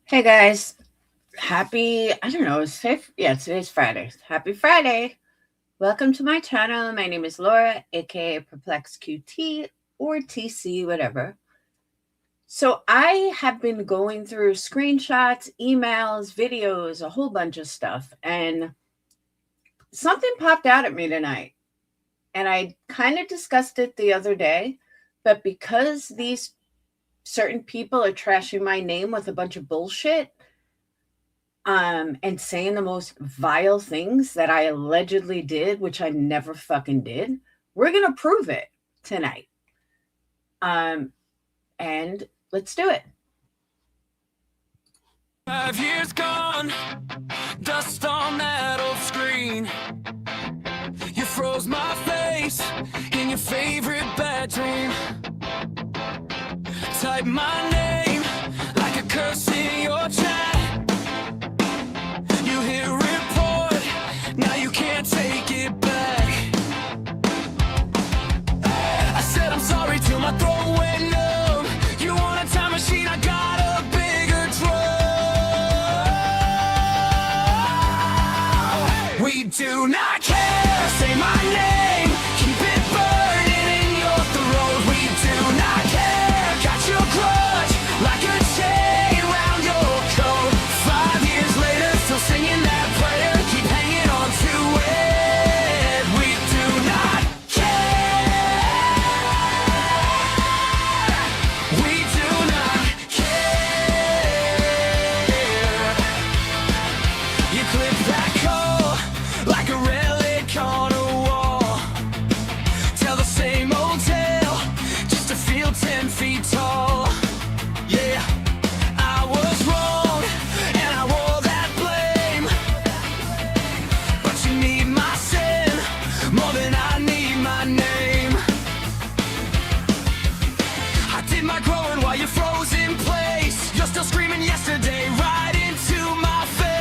Hey guys, I don't know, today's Friday. Happy Friday. Welcome to my channel. My name is Laura, aka Perplex QT or TC, whatever. So I have been going through screenshots, emails, videos, a whole bunch of stuff, and something popped out at me tonight. And I kind of discussed it the other day, but because these certain people are trashing my name with a bunch of bullshit, and saying the most vile things that I allegedly did, which I never fucking did. We're gonna prove it tonight. And let's do it. 5 years gone, dust on that old screen. You froze my face in your favorite bad dream. Type my name like a curse in your chat. You hit report, now you can't take it back. I said I'm sorry till my throat went numb. You want a time machine, I got a bigger drum. We do not care, say my name, keep it burning in your throat. We do not care, got your grudge like a chain around your coat. 5 years later, still singing that prayer, keep hanging on to it. We do not care. We do not care. You clip that call like a relic on a wall. Tell the same old tale just to feel 10 feet tall. Yeah, I was wrong and I wore that blame, but you need my sin more than I need my name. I did my growing while you froze in place. You're still screaming yesterday right into my face.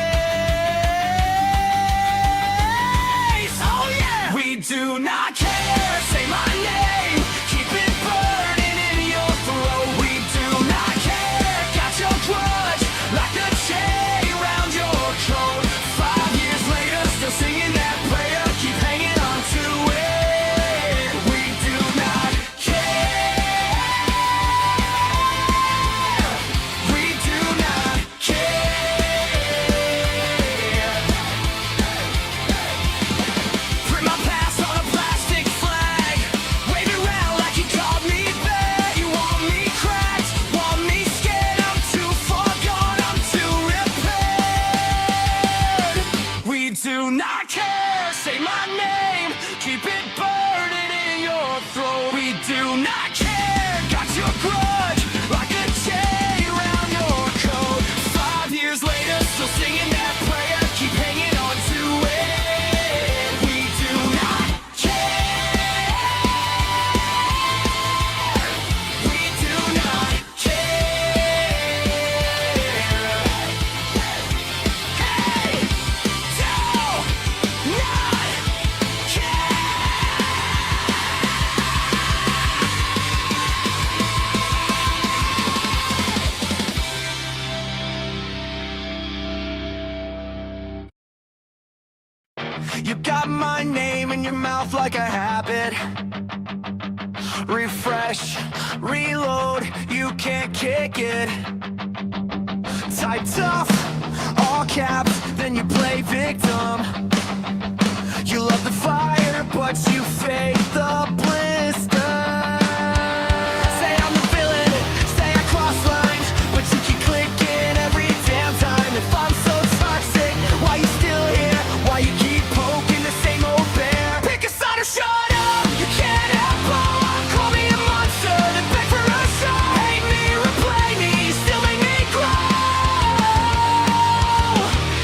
Oh yeah, we do not care, say my name, keep it burning in your throat. We do not care, got your grudge like a chain around your coat. 5 years later, still singing that prayer, keep hanging on to it. We do not care. We do not care. Print my past on a plastic flag, wave it around like you called me bad. You want me cracked, want me scared. I'm too far gone, I'm too repaired. We do not care, say my name, keep it burning in your throat. We do not care, got your grudge like a chain around your coat. 5 years later, still singing that prayer, keep hanging on to it. We do not care. We do not care. Hey, do not care. You got my name in your mouth like a habit. Refresh, reload, you can't kick it. Type tough, all caps, then you play victim. You love the fire, but you fake the blister. Say I'm the villain, say I cross lines, but you keep clicking every damn time. If I'm so toxic, why you still here? Why you keep poking the same old bear? Pick a side or shut up, you can't have both. Call me a monster, then beg for a shot. Hate me, replay me, still make me grow.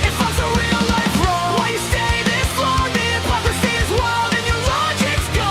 If I'm so real life wrong, why you stay this long? The hypocrisy is wild and your logic's gone.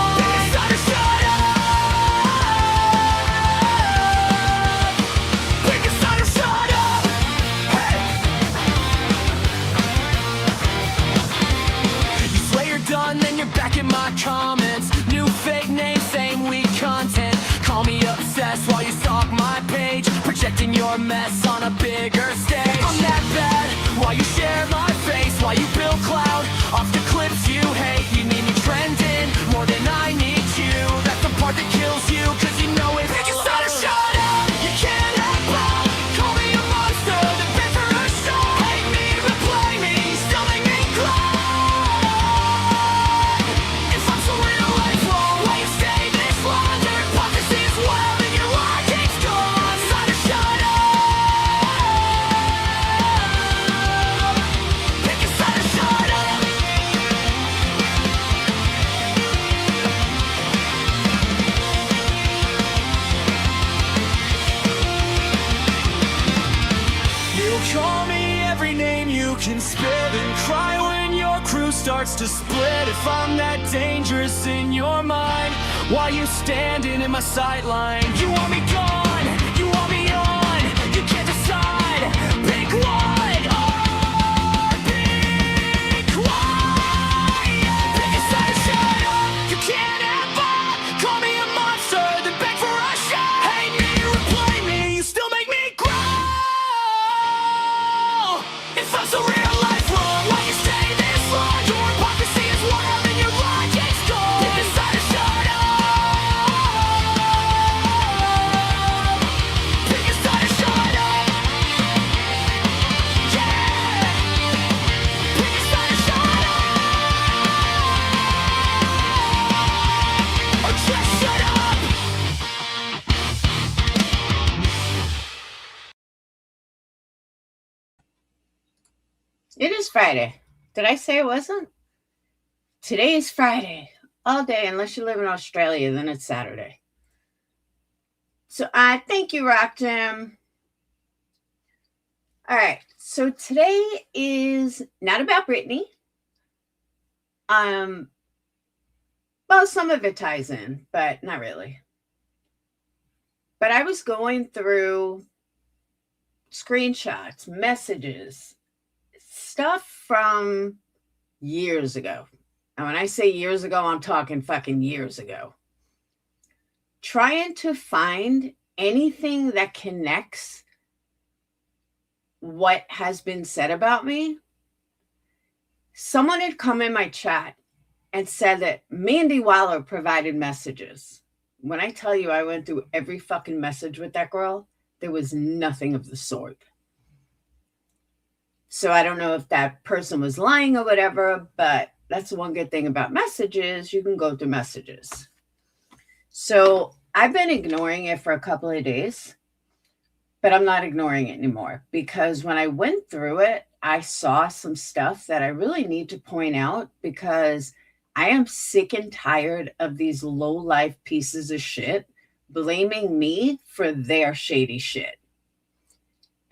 mess on a bigger stage. I'm that bad, why you share my face, why you build cloud off the clips you hate. You need me trending more than I need you. That's the part that kills you, cause you know it. Pick a side or shut up, you can't act up. Call me a monster, the best for a show. Hate me, replay me, still make me cry. If I'm so real life wrong, why you stay this long? Your hypocrisy is well and your logic's gone. Side or shut up, pick a side or shut up. You'll call me every name you can spit and cry when your crew starts to split. If I'm that dangerous in your mind, why you standing in my sight line? You want me gone, you want me on, you can't decide. Pick one or be quiet. Pick a side or shut up, you can't ever call me a monster, then beg for a shot. Hate me, replay me, you still make me cry. If I'm so real life wrong, why you stay this long? Your hypocrisy is wild and your logic's gone. Pick a side or shut up. Pick a side or shut up. Yeah. Pick a side or shut up. Or just shut up. It is Friday. Did I say it wasn't? Today is Friday. All day, unless you live in Australia, then it's Saturday. So I thank you, Rock Jim. All right. So today is not about Britney. Well, some of it ties in, but not really. But I was going through screenshots, messages, stuff from years ago. And when I say years ago, I'm talking fucking years ago. Trying to find anything that connects what has been said about me. Someone had come in my chat and said that Mandy Waller provided messages. When I tell you I went through every fucking message with that girl, there was nothing of the sort. So I don't know if that person was lying or whatever, but that's the one good thing about messages. You can go through messages. So I've been ignoring it for a couple of days, but I'm not ignoring it anymore because when I went through it, I saw some stuff that I really need to point out because I am sick and tired of these low-life pieces of shit blaming me for their shady shit.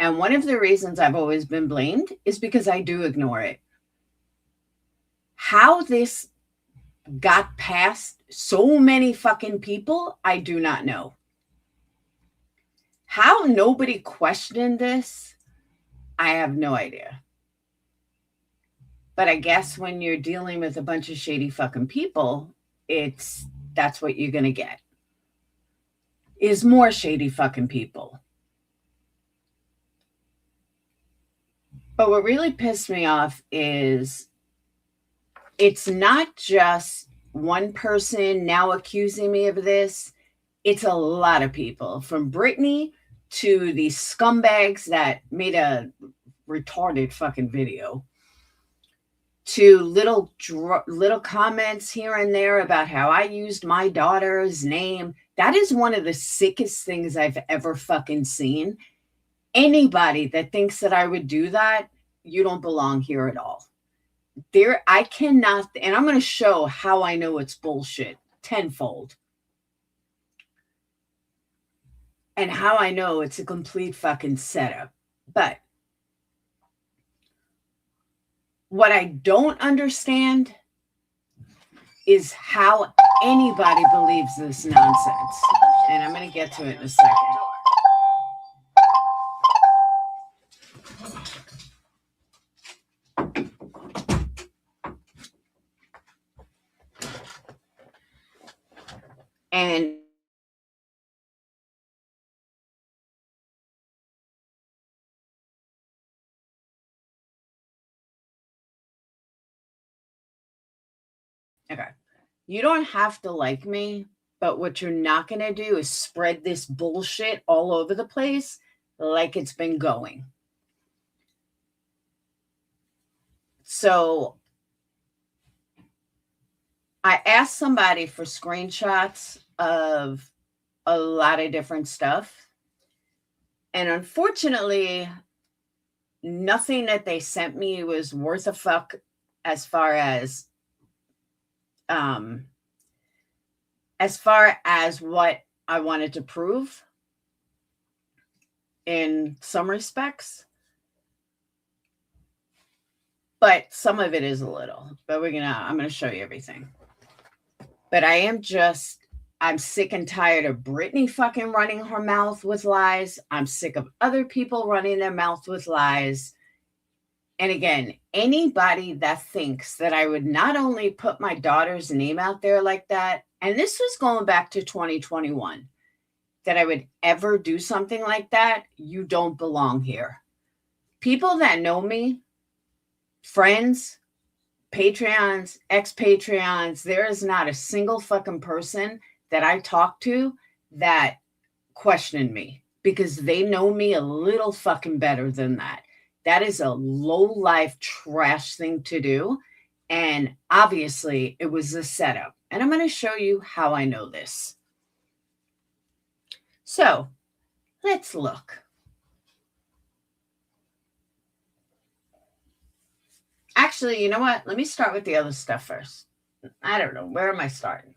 And one of the reasons I've always been blamed is because I do ignore it. How this got past so many fucking people, I do not know. How nobody questioned this, I have no idea. But I guess when you're dealing with a bunch of shady fucking people, that's what you're going to get. Is more shady fucking people. But what really pissed me off is it's not just one person now accusing me of this. It's a lot of people, from Britney to these scumbags that made a retarded fucking video, to little comments here and there about how I used my daughter's name. That is one of the sickest things I've ever fucking seen. Anybody that thinks that I would do that, you don't belong here at all. I cannot, and I'm going to show how I know it's bullshit tenfold. And how I know it's a complete fucking setup. But what I don't understand is how anybody believes this nonsense. And I'm going to get to it in a second. And Okay. You don't have to like me, but what you're not going to do is spread this bullshit all over the place like it's been going. So I asked somebody for screenshots of a lot of different stuff. And unfortunately, nothing that they sent me was worth a fuck as far as what I wanted to prove in some respects. But some of it is a little. But I'm gonna show you everything. But I'm sick and tired of Brittany fucking running her mouth with lies. I'm sick of other people running their mouth with lies. And again, anybody that thinks that I would not only put my daughter's name out there like that, and this was going back to 2021, that I would ever do something like that, you don't belong here. People that know me, friends, Patreons, ex-Patreons, there is not a single fucking person that I talk to that questioned me because they know me a little fucking better than that. That is a low-life trash thing to do. And obviously, it was a setup. And I'm going to show you how I know this. So, let's look. Actually, you know what? Let me start with the other stuff first. I don't know. Where am I starting?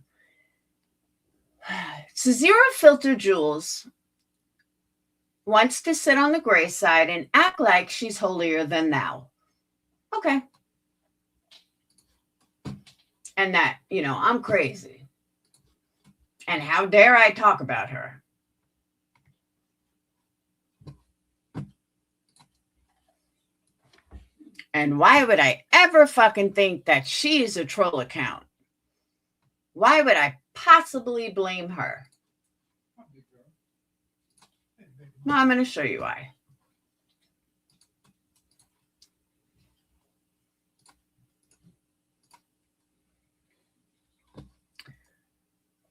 So, Zero Filter Jules wants to sit on the gray side and act like she's holier than thou. Okay. And that, I'm crazy. And how dare I talk about her? And why would I ever fucking think that she's a troll account? Why would I possibly blame her? No, I'm going to show you why.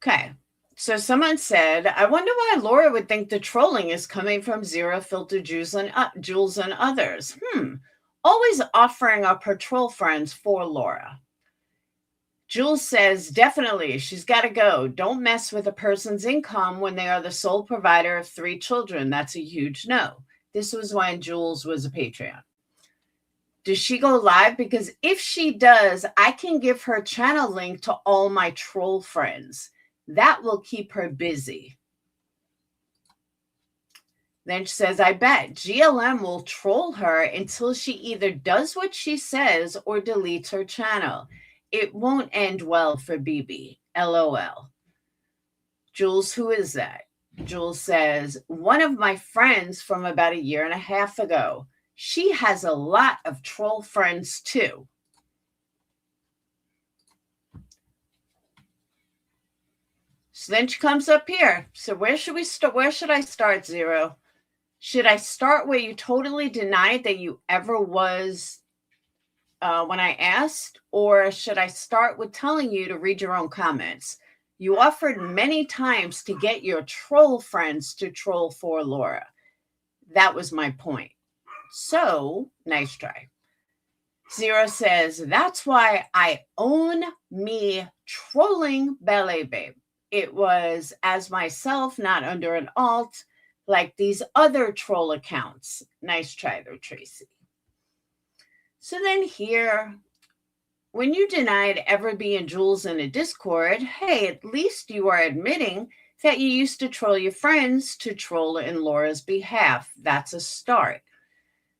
Okay. So someone said, I wonder why Laura would think the trolling is coming from Zero Filter Jules and others. Always offering up her troll friends for Laura. Jules says, definitely, she's got to go. Don't mess with a person's income when they are the sole provider of 3 children. That's a huge no. This was when Jules was a Patreon. Does she go live? Because if she does, I can give her channel link to all my troll friends. That will keep her busy. Then she says, I bet GLM will troll her until she either does what she says or deletes her channel. It won't end well for BB. LOL. Jules, who is that? Jules says, one of my friends from about 1.5 years ago. She has a lot of troll friends too. So then she comes up here. So where should we start? Where should I start, Zero? Should I start where you totally denied that you ever was when I asked? Or should I start with telling you to read your own comments? You offered many times to get your troll friends to troll for Laura. That was my point. So, nice try. Zero says, that's why I own me trolling Ballet Babe. It was as myself, not under an alt, like these other troll accounts. Nice try though, Tracy. So then here, when you denied ever being Jules in a Discord, hey, at least you are admitting that you used to troll your friends to troll in Laura's behalf. That's a start.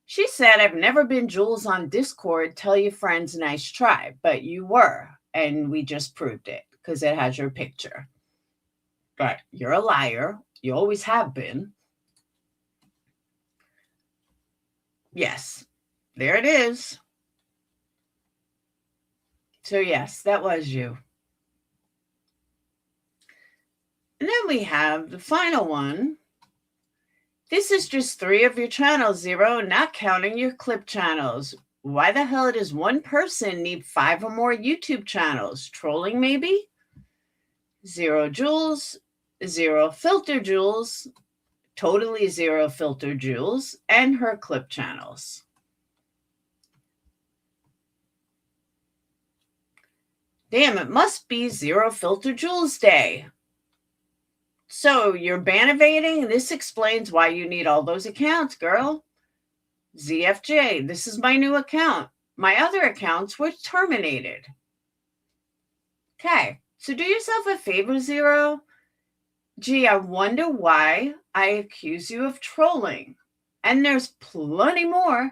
She said, I've never been Jules on Discord. Tell your friends, nice try. But you were, and we just proved it because it has your picture. But you're a liar. You always have been. Yes, there it is. So yes, that was you. And then we have the final one. This is just 3 of your channels, Zero, not counting your clip channels. Why the hell does one person need 5 or more YouTube channels? Trolling, maybe? Zero Jules, Zero Filter Jules, Totally Zero Filter Jules, and her clip channels. Damn, it must be Zero Filter Jules Day. So you're ban evading? This explains why you need all those accounts, girl. ZFJ, this is my new account. My other accounts were terminated. Okay, so do yourself a favor, Zero. Gee, I wonder why I accuse you of trolling. And there's plenty more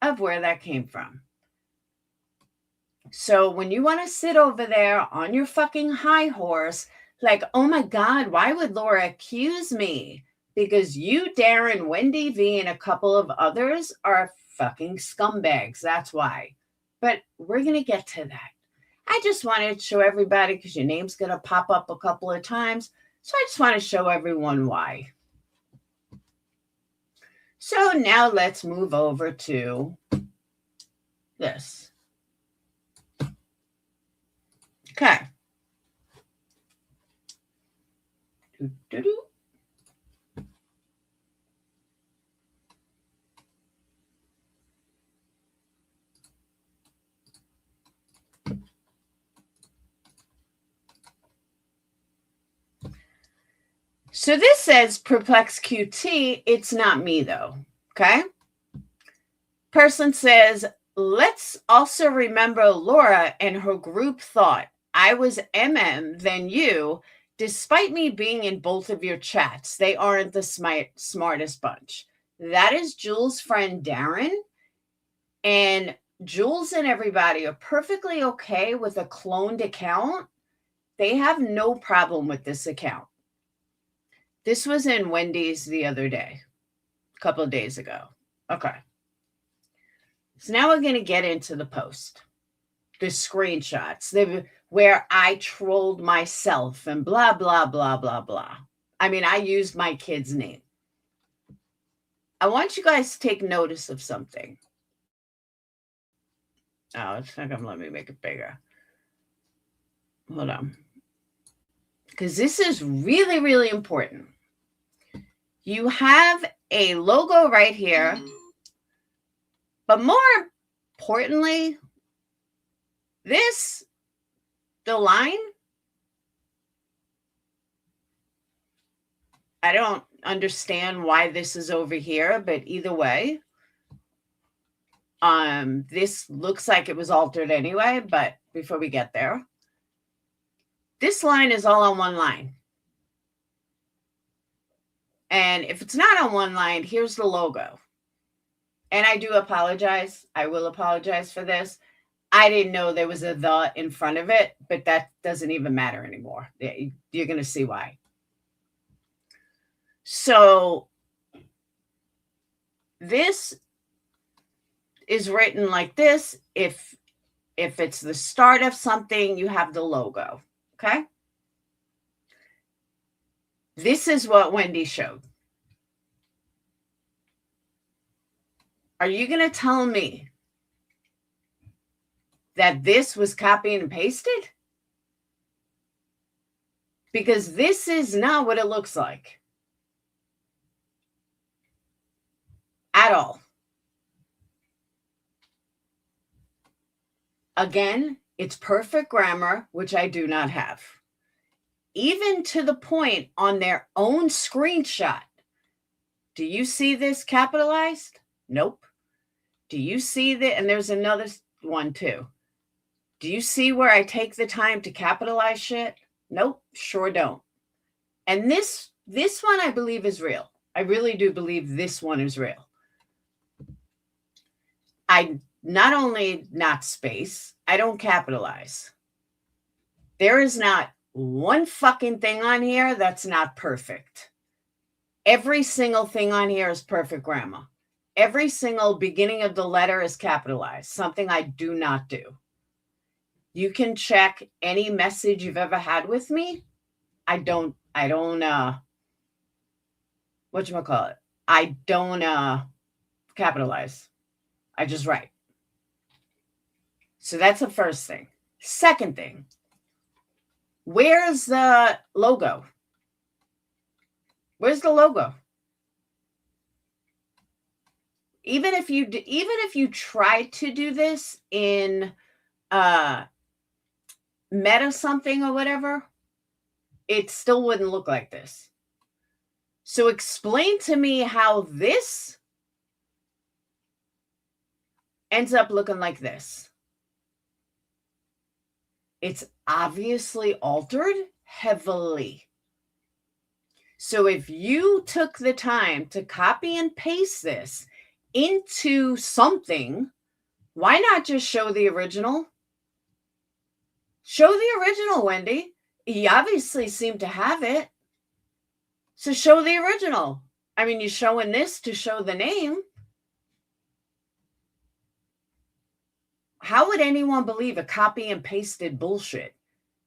of where that came from. So when you want to sit over there on your fucking high horse, like, oh my God, why would Laura accuse me? Because you, Darren, Wendy V, and a couple of others are fucking scumbags. That's why. But we're going to get to that. I just wanted to show everybody, because your name's going to pop up a couple of times. So I just want to show everyone why. So now let's move over to this. Okay. So this says perplex QT. It's not me though. Okay. Person says, let's also remember Laura and her group thought I was MM than you, despite me being in both of your chats. They aren't the smartest bunch. That is Jules' friend Darren. And Jules and everybody are perfectly okay with a cloned account. They have no problem with this account. This was in Wendy's the other day, a couple of days ago. Okay. So now we're going to get into the post, the screenshots, where I trolled myself and blah, blah, blah, blah, blah. I mean, I used my kid's name. I want you guys to take notice of something. Oh, it's not going to let me make it bigger. Hold on. Because this is really, really important. You have a logo right here. But more importantly, the line, I don't understand why this is over here, but either way, this looks like it was altered anyway, but before we get there, this line is all on one line. And if it's not on one line, here's the logo. And I do apologize. I will apologize for this. I didn't know there was a "the" in front of it, but that doesn't even matter anymore. You're going to see why. So this is written like this. If it's the start of something, you have the logo. Okay. This is what Wendy showed. Are you going to tell me that this was copied and pasted? Because this is not what it looks like. At all. Again, it's perfect grammar, which I do not have. Even to the point on their own screenshot. Do you see this capitalized? Nope. Do you see that? And there's another one too. Do you see where I take the time to capitalize shit? Nope, sure don't. And this one I believe is real. I really do believe this one is real. I not only not space, I don't capitalize. There is not one fucking thing on here that's not perfect. Every single thing on here is perfect grammar. Every single beginning of the letter is capitalized, something I do not do. You can check any message you've ever had with me. I don't whatchamacallit? I don't capitalize. I just write. So that's the first thing. Second thing, where's the logo? Where's the logo? Even if you try to do this in Meta something or whatever, it still wouldn't look like this. So explain to me how this ends up looking like this. It's obviously altered heavily. So if you took the time to copy and paste this into something, why not just show the original? Show the original, Wendy. You obviously seem to have it. So show the original. I mean, you're showing this to show the name. How would anyone believe a copy and pasted bullshit?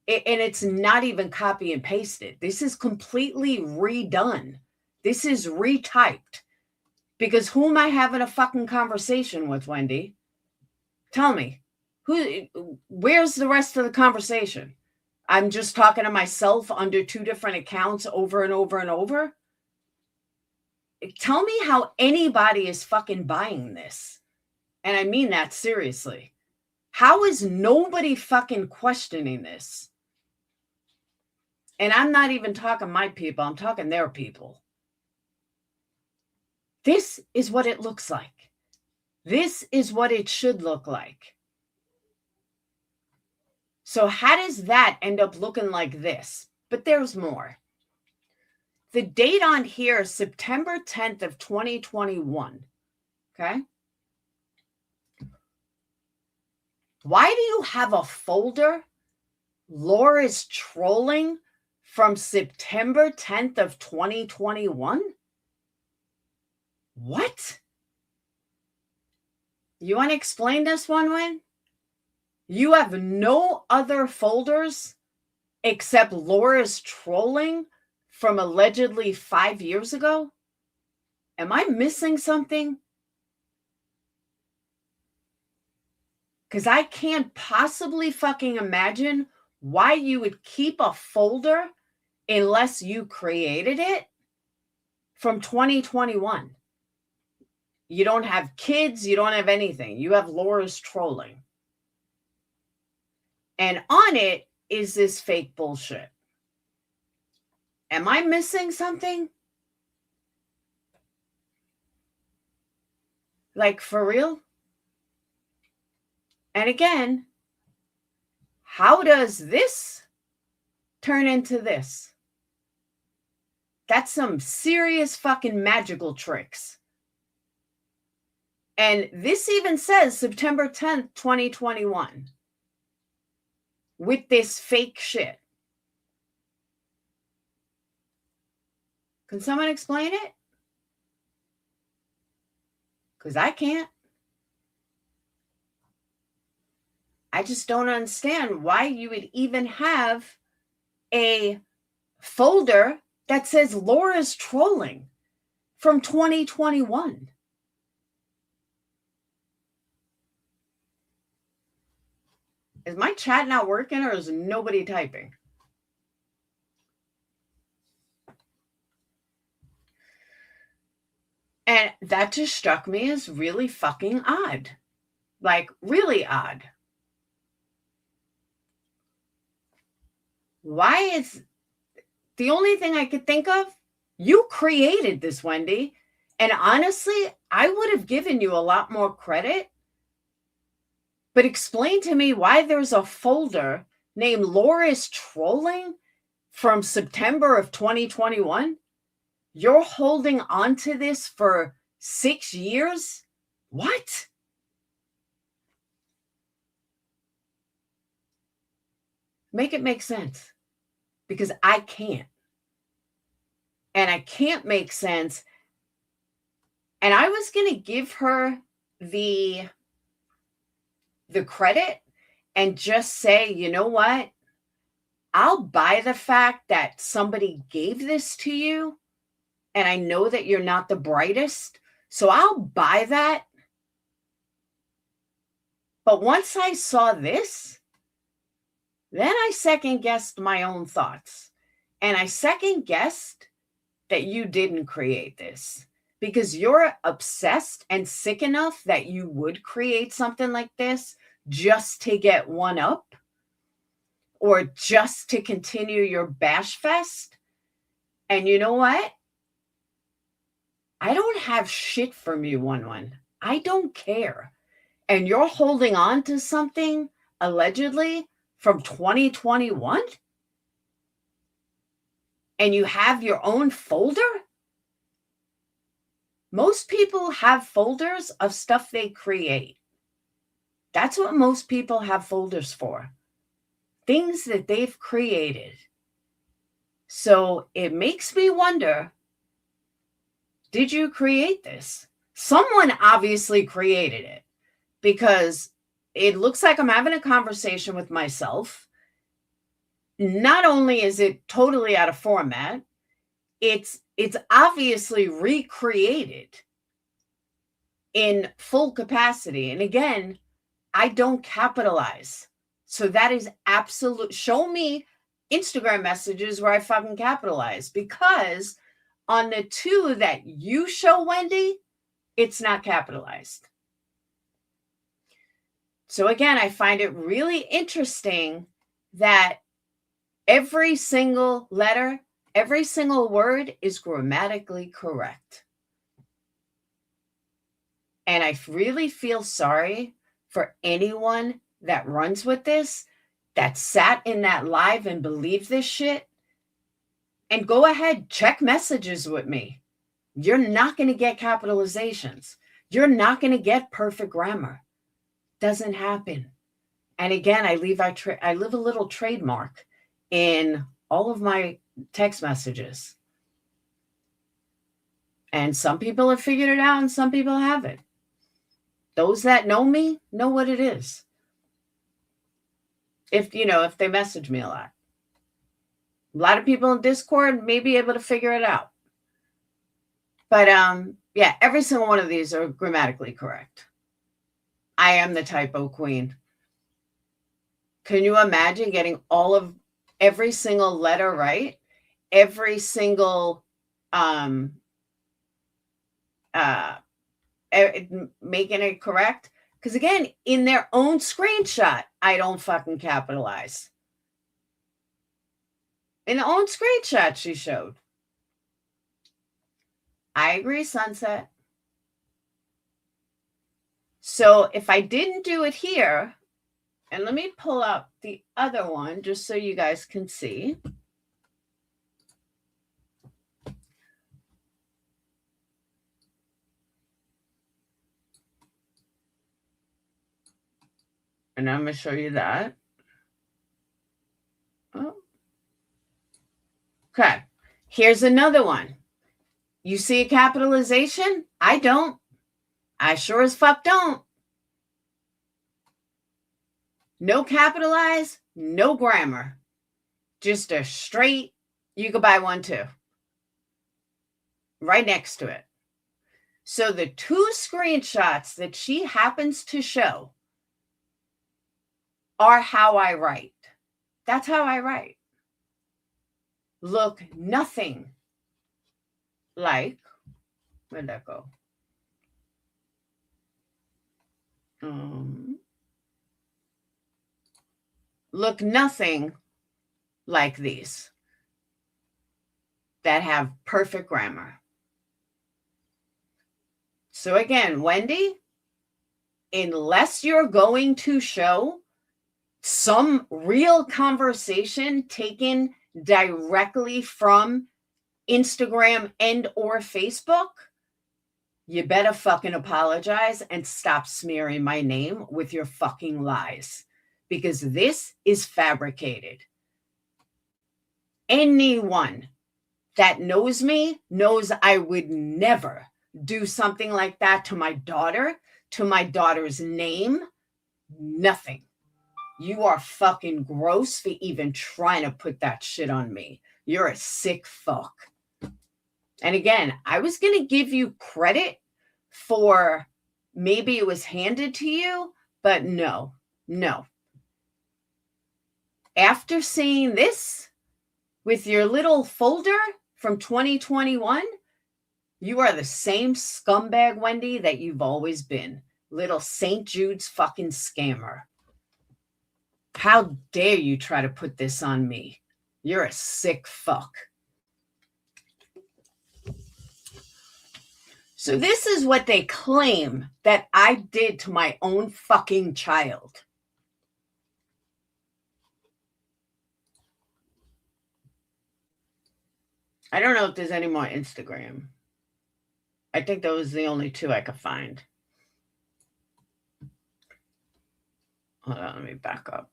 And it's not even copy and pasted. This is completely redone. This is retyped. Because who am I having a fucking conversation with, Wendy? Tell me. Where's the rest of the conversation? I'm just talking to myself under two different accounts over and over and over? Tell me how anybody is fucking buying this. And I mean that seriously. How is nobody fucking questioning this? And I'm not even talking my people. I'm talking their people. This is what it looks like. This is what it should look like. So how does that end up looking like this? But there's more. The date on here is September 10th of 2021. Okay. Why do you have a folder, Laura's Trolling, from September 10th of 2021? What? You want to explain this one, Win? You have no other folders except Laura's Trolling from allegedly 5 years ago? Am I missing something? Because I can't possibly fucking imagine why you would keep a folder unless you created it from 2021. You don't have kids. You don't have anything. You have Laura's Trolling. And on it is this fake bullshit. Am I missing something? Like, for real? And again, how does this turn into this? That's some serious fucking magical tricks. And this even says September 10th, 2021. With this fake shit. Can someone explain it? Because I can't. I just don't understand why you would even have a folder that says Laura's Trolling from 2021. Is my chat not working or is nobody typing? And that just struck me as really fucking odd. Like, really odd. Why is the only thing I could think of? You created this, Wendy. And honestly, I would have given you a lot more credit. But explain to me why there's a folder named Laura's Trolling from September of 2021. You're holding on to this for 6 years? What? Make it make sense. Because I can't. And I can't make sense. And I was going to give her the credit and just say, you know what? I'll buy the fact that somebody gave this to you. And I know that you're not the brightest. So I'll buy that. But once I saw this, then I second guessed my own thoughts. And I second guessed that you didn't create this because you're obsessed and sick enough that you would create something like this just to get one up or just to continue your bash fest. And you know what? I don't have shit from you, 1-1. I don't care. And you're holding on to something allegedly from 2021? And you have your own folder? Most people have folders of stuff they create. That's what most people have folders for. Things that they've created. So it makes me wonder, did you create this? Someone obviously created it because it looks like I'm having a conversation with myself. Not only is it totally out of format, it's obviously recreated in full capacity. And again, I don't capitalize. So that is absolute. Show me Instagram messages where I fucking capitalize, because on the two that you show, Wendy, it's not capitalized. So again, I find it really interesting that every single letter, every single word is grammatically correct. And I really feel sorry for anyone that runs with this, that sat in that live and believed this shit. And go ahead, check messages with me. You're not going to get capitalizations. You're not going to get perfect grammar. Doesn't happen. And again, I leave a little trademark in all of my text messages. And some people have figured it out and some people haven't. Those that know me know what it is. If they message me a lot. A lot of people in Discord may be able to figure it out. But yeah, every single one of these are grammatically correct. I am the typo queen. Can you imagine getting every single letter right? Every single making it correct? Because again, in their own screenshot, I don't fucking capitalize. In the own screenshot she showed. I agree, Sunset. So if I didn't do it here, and let me pull up the other one just so you guys can see. And I'm going to show you that. Oh. Okay. Here's another one. You see a capitalization? I don't. I sure as fuck don't. No capitalize, no grammar. Just a straight, you could buy one too. Right next to it. So the two screenshots that she happens to show are how I write. That's how I write. Look nothing like, where'd that go? Look nothing like these that have perfect grammar. So again, Wendy, unless you're going to show some real conversation taken directly from Instagram and or Facebook, you better fucking apologize and stop smearing my name with your fucking lies, because this is fabricated. Anyone that knows me knows I would never do something like that to my daughter, to my daughter's name. Nothing. You are fucking gross for even trying to put that shit on me. You're a sick fuck. And again, I was going to give you credit for maybe it was handed to you, But no. After seeing this with your little folder from 2021, you are the same scumbag, Wendy, that you've always been. Little St. Jude's fucking scammer. How dare you try to put this on me? You're a sick fuck. So this is what they claim that I did to my own fucking child. I don't know if there's any more Instagram. I think those was the only two I could find. Hold on, let me back up.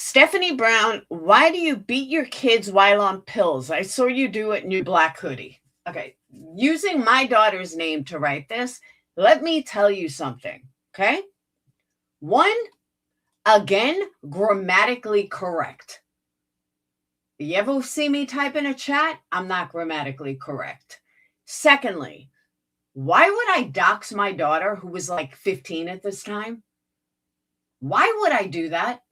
Stephanie Brown, why do you beat your kids while on pills? I saw you do it in your black hoodie. Okay, using my daughter's name to write this, let me tell you something, okay? One, again, grammatically correct. You ever see me type in a chat? I'm not grammatically correct. Secondly, why would I dox my daughter, who was like 15 at this time? Why would I do that?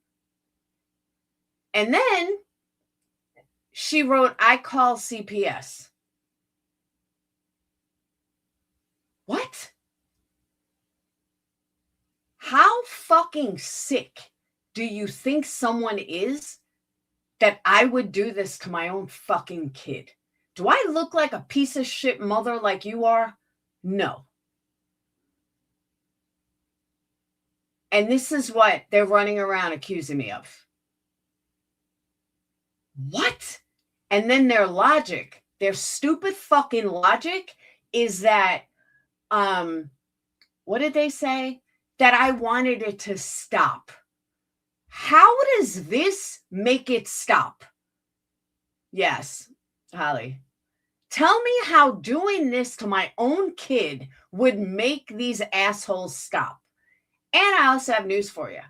And then she wrote, I call CPS. What? How fucking sick do you think someone is that I would do this to my own fucking kid? Do I look like a piece of shit mother like you are? No. And this is what they're running around accusing me of. What? And then their logic, their stupid fucking logic is that, what did they say? That I wanted it to stop. How does this make it stop? Yes, Holly. Tell me how doing this to my own kid would make these assholes stop. And I also have news for you.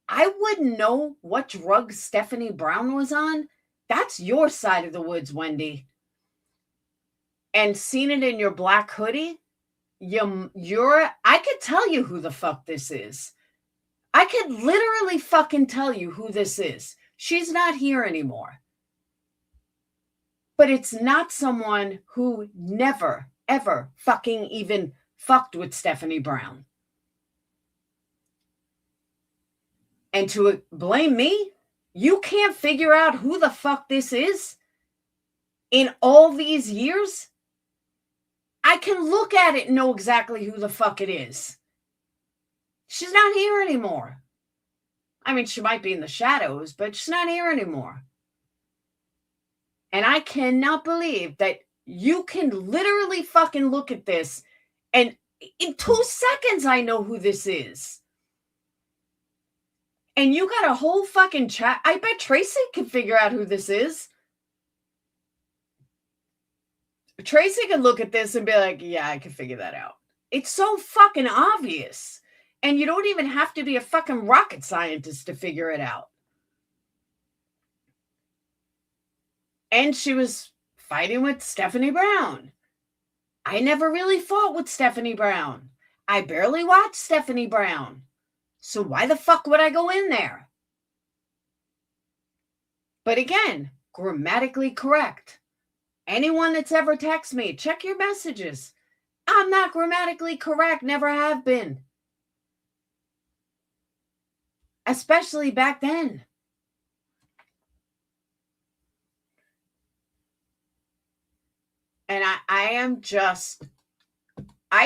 I wouldn't know what drug Stephanie Brown was on. That's your side of the woods, Wendy. And seeing it in your black hoodie, I could tell you who the fuck this is. I could literally fucking tell you who this is. She's not here anymore. But it's not someone who never, ever fucking even fucked with Stephanie Brown. And to blame me, you can't figure out who the fuck this is in all these years? I can look at it and know exactly who the fuck it is. She's not here anymore. I mean, she might be in the shadows, but she's not here anymore. And I cannot believe that you can literally fucking look at this and in 2 seconds I know who this is. And you got a whole fucking chat. I bet Tracy can figure out who this is. Tracy can look at this and be like, yeah, I can figure that out. It's so fucking obvious. And you don't even have to be a fucking rocket scientist to figure it out. And she was fighting with Stephanie Brown. I never really fought with Stephanie Brown. I barely watched Stephanie Brown. So why the fuck would I go in there? But again, grammatically correct. Anyone that's ever texted me, check your messages. I'm not grammatically correct, never have been. Especially back then. And I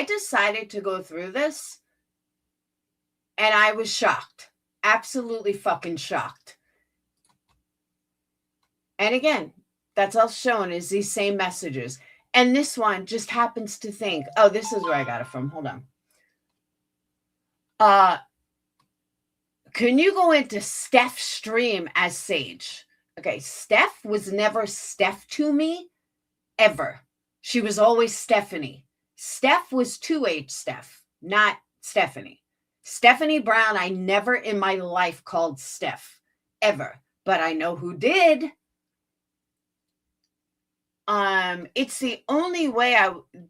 decided to go through this. And I was shocked. Absolutely fucking shocked. And again, that's all shown is these same messages. And this one just happens to think, oh, this is where I got it from. Hold on. Can you go into Steph's stream as Sage? Okay, Steph was never Steph to me, ever. She was always Stephanie. Steph was 2H Steph, not Stephanie. Stephanie Brown, I never in my life called Steph, ever. But I know who did. It's the only way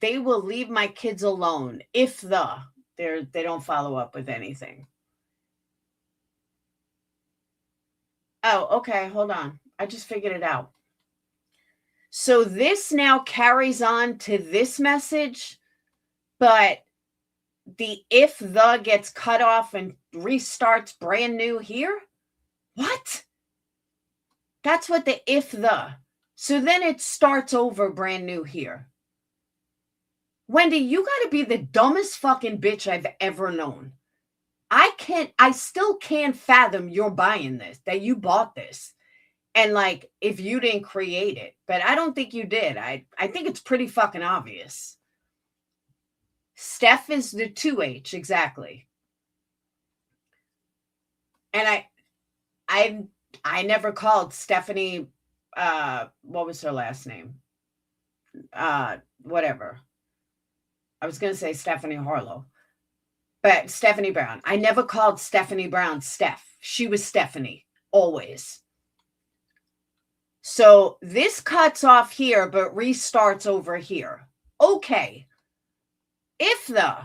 they will leave my kids alone if they don't follow up with anything. Oh, okay, hold on. I just figured it out. So this now carries on to this message, but the if the gets cut off and restarts brand new here? What? That's what the if the. So then it starts over brand new here. Wendy, you got to be the dumbest fucking bitch I've ever known. I still can't fathom you're buying this, that you bought this. And like, if you didn't create it, but I don't think you did. I think it's pretty fucking obvious. Steph is the 2H, exactly. And I never called Stephanie, what was her last name? Whatever. I was going to say Stephanie Harlow, but Stephanie Brown. I never called Stephanie Brown Steph. She was Stephanie, always. So this cuts off here, but restarts over here. Okay. If the,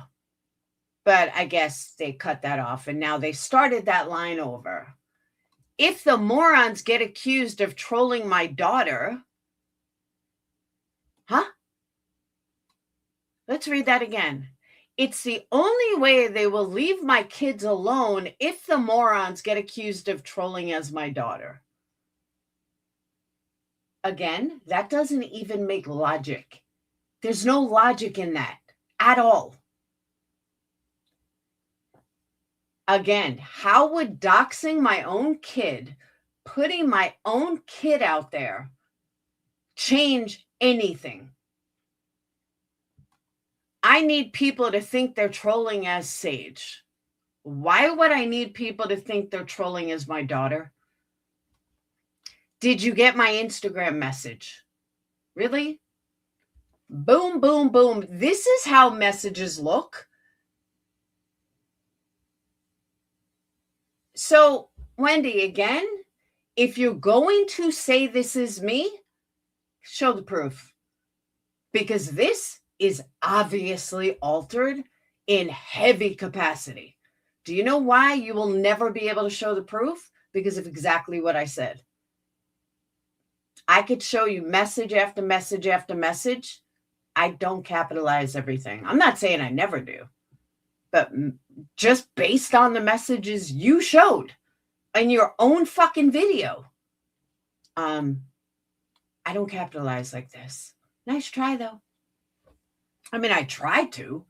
but I guess they cut that off and now they started that line over. If the morons get accused of trolling my daughter, huh? Let's read that again. It's the only way they will leave my kids alone if the morons get accused of trolling as my daughter. Again, that doesn't even make logic. There's no logic in that at all. Again, how would doxing my own kid, putting my own kid out there, change anything? I need people to think they're trolling as Sage. Why would I need people to think they're trolling as my daughter? Did you get my Instagram message? Really? Boom, boom, boom. This is how messages look. So, Wendy, again, if you're going to say this is me, show the proof. Because this is obviously altered in heavy capacity. Do you know why you will never be able to show the proof? Because of exactly what I said. I could show you message after message after message. I don't capitalize everything. I'm not saying I never do. But just based on the messages you showed in your own fucking video, I don't capitalize like this. Nice try, though. I mean, I tried to,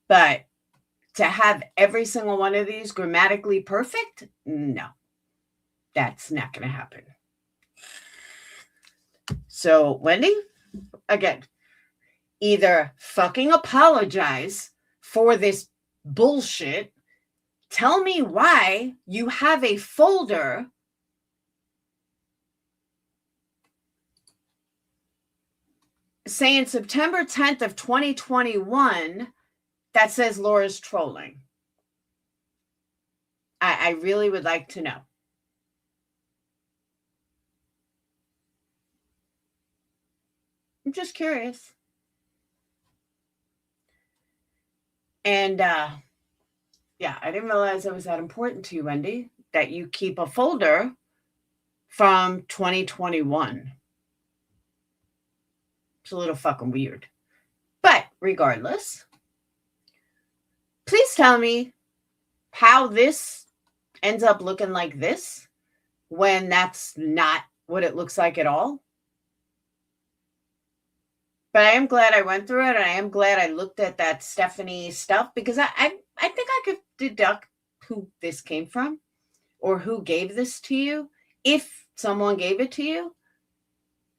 but to have every single one of these grammatically perfect, no, that's not going to happen. So, Wendy, again, either fucking apologize for this bullshit. Tell me why you have a folder saying September 10th of 2021 that says Laura's trolling. I really would like to know. I'm just curious. And yeah, I didn't realize it was that important to you, Wendy, that you keep a folder from 2021. It's a little fucking weird. But regardless, please tell me how this ends up looking like this when that's not what it looks like at all. But I am glad I went through it, and I am glad I looked at that Stephanie stuff, because I think I could deduct who this came from or who gave this to you, if someone gave it to you.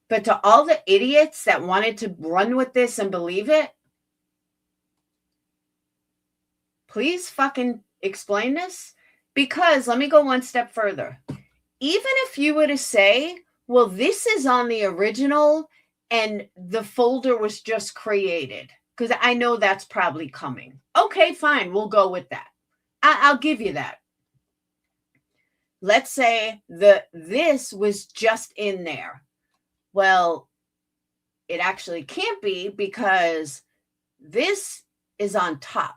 But to all the idiots that wanted to run with this and believe it, please fucking explain this. Because let me go one step further. Even if you were to say, well, this is on the original and the folder was just created, because I know that's probably coming. Okay, fine. We'll go with that. I'll give you that. Let's say this was just in there. Well, it actually can't be because this is on top.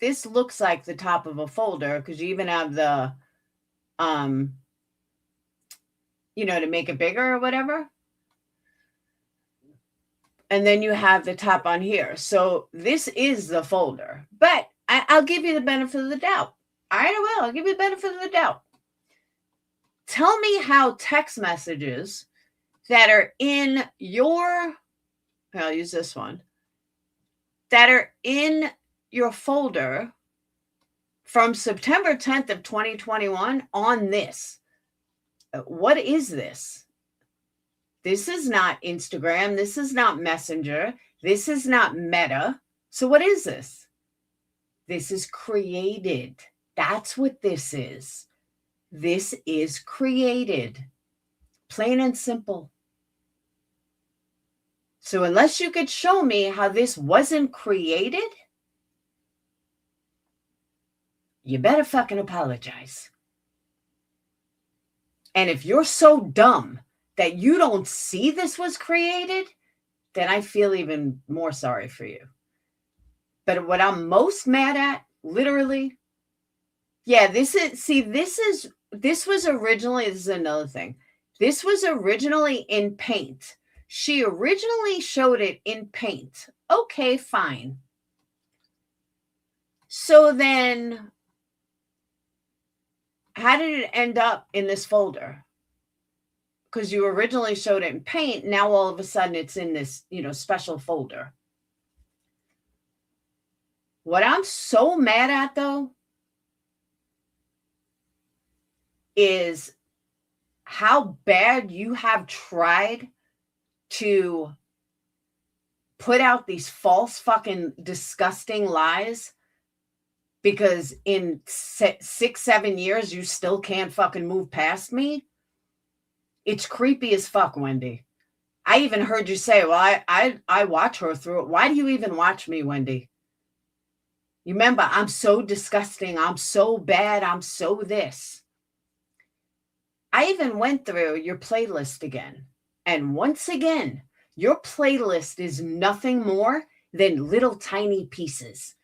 This looks like the top of a folder because you even have the, to make it bigger or whatever. And then you have the top on here. So this is the folder, but I'll give you the benefit of the doubt. All right, I will. I'll give you the benefit of the doubt. Tell me how text messages that are in I'll use this one, that are in your folder from September 10th of 2021 on this. What is this? This is not Instagram. This is not Messenger. This is not Meta. So what is this? This is created. That's what this is. This is created. Plain and simple. So unless you could show me how this wasn't created, you better fucking apologize. And if you're so dumb that you don't see this was created, then I feel even more sorry for you. But what I'm most mad at, literally, this was originally, this is another thing. This was originally in Paint. She originally showed it in Paint. Okay, fine. So then, how did it end up in this folder? Because you originally showed it in Paint. Now all of a sudden it's in this, special folder. What I'm so mad at, though, is how bad you have tried to put out these false fucking disgusting lies, because in 6-7 years you still can't fucking move past me. It's creepy as fuck, Wendy. I even heard you say, well, I watch her through it. Why do you even watch me, Wendy? You remember, I'm so disgusting. I'm so bad. I'm so this. I even went through your playlist again. And once again, your playlist is nothing more than little tiny pieces.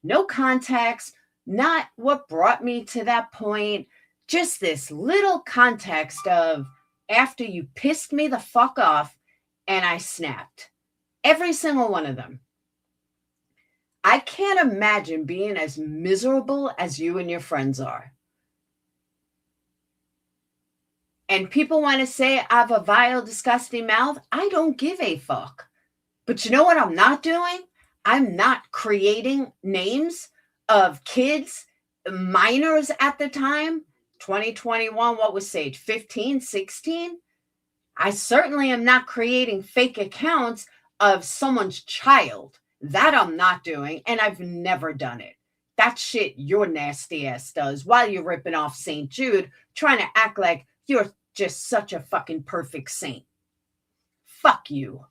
No context, not what brought me to that point. Just this little context of after you pissed me the fuck off and I snapped. Every single one of them. I can't imagine being as miserable as you and your friends are. And people want to say I have a vile, disgusting mouth. I don't give a fuck. But you know what I'm not doing? I'm not creating names of kids, minors at the time. 2021, what was Sage? 15, 16? I certainly am not creating fake accounts of someone's child. That I'm not doing, and I've never done it. That shit your nasty ass does while you're ripping off St. Jude, trying to act like you're just such a fucking perfect saint. Fuck you.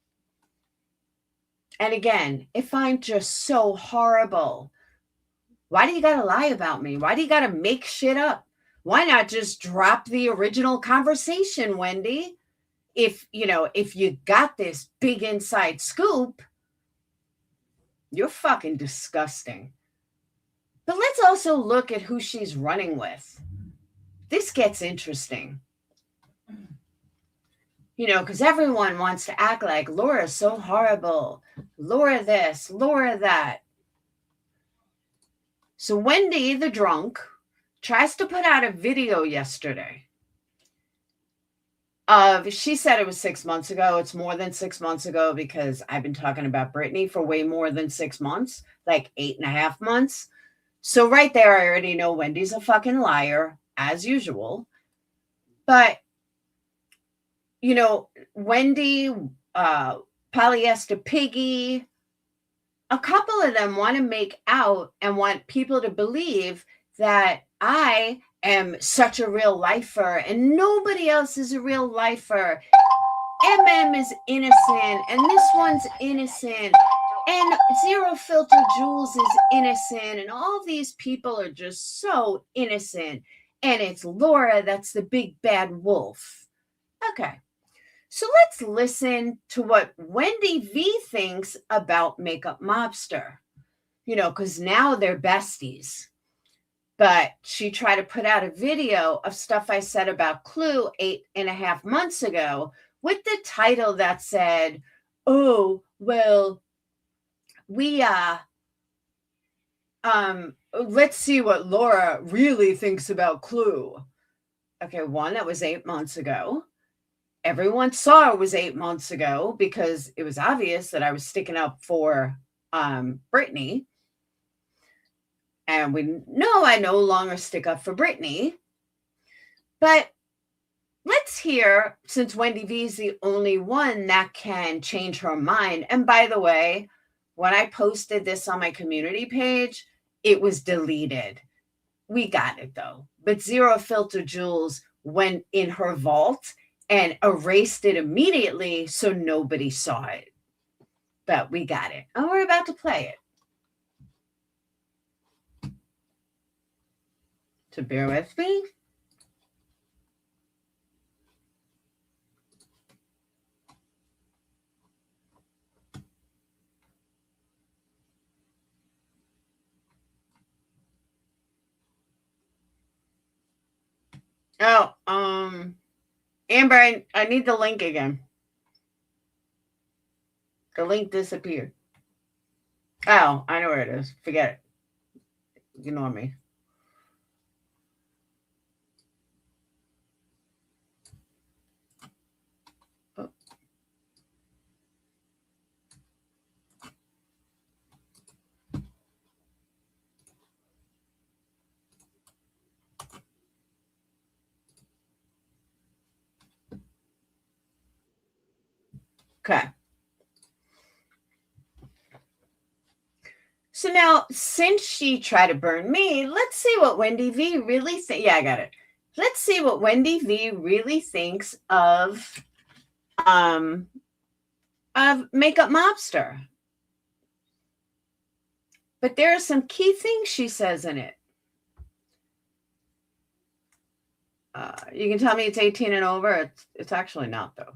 And again, if I'm just so horrible, why do you gotta lie about me? Why do you gotta make shit up? Why not just drop the original conversation, Wendy? If you got this big inside scoop, you're fucking disgusting. But let's also look at who she's running with. This gets interesting. Because everyone wants to act like Laura's so horrible. Laura this, Laura that. So Wendy, the drunk, tries to put out a video yesterday. She said it was 6 months ago. It's more than 6 months ago because I've been talking about Brittany for way more than 6 months, like 8.5 months. So right there, I already know Wendy's a fucking liar, as usual. But, Wendy, Polyester Piggy, a couple of them want to make out and want people to believe that I am such a real lifer and nobody else is a real lifer. is innocent and this one's innocent and Zero Filter Jules is innocent and all these people are just so innocent and it's Laura that's the big bad wolf. Okay, So let's listen to what Wendy V thinks about Makeup Mobster. Because now they're besties. But she tried to put out a video of stuff I said about Clue 8.5 months ago with the title that said, oh, well, we let's see what Laura really thinks about Clue. Okay, one, that was 8 months ago. Everyone saw it was 8 months ago because it was obvious that I was sticking up for Brittany. And we know I no longer stick up for Brittany. But let's hear, since Wendy V is the only one that can change her mind. And by the way, when I posted this on my community page, it was deleted. We got it though. But Zero Filter Jules went in her vault and erased it immediately so nobody saw it. But we got it. And we're about to play it. So bear with me. Oh, Amber, I need the link again. The link disappeared. Oh, I know where it is. Forget it. Ignore me. Oh. Okay. So now, since she tried to burn me, let's see what Wendy V really thinks. Yeah, I got it. Let's see what Wendy V really thinks of Makeup Mobster. But there are some key things she says in it. You can tell me it's 18 and over. It's actually not, though.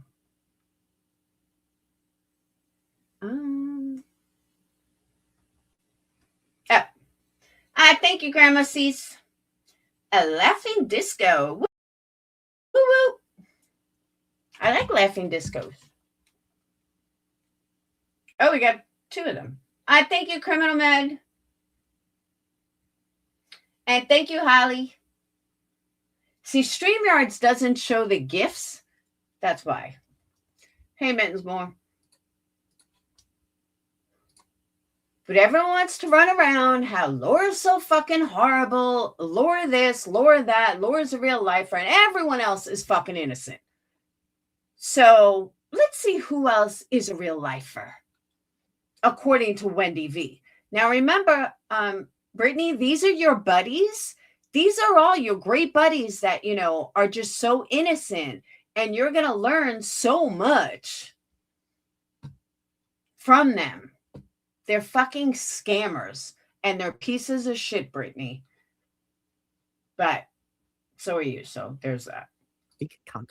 Thank you, Grandma Cease. A laughing disco. Woo, woo, woo. I like laughing discos. Oh, we got 2 of them. Thank you, Criminal Med. And thank you, Holly. See, StreamYards doesn't show the GIFs. That's why. Hey, Mittens More. But everyone wants to run around how Laura's so fucking horrible. Laura this, Laura that. Laura's a real lifer. And everyone else is fucking innocent. So let's see who else is a real lifer, according to Wendy V. Now, remember, Brittany, these are your buddies. These are all your great buddies that, are just so innocent. And you're going to learn so much from them. They're fucking scammers. And they're pieces of shit, Brittany. But so are you. So there's that. You can't.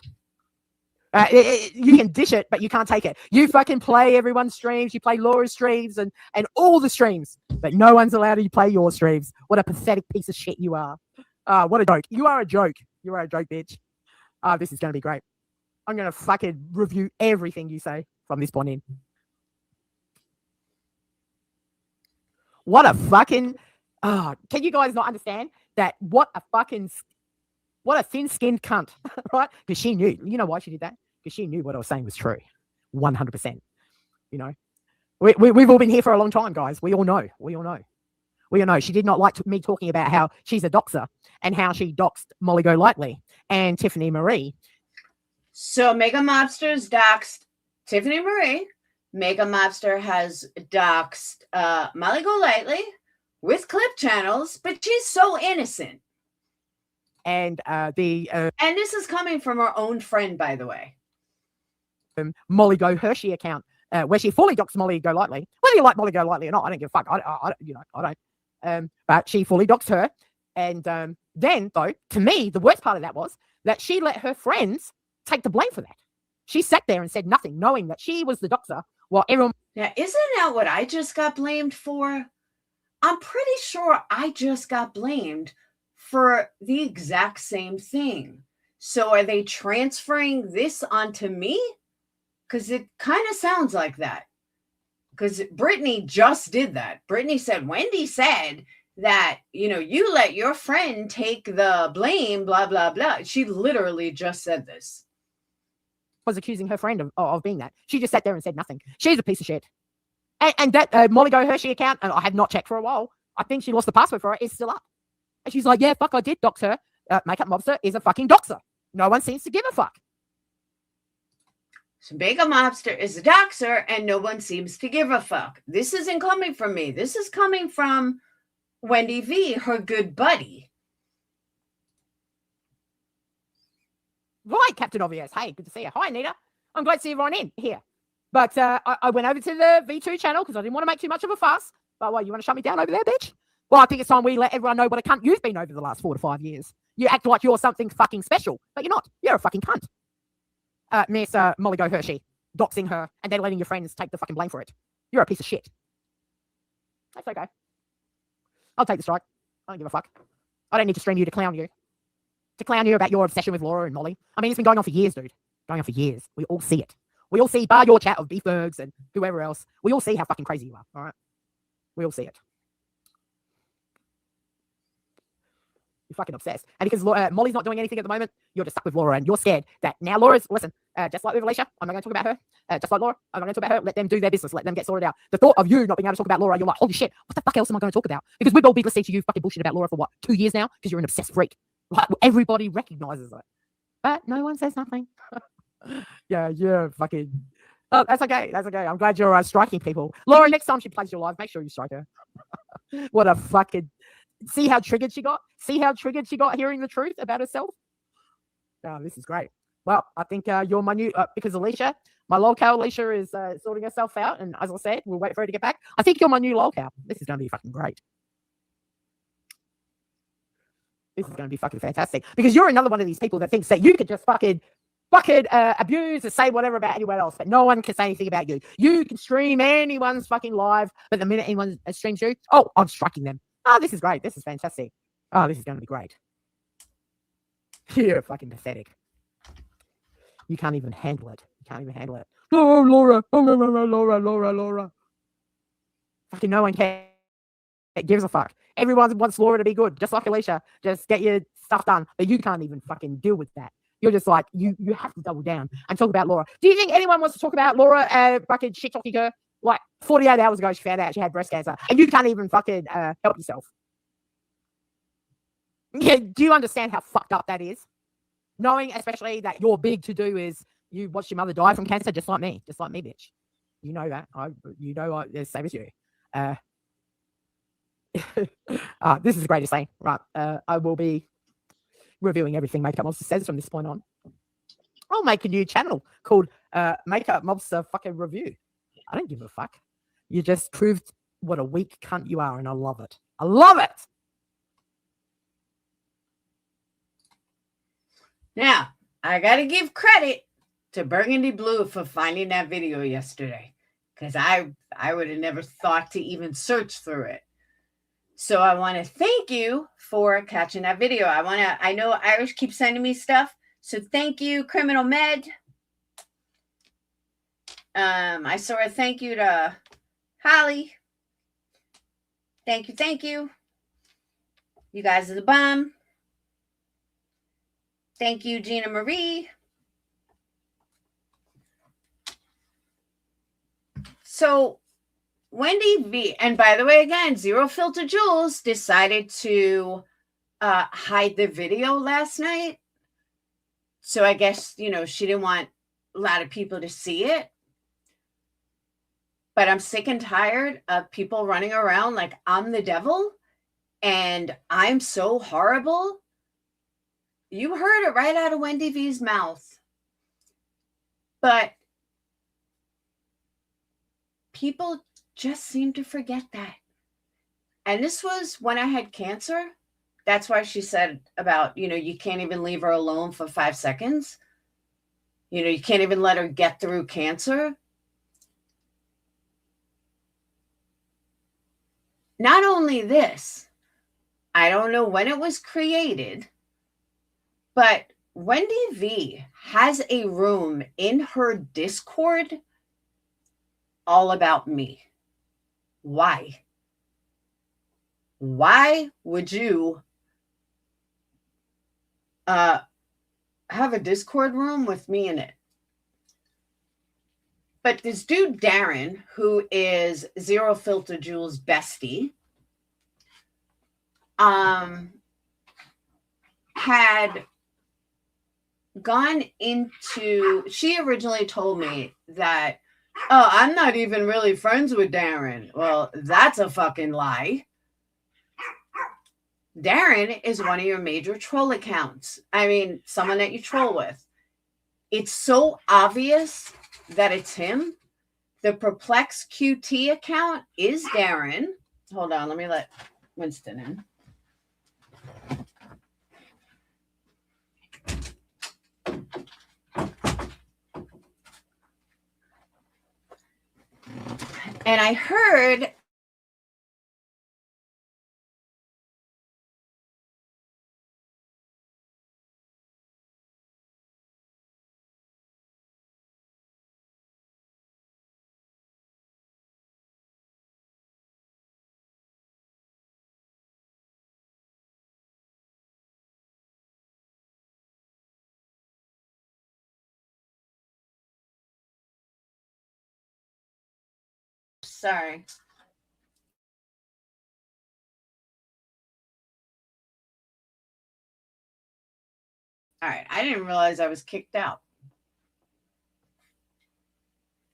You can dish it, but you can't take it. You fucking play everyone's streams. You play Laura's streams and all the streams. But no one's allowed to play your streams. What a pathetic piece of shit you are. What a joke. You are a joke. You are a joke, bitch. This is going to be great. I'm going to fucking review everything you say from this point in. What a fucking... can you guys not understand that? What a thin-skinned cunt, right? Because she knew. You know why she did that? Because she knew what I was saying was true. 100%. We've all been here for a long time, guys. We all know. We all know. She did not like me talking about how she's a doxer and how she doxed Molly Golightly and Tiffany Marie. So Mega Mobster's doxed Tiffany Marie. Mega Mobster has doxed Molly Golightly with clip channels, but she's so innocent. And and this is coming from her own friend, by the way. Molly Go Hershey account, where she fully doxed Molly Golightly. Whether you like Molly Golightly or not, I don't give a fuck. I don't. But she fully doxed her. And then, though, to me, the worst part of that was that she let her friends take the blame for that. She sat there and said nothing, knowing that she was the doctor while everyone... Now, isn't that what I just got blamed for? I'm pretty sure I just got blamed for the exact same thing. So are they transferring this onto me? Because it kind of sounds like that. Because Brittany just did that. Brittany said, Wendy said that, you let your friend take the blame, blah, blah, blah. She literally just said this. Was accusing her friend of being that. She just sat there and said nothing. She's a piece of shit. And that Molly Go Hershey account, and I have not checked for a while, I think she lost the password for it, is still up. And she's like, yeah, fuck, I did dox her. Makeup Mobster is a fucking doxer. No one seems to give a fuck. So Makeup Mobster is a doxer, and no one seems to give a fuck. This isn't coming from me. This is coming from Wendy V, her good buddy. Right, Captain Obvious. Hey, good to see you. Hi, Anita. I'm glad to see everyone in here. But I went over to the V2 channel because I didn't want to make too much of a fuss. But what, you want to shut me down over there, bitch? Well, I think it's time we let everyone know what a cunt you've been over the last 4 to 5 years. You act like you're something fucking special, but you're not. You're a fucking cunt. Miss Molly Go Hershey, doxing her and then letting your friends take the fucking blame for it. You're a piece of shit. That's okay. I'll take the strike. I don't give a fuck. I don't need to stream you to clown you. To clown you about your obsession with Laura and Molly. I mean, it's been going on for years, dude. Going on for years. We all see it. We all see, bar your chat of Beefbergs and whoever else, we all see how fucking crazy you are, all right? We all see it. You're fucking obsessed. And because Molly's not doing anything at the moment, you're just stuck with Laura and you're scared that now Laura's, listen, just like with Alicia, I'm not going to talk about her. Just like Laura, I'm not going to talk about her. Let them do their business. Let them get sorted out. The thought of you not being able to talk about Laura, you're like, holy shit, what the fuck else am I going to talk about? Because we've all been listening to you fucking bullshit about Laura for what, 2 years now? Because you're an obsessed freak. Like, everybody recognizes it. But no one says nothing. Yeah, fucking... Oh, that's okay. That's okay. I'm glad you're striking people. Laura, next time she plays your live, make sure you strike her. What a fucking... See how triggered she got? See how triggered she got hearing the truth about herself? Oh, this is great. Well, I think you're my new... because Alicia, my lolcow Alicia is sorting herself out. And as I said, we'll wait for her to get back. I think you're my new lolcow. This is going to be fucking great. This is going to be fucking fantastic. Because you're another one of these people that thinks that you could just fucking abuse or say whatever about anyone else, but no one can say anything about you. You can stream anyone's fucking live, but the minute anyone streams you, oh, I'm striking them. Oh, this is great. This is fantastic. Oh, this is going to be great. You're fucking pathetic. You can't even handle it. You can't even handle it. Oh, Laura. Oh, no, Laura. Fucking no one cares. It gives a fuck. Everyone wants Laura to be good, just like Alicia. Just get your stuff done, but you can't even fucking deal with that. You're just like, you have to double down and talk about Laura. Do you think anyone wants to talk about Laura fucking shit-talking her? Like, 48 hours ago, she found out she had breast cancer, and you can't even fucking help yourself. Yeah, do you understand how fucked up that is? Knowing, especially, that your big to-do is you watched your mother die from cancer, just like me, bitch. You know that. The same as you. This is the greatest thing. Right. I will be reviewing everything Makeup Mobster says from this point on. I'll make a new channel called Makeup Mobster fucking Review. I don't give a fuck. You just proved what a weak cunt you are, and I love it. I love it. Now, I got to give credit to Burgundy Blue for finding that video yesterday, because I would have never thought to even search through it. So I want to thank you for catching that video. I know Irish keeps sending me stuff. So thank you, Criminal Med. I saw a thank you to Holly. Thank you. You guys are the bomb. Thank you, Gina Marie. So Wendy V, and by the way, again, Zero Filter Jules decided to hide the video last night. So I guess, she didn't want a lot of people to see it. But I'm sick and tired of people running around like I'm the devil and I'm so horrible. You heard it right out of Wendy V's mouth. But people just seem to forget that. And this was when I had cancer. That's why she said about, you can't even leave her alone for 5 seconds. You can't even let her get through cancer. Not only this, I don't know when it was created, but Wendy V has a room in her Discord all about me. Why? Why would you have a Discord room with me in it? But this dude, Darren, who is Zero Filter Jules' bestie, had gone into, she originally told me that, oh, I'm not even really friends with Darren. Well, that's a fucking lie. Darren is one of your major troll accounts. I mean, someone that you troll with. It's so obvious that it's him. The Perplex QT account is Darren. Hold on, let me let Winston in. And I heard sorry. All right, I didn't realize I was kicked out.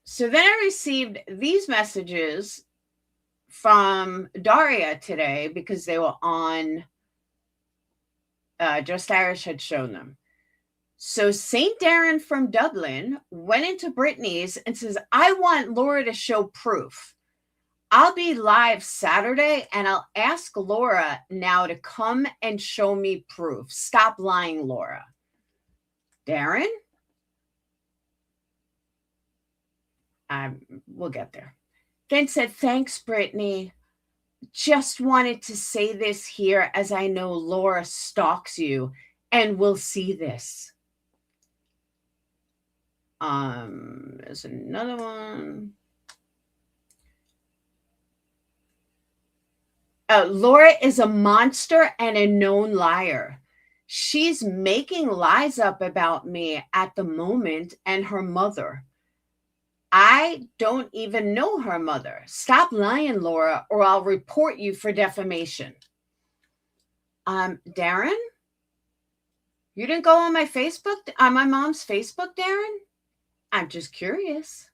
So then I received these messages from Daria today because they were on, Just Irish had shown them. So St. Darren from Dublin went into Brittany's and says, I want Laura to show proof. I'll be live Saturday and I'll ask Laura now to come and show me proof. Stop lying, Laura. Darren? We'll get there. Then said, thanks, Brittany. Just wanted to say this here as I know Laura stalks you and we'll see this. There's another one. Laura is a monster and a known liar. She's making lies up about me at the moment and her mother. I don't even know her mother. Stop lying, Laura, or I'll report you for defamation. Darren? You didn't go on my Facebook, on my mom's Facebook, Darren? I'm just curious.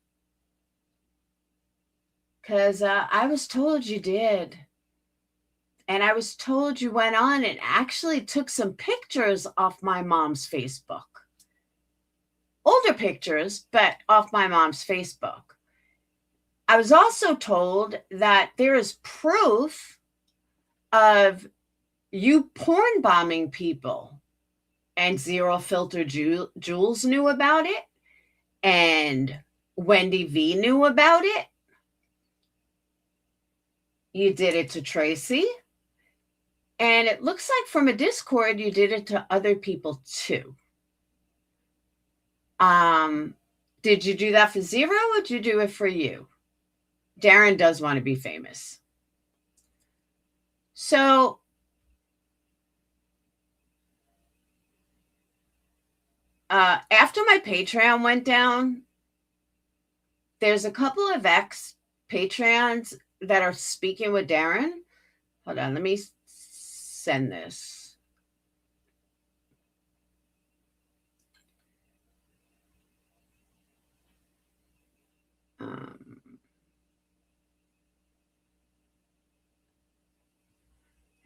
Because I was told you did. And I was told you went on and actually took some pictures off my mom's Facebook. Older pictures, but off my mom's Facebook. I was also told that there is proof of you porn bombing people. And Zero Filter Jules knew about it. And Wendy V knew about it. You did it to Tracy. And it looks like from a Discord, you did it to other people too. Did you do that for Zero or did you do it for you? Darren does want to be famous. So after my Patreon went down, there's a couple of ex-Patreons that are speaking with Darren. Hold on, let me send this.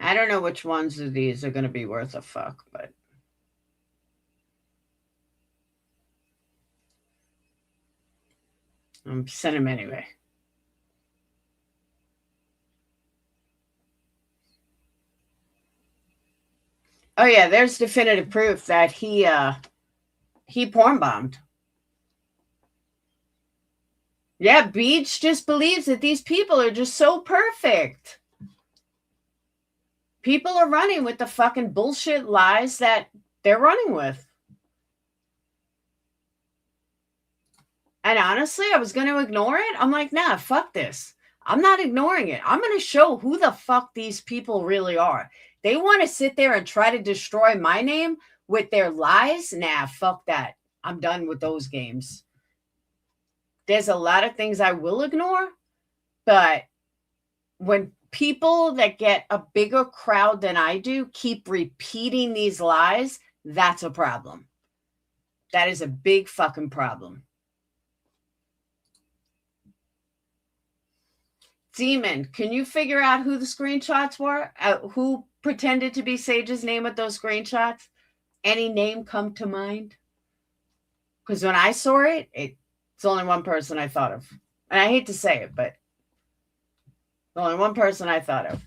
I don't know which ones of these are going to be worth a fuck, but I'm sending them anyway. Oh yeah, there's definitive proof that he porn bombed. Yeah, Beach just believes that these people are just so perfect. People are running with the fucking bullshit lies that they're running with. And honestly, I was going to ignore it. I'm like, nah, fuck this. I'm not ignoring it. I'm going to show who the fuck these people really are. They want to sit there and try to destroy my name with their lies. Nah, fuck that. I'm done with those games. There's a lot of things I will ignore, but when people that get a bigger crowd than I do keep repeating these lies, that's a problem. That is a big fucking problem. Demon, can you figure out who the screenshots were? Who pretended to be Sage's name with those screenshots? Any name come to mind? Because when I saw it, it's only one person I thought of. And I hate to say it, but only one person I thought of.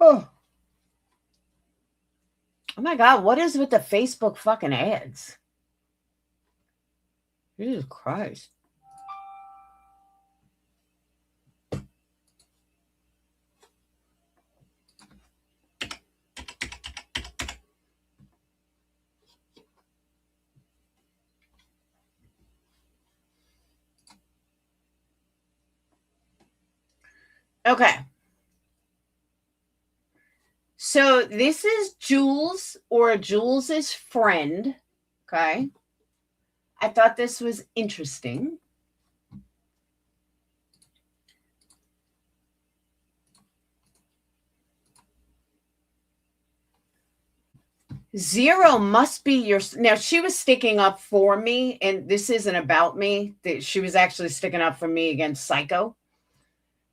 Oh my God, what is with the Facebook fucking ads? Jesus Christ. Okay. So this is Jules or Jules's friend. Okay. I thought this was interesting. Zero must be your. Now, she was sticking up for me, and this isn't about me. She was actually sticking up for me against Psycho.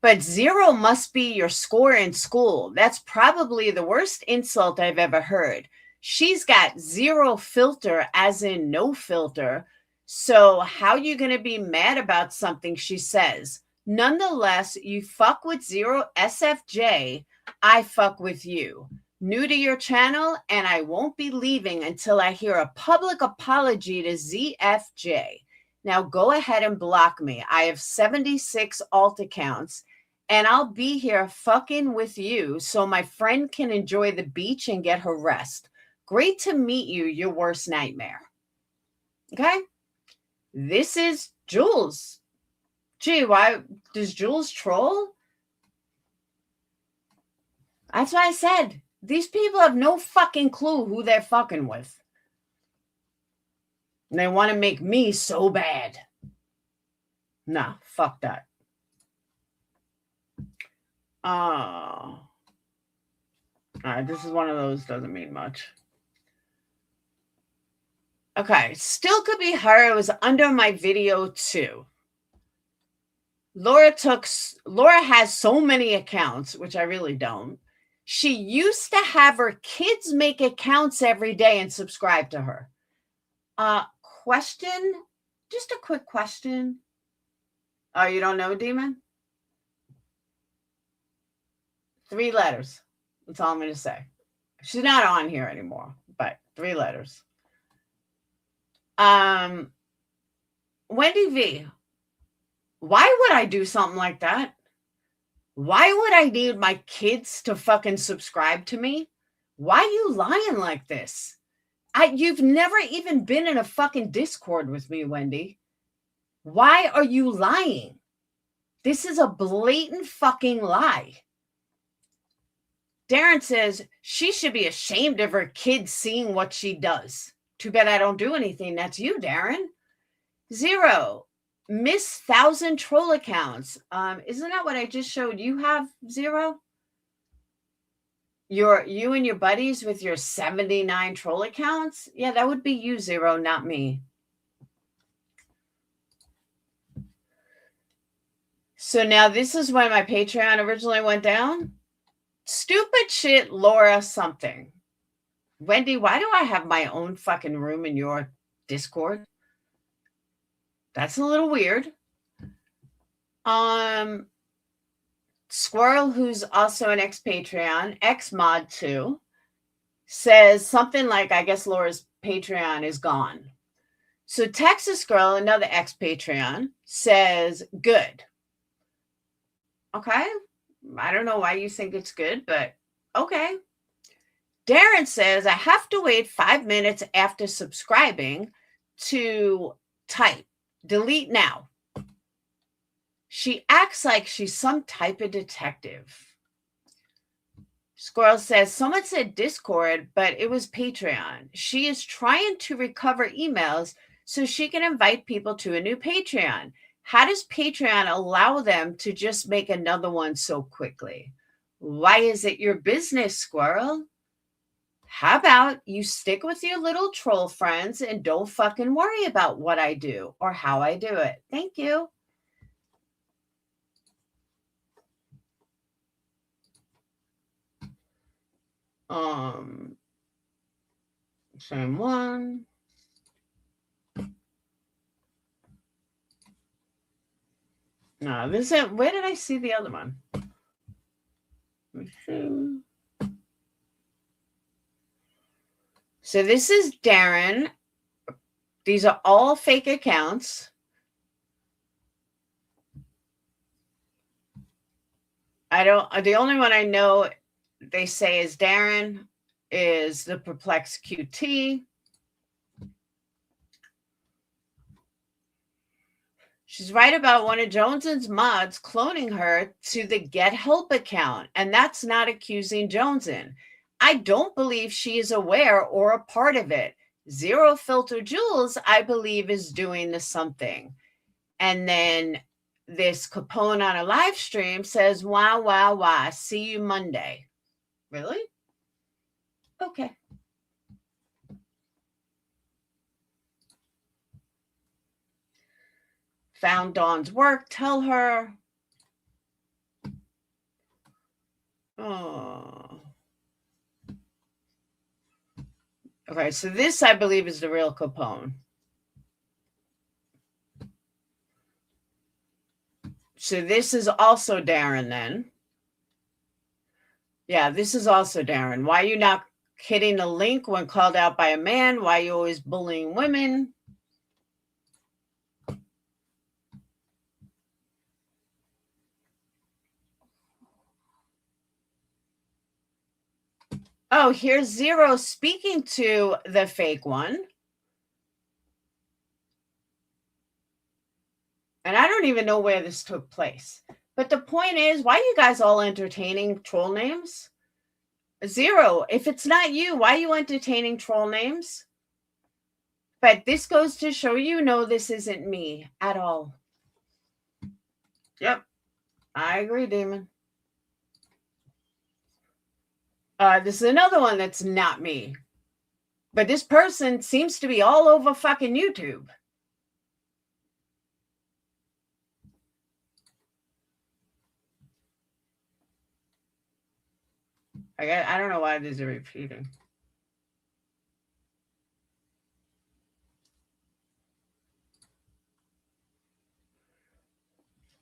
But zero must be your score in school. That's probably the worst insult I've ever heard. She's got zero filter, as in no filter. So, how are you going to be mad about something she says? Nonetheless, you fuck with zero SFJ, I fuck with you. New to your channel, and I won't be leaving until I hear a public apology to ZFJ. Now go ahead and block me. I have 76 alt accounts, and I'll be here fucking with you so my friend can enjoy the beach and get her rest. Great to meet you, your worst nightmare. Okay? This is Jules. Gee, why does Jules troll? That's what I said. These people have no fucking clue who they're fucking with. And they want to make me so bad. Nah, fuck that. All right, this is one of those, doesn't mean much. Okay, still could be her. It was under my video too. Laura has so many accounts, which I really don't. She used to have her kids make accounts every day and subscribe to her. Question, just a quick question. Oh, you don't know, Demon? 3 letters. That's all I'm going to say. She's not on here anymore, but 3 letters. Wendy V, why would I do something like that? Why would I need my kids to fucking subscribe to me? Why are you lying like this? You've never even been in a fucking Discord with me, Wendy. Why are you lying? This is a blatant fucking lie. Darren says she should be ashamed of her kids seeing what she does. Too bad I don't do anything. That's you, Darren. 0. Miss 1,000 troll accounts. Isn't that what I just showed? You have 0? You and your buddies with your 79 troll accounts? Yeah, that would be you, 0, not me. So now this is when my Patreon originally went down. Stupid shit, Laura something. Wendy, why do I have my own fucking room in your Discord? That's a little weird. Squirrel, who's also an ex-Patreon, ex-mod too, says something like, I guess Laura's Patreon is gone. So Texas Girl, another ex-Patreon, says, good. Okay. I don't know why you think it's good, but okay. Darren says, I have to wait 5 minutes after subscribing to type. Delete now. She acts like she's some type of detective. Squirrel says, someone said Discord, but it was Patreon. She is trying to recover emails so she can invite people to a new Patreon. How does Patreon allow them to just make another one so quickly? Why is it your business, Squirrel? How about you stick with your little troll friends and don't fucking worry about what I do or how I do it? Thank you. Same one. No, this is, where did I see the other one? Let me see. So this is Darren. These are all fake accounts. The only one I know they say is Darren is the Perplexed QT. She's right about one of Jones's mods cloning her to the Get Help account, and that's not accusing Jonesin. I don't believe she is aware or a part of it. Zero Filter Jules, I believe, is doing the something. And then this Capone on a live stream says, wow, wow, wow, see you Monday. Really? Okay. Found Dawn's work, tell her. Oh. Okay, so this, I believe, is the real Capone. So this is also Darren then. Yeah, this is also Darren. Why are you not hitting the link when called out by a man? Why are you always bullying women? Oh, here's Zero speaking to the fake one. And I don't even know where this took place. But the point is, why are you guys all entertaining troll names? Zero, if it's not you, why are you entertaining troll names? But this goes to show you, no, this isn't me at all. Yep, I agree, Damon. This is another one that's not me. But this person seems to be all over fucking YouTube. I don't know why these are repeating.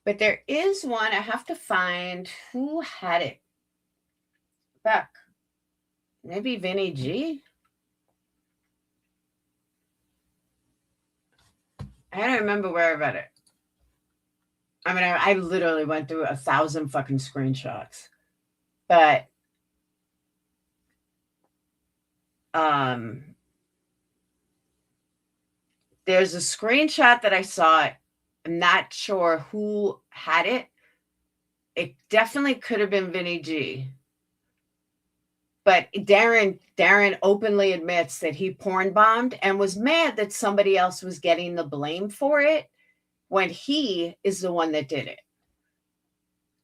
But there is one, I have to find who had it back. Maybe Vinny G? I don't remember where I read it. I mean, I literally went through 1,000 fucking screenshots. But there's a screenshot that I saw. I'm not sure who had it. It definitely could have been Vinny G. But Darren openly admits that he porn bombed and was mad that somebody else was getting the blame for it when he is the one that did it.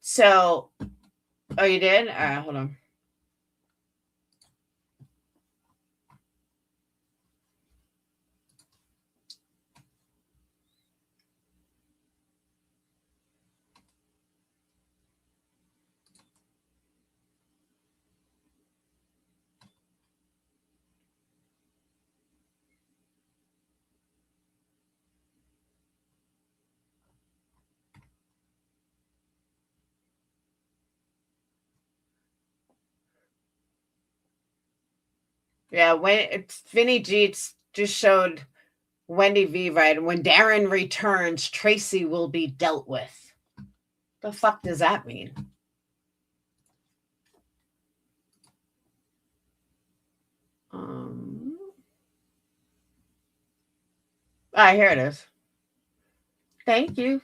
So, oh, you did? All right, hold on. Yeah, when it's Vinny Jeets just showed Wendy V, right? And when Darren returns, Tracy will be dealt with. The fuck does that mean? Here it is. Thank you.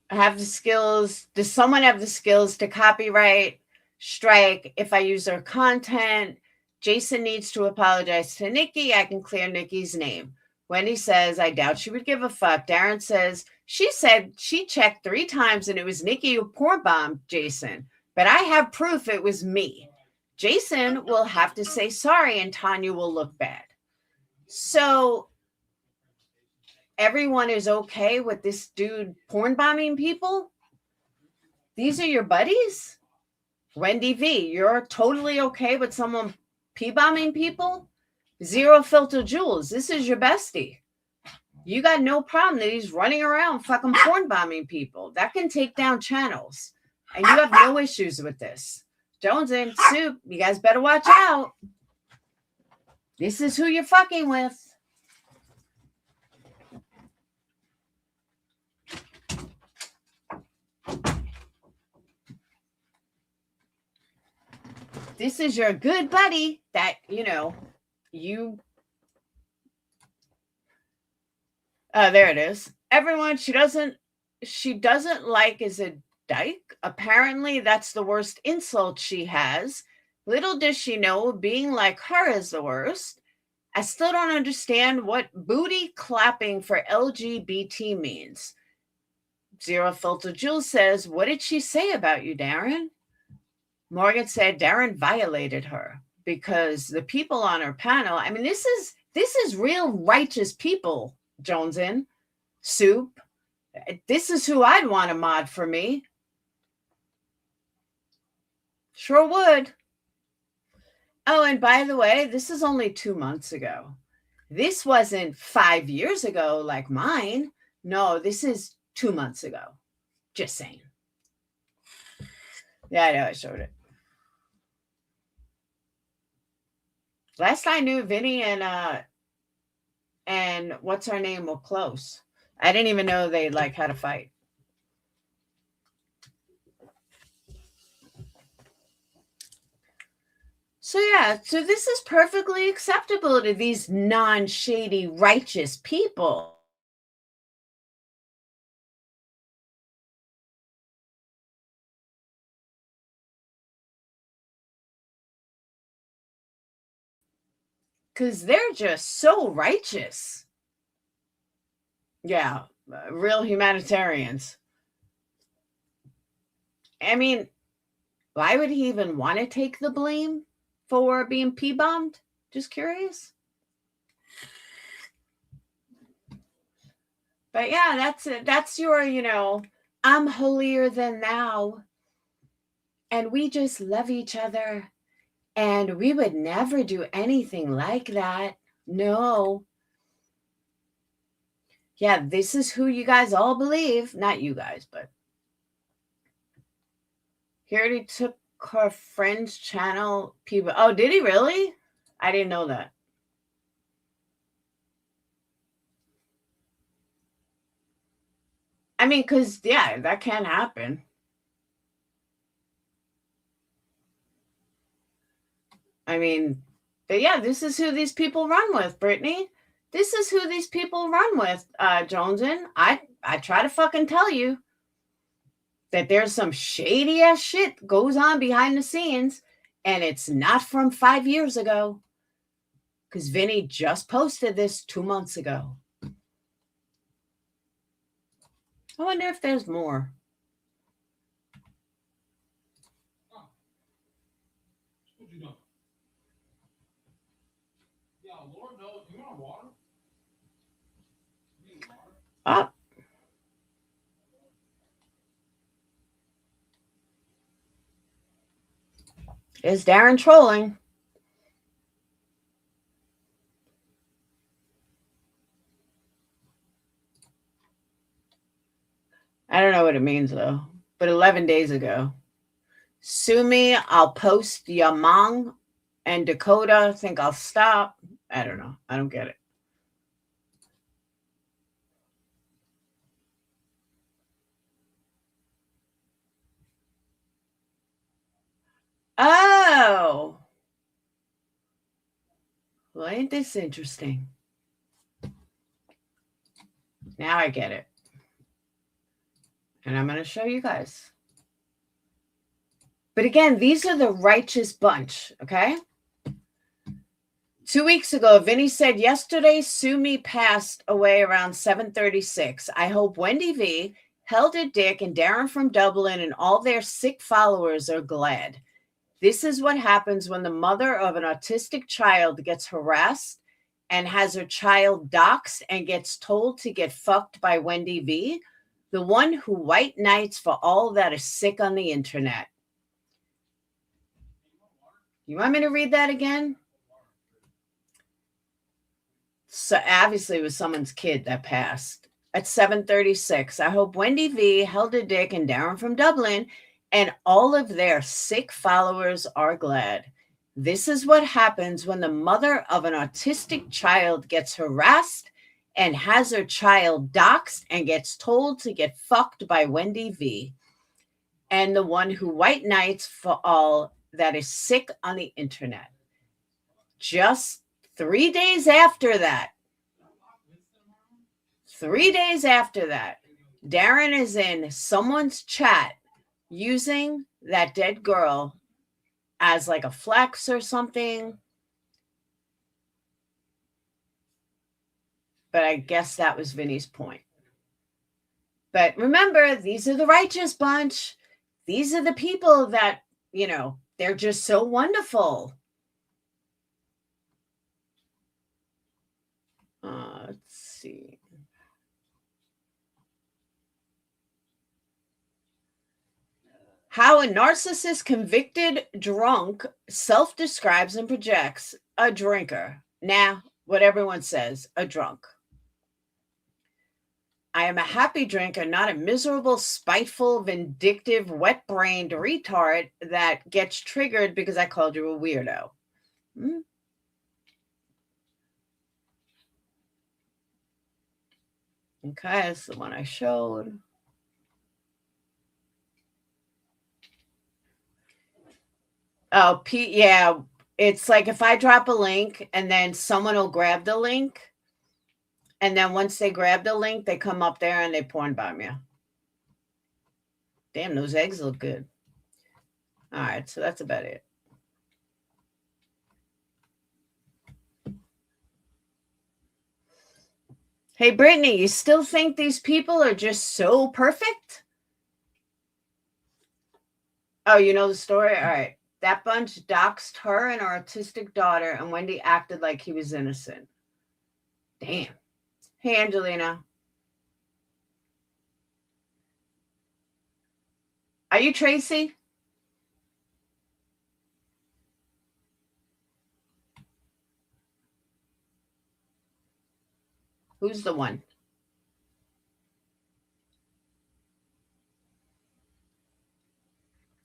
Have the skills. Does someone have the skills to copyright strike if I use their content? Jason needs to apologize to Nikki. I can clear Nikki's name. Wendy says, I doubt she would give a fuck. Darren says, she said she checked 3 times and it was Nikki who porn bombed Jason. But I have proof it was me. Jason will have to say sorry and Tanya will look bad. So everyone is okay with this dude porn bombing people? These are your buddies? Wendy V, you're totally okay with someone p-bombing people? Zero Filter Jules, this is your bestie. You got no problem that he's running around fucking porn bombing people. That can take down channels. And you have no issues with this. Jones and Soup, you guys better watch out. This is who you're fucking with. This is your good buddy that, you. There it is. Everyone, she doesn't like is a dyke. Apparently, that's the worst insult she has. Little does she know, being like her is the worst. I still don't understand what booty clapping for LGBT means. Zero Filter Jules says, what did she say about you, Darren? Morgan said Darren violated her because the people on her panel, I mean, this is real righteous people, Jonesin, Soup. This is who I'd want to mod for me. Sure would. Oh, and by the way, this is only 2 months ago. This wasn't 5 years ago like mine. No, this is 2 months ago. Just saying. Yeah, I know, I showed it. Last I knew, Vinny and what's her name were close. I didn't even know they had a fight. So yeah, so this is perfectly acceptable to these non-shady, righteous people. Because they're just so righteous. Yeah, real humanitarians. I mean, why would he even want to take the blame for being p-bombed? Just curious. But yeah, that's it. That's your, I'm holier than thou. And we just love each other. And we would never do anything like that. No. Yeah, this is who you guys all believe. Not you guys, but. He already took her friend's channel. People. Oh, did he really? I didn't know that. I mean, because, yeah, that can happen. I mean, but yeah, this is who these people run with, Brittany. This is who these people run with, Jonesin. I try to fucking tell you that there's some shady ass shit goes on behind the scenes, and it's not from 5 years ago. Because Vinny just posted this 2 months ago. I wonder if there's more. Up. Is Darren trolling? I don't know what it means though. But 11 days ago. Sue me, I'll post Yamang and Dakota think I'll stop. I don't know. I don't get it. Oh. Well, ain't this interesting? Now I get it. And I'm going to show you guys. But again, these are the righteous bunch, okay? 2 weeks ago, Vinny said, yesterday, Sue me passed away around 7:36. I hope Wendy V, held her dick, and Darren from Dublin and all their sick followers are glad. This is what happens when the mother of an autistic child gets harassed and has her child doxxed and gets told to get fucked by Wendy V, the one who white knights for all that is sick on the internet. You want me to read that again? So obviously it was someone's kid that passed at 7:36. I hope Wendy V, held her dick, and Darren from Dublin and all of their sick followers are glad. This is what happens when the mother of an autistic child gets harassed and has her child doxxed and gets told to get fucked by Wendy V, and the one who white knights for all that is sick on the internet. Just 3 days after that, 3 days after that, Darren is in someone's chat using that dead girl as like a flex or something. But I guess that was Vinny's point. But remember, these are the righteous bunch. These are the people that, you know, they're just so wonderful. Let's see. How a narcissist convicted drunk self-describes and projects a drinker. Now, what everyone says, a drunk. I am a happy drinker, not a miserable, spiteful, vindictive, wet-brained retard that gets triggered because I called you a weirdo. Okay, that's the one I showed. Oh, yeah. It's like if I drop a link and then someone will grab the link. And then once they grab the link, they come up there and they porn bomb you. Damn, those eggs look good. All right, so that's about it. Hey, Brittany, you still think these people are just so perfect? Oh, you know the story? All right. That bunch doxed her and her autistic daughter, and Wendy acted like he was innocent. Damn. Hey, Angelina. Are you Tracy? Who's the one?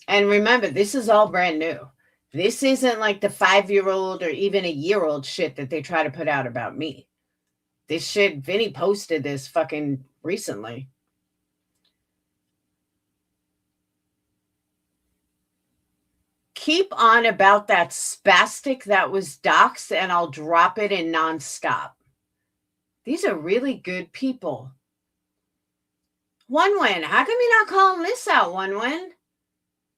And remember, this is all brand new. This isn't like the 5-year-old or even a year-old shit that they try to put out about me. This shit, Vinny posted this fucking recently. Keep on about that spastic that was doxxed and I'll drop it in nonstop. These are really good people. One win. How come you're not calling this out, One win?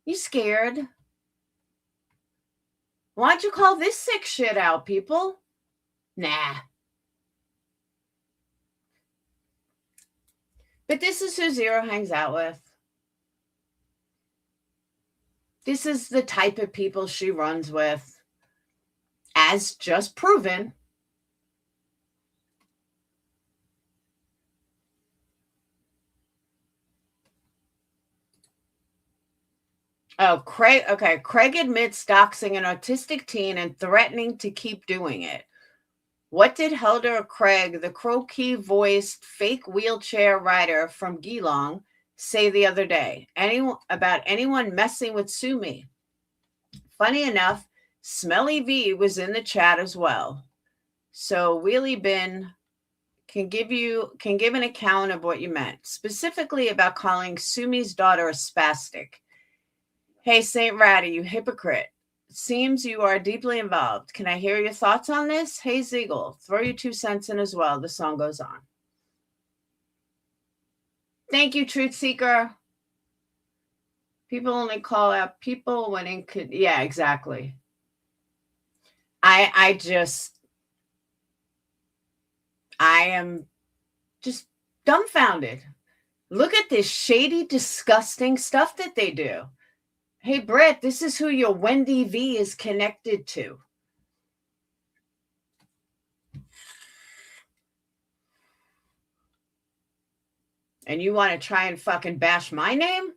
You scared? Why'd you call this sick shit out, people? Nah. But this is who Zero hangs out with. This is the type of people she runs with, as just proven. Oh, Craig. Okay. Craig admits doxing an autistic teen and threatening to keep doing it. What did Helder Craig, the croaky voiced fake wheelchair rider from Geelong, say the other day about anyone messing with Sumi. Funny enough, Smelly V was in the chat as well. So Wheelie Bin can give an account of what you meant, specifically about calling Sumi's daughter a spastic. Hey, Saint Ratty, you hypocrite. Seems you are deeply involved. Can I hear your thoughts on this? Hey, Ziegel, throw your 2 cents in as well. The song goes on. Thank you, Truth Seeker. People only call out people when it could. Yeah, exactly. I am just dumbfounded. Look at this shady, disgusting stuff that they do. Hey, Brett, this is who your Wendy V is connected to. And you want to try and fucking bash my name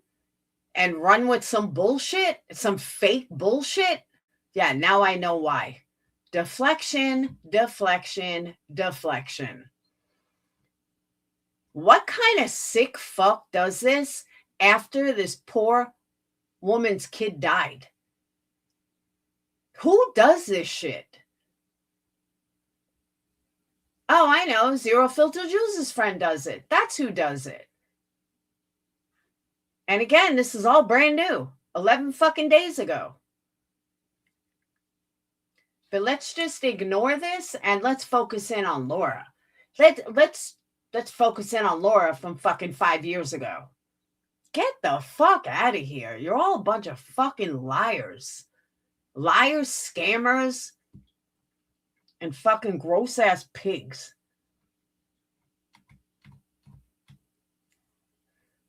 and run with some bullshit, some fake bullshit? Yeah, now I know why. Deflection, deflection, deflection. What kind of sick fuck does this after this poor woman's kid died? Who does this shit? Oh, I know. Zero Filter Juice's friend does it. That's who does it. And again, this is all brand new. 11 fucking days ago. But let's just ignore this and let's focus in on Laura. Let's focus in on Laura from fucking 5 years ago. Get the fuck out of here. You're all a bunch of fucking liars. Liars, scammers, and fucking gross ass pigs.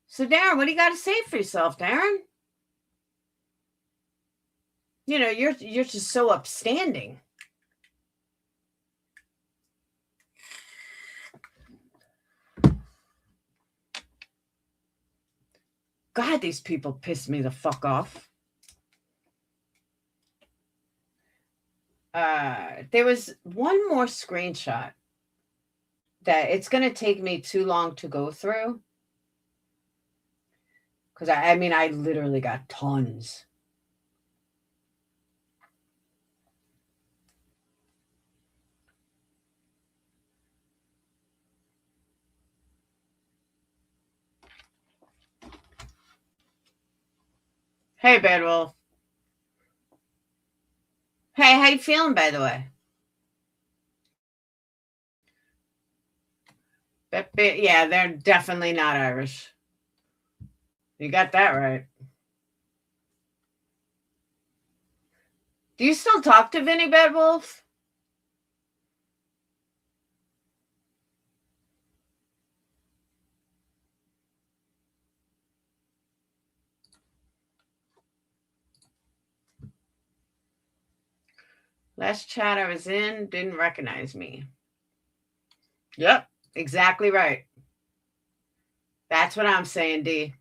So, Darren, what do you got to say for yourself, Darren? You know, you're just so upstanding. God, these people piss me the fuck off. There was one more screenshot that it's going to take me too long to go through. Because, I mean, I literally got tons. Hey, Bedwolf. Hey, how you feeling, by the way? Yeah, they're definitely not Irish. You got that right. Do you still talk to Vinny Bedwolf? Last chat I was in didn't recognize me. Yep, exactly right. That's what I'm saying, D.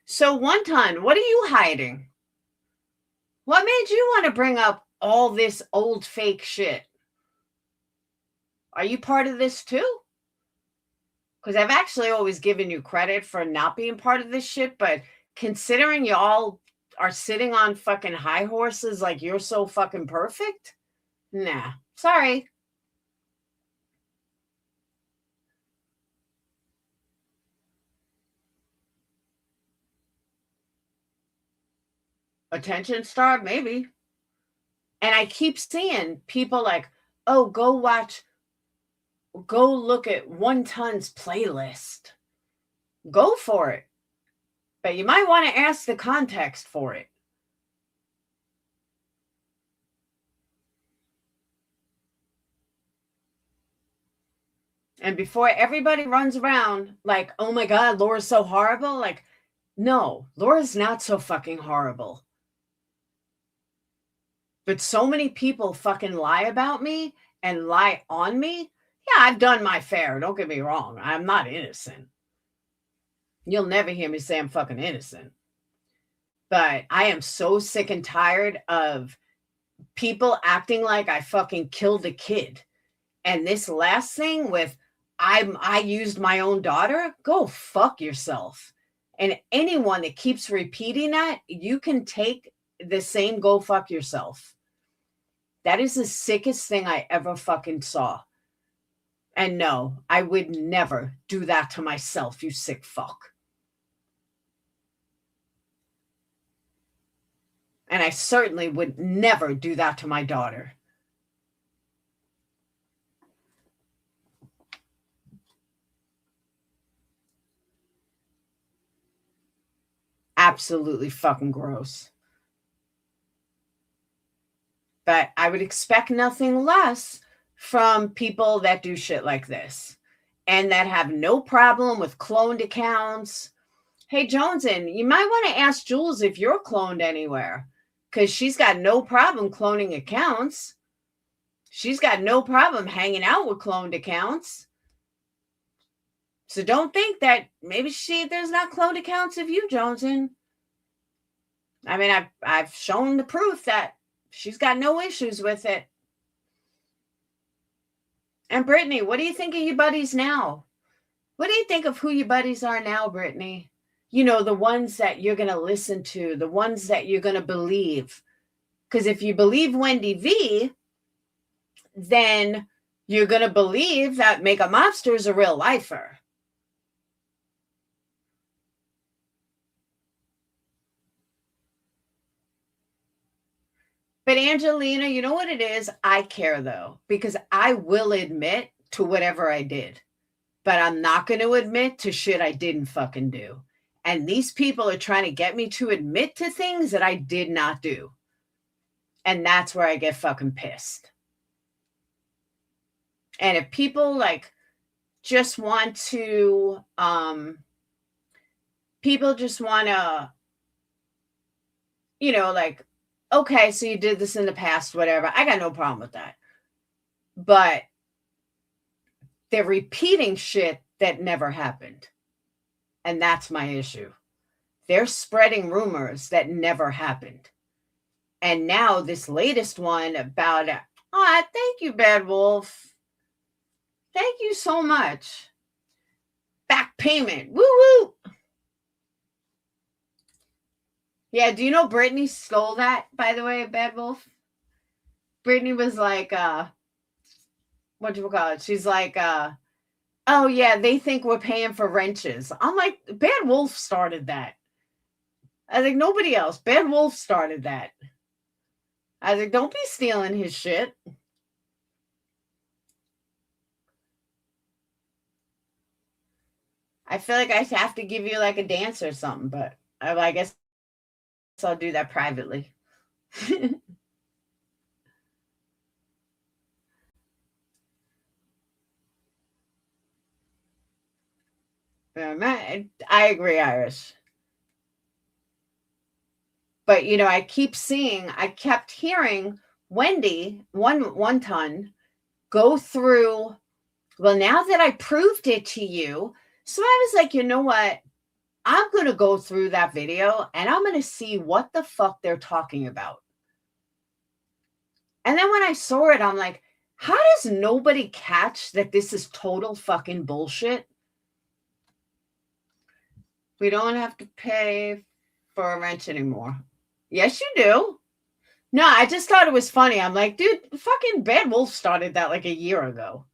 So, One Ton, what are you hiding? What made you want to bring up all this old fake shit? Are you part of this too? Because I've actually always given you credit for not being part of this shit, but considering you all are sitting on fucking high horses like you're so fucking perfect? Nah, sorry. Attention starved, maybe. And I keep seeing people like, oh, go look at One Ton's playlist. Go for it. But you might want to ask the context for it. And before everybody runs around like, oh my God, Laura's so horrible. Like, no, Laura's not so fucking horrible. But so many people fucking lie about me and lie on me. Yeah, I've done my fair. Don't get me wrong. I'm not innocent. You'll never hear me say I'm fucking innocent. But I am so sick and tired of people acting like I fucking killed a kid. And this last thing with, I used my own daughter. Go fuck yourself. And anyone that keeps repeating that, you can take the same go fuck yourself. That is the sickest thing I ever fucking saw. And no, I would never do that to myself, you sick fuck. And I certainly would never do that to my daughter. Absolutely fucking gross. But I would expect nothing less from people that do shit like this and that have no problem with cloned accounts. Hey, Jonesin, you might want to ask Jules if you're cloned anywhere, because she's got no problem cloning accounts. She's got no problem hanging out with cloned accounts. So don't think that maybe there's not cloned accounts of you, Jonesin. I mean, I've shown the proof that she's got no issues with it. And Brittany, what do you think of your buddies now? What do you think of who your buddies are now, Brittany? You know, the ones that you're going to listen to, the ones that you're going to believe. Because if you believe Wendy V, then you're going to believe that Makeup Mobster is a real lifer. But Angelina, you know what it is? I care, though, because I will admit to whatever I did. But I'm not going to admit to shit I didn't fucking do. And these people are trying to get me to admit to things that I did not do. And that's where I get fucking pissed. And if people like just want to, people just want to, you know, like, okay, so you did this in the past, whatever. I got no problem with that. But they're repeating shit that never happened. And that's my issue. They're spreading rumors that never happened. And now this latest one about, thank you, Bad Wolf. Thank you so much. Back payment. Woo woo. Yeah, do you know Brittany stole that, by the way, Bad Wolf? Brittany was like, what do you call it? She's like, oh yeah, they think we're paying for wrenches. I'm like, Bad Wolf started that. I was like, nobody else. Bad Wolf started that. I was like, don't be stealing his shit. I feel like I have to give you like a dance or something, but I guess I'll do that privately. I agree, Irish. But, you know, I kept hearing Wendy, one ton, go through, well, now that I proved it to you. So I was like, you know what? I'm going to go through that video and I'm going to see what the fuck they're talking about. And then when I saw it, I'm like, how does nobody catch that this is total fucking bullshit? We don't have to pay for a wrench anymore. Yes, you do. No, I just thought it was funny. I'm like, dude, fucking Bad Wolf started that like a year ago.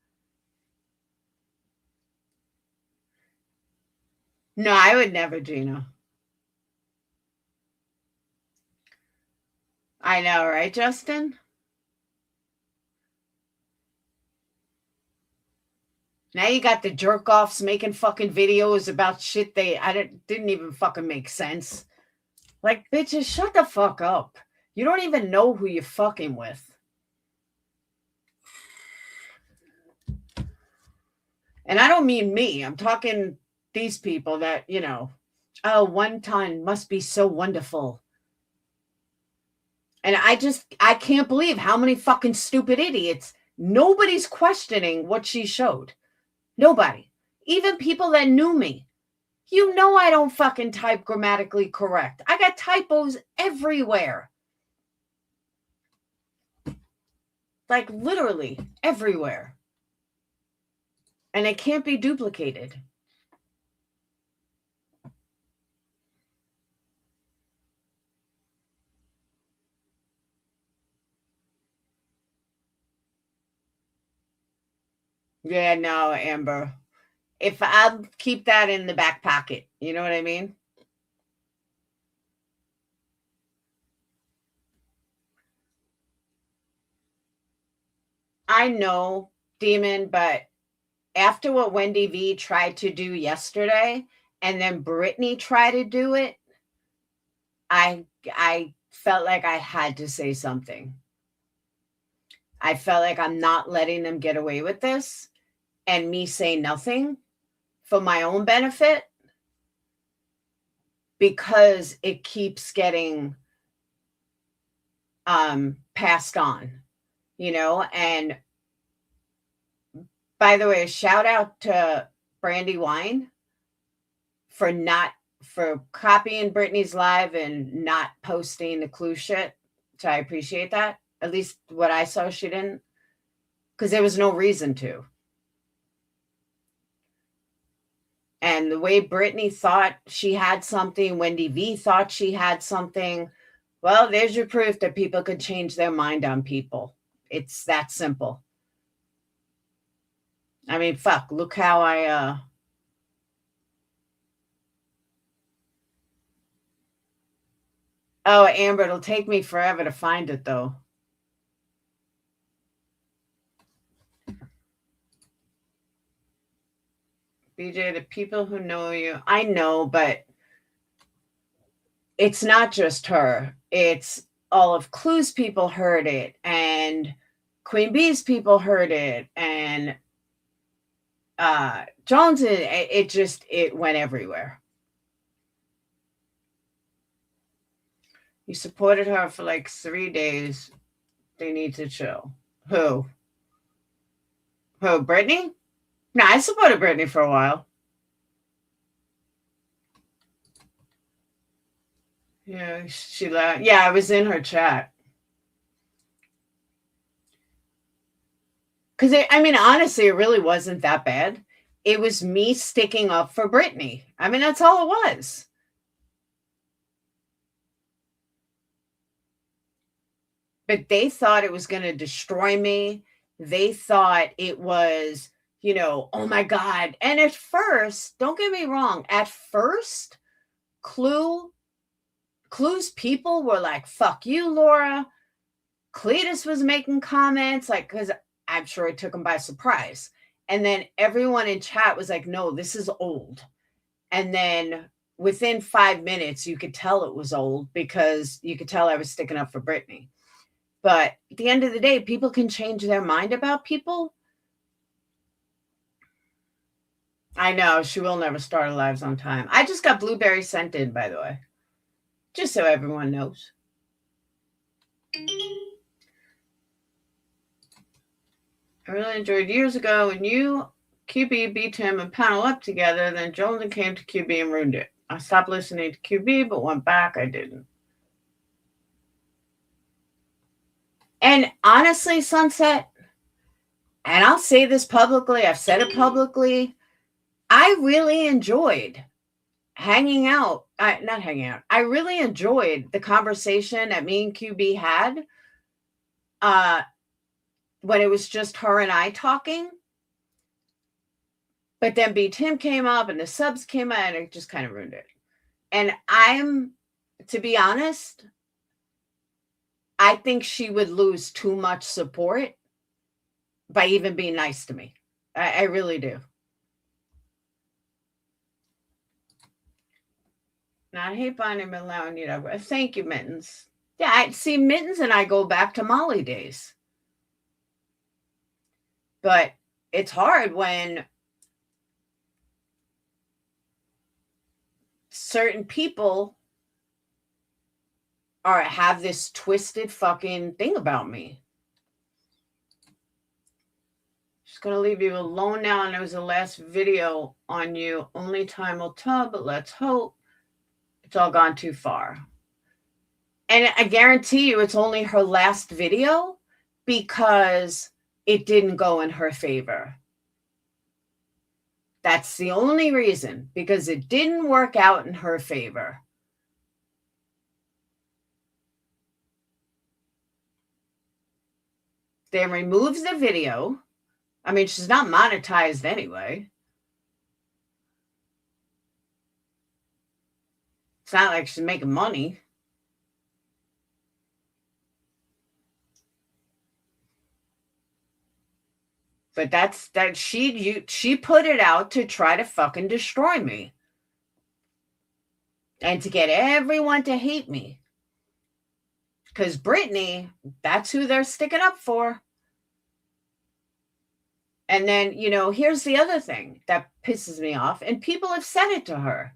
No, I would never, Gina. I know, right, Justin? Now you got the jerk offs making fucking videos about shit didn't even fucking make sense. Like, bitches, shut the fuck up. You don't even know who you're fucking with. And I don't mean me. I'm talking these people that, you know, oh, one ton must be so wonderful. And I can't believe how many fucking stupid idiots. Nobody's questioning what she showed. Nobody. Even people that knew me. You know I don't fucking type grammatically correct. I got typos everywhere. Like literally everywhere. And it can't be duplicated. Yeah, no, Amber. If I'll keep that in the back pocket, you know what I mean? I know, Demon, but after what Wendy V tried to do yesterday, and then Brittany tried to do it, I felt like I had to say something. I felt like I'm not letting them get away with this, and me say nothing for my own benefit, because it keeps getting passed on, you know. And by the way, shout out to Brandy Wine for copying Brittany's live and not posting the clue shit. So I appreciate that. At least what I saw, she didn't, because there was no reason to. And the way Brittany thought she had something, Wendy V thought she had something. Well, there's your proof that people could change their mind on people. It's that simple. I mean, fuck, look how Oh, Amber, it'll take me forever to find it, though. BJ, the people who know you, I know, but it's not just her. It's all of Clue's people heard it, and Queen Bee's people heard it, and Jones, it went everywhere. You supported her for like 3 days. They need to chill. Who? Brittany? No, I supported Brittany for a while. Yeah, she left. Yeah, I was in her chat. Because, I mean, honestly, it really wasn't that bad. It was me sticking up for Brittany. I mean, that's all it was. But they thought it was going to destroy me. They thought it was, you know, oh my God. And at first, don't get me wrong, at first, Clue's people were like, fuck you, Laura. Cletus was making comments, like, because I'm sure it took him by surprise. And then everyone in chat was like, no, this is old. And then within 5 minutes, you could tell it was old, because you could tell I was sticking up for Brittany. But at the end of the day, people can change their mind about people. I know, she will never start her lives on time. I just got blueberry scented, by the way. Just so everyone knows. I really enjoyed years ago when you, QB, beat him and panel up together. Then Jones came to QB and ruined it. I stopped listening to QB, but went back. I didn't. And honestly, Sunset, and I'll say this publicly, I've said it publicly, I really enjoyed hanging out. Not hanging out. I really enjoyed the conversation that me and QB had when it was just her and I talking. But then B Tim came up and the subs came out, and it just kind of ruined it. And to be honest, I think she would lose too much support by even being nice to me. I really do. Now, I hate finding him allowing you to. Thank you, Mittens. Yeah, I see Mittens and I go back to Molly days. But it's hard when certain people have this twisted fucking thing about me. Just gonna leave you alone now, and it was the last video on you. Only time will tell, but let's hope it's all gone too far. And I guarantee you it's only her last video, because it didn't go in her favor. That's the only reason, because it didn't work out in her favor. They removed the video. I mean, she's not monetized anyway. It's not like she's making money. But that's that she put it out to try to fucking destroy me. And to get everyone to hate me. Because Britney, that's who they're sticking up for. And then, you know, here's the other thing that pisses me off. And people have said it to her.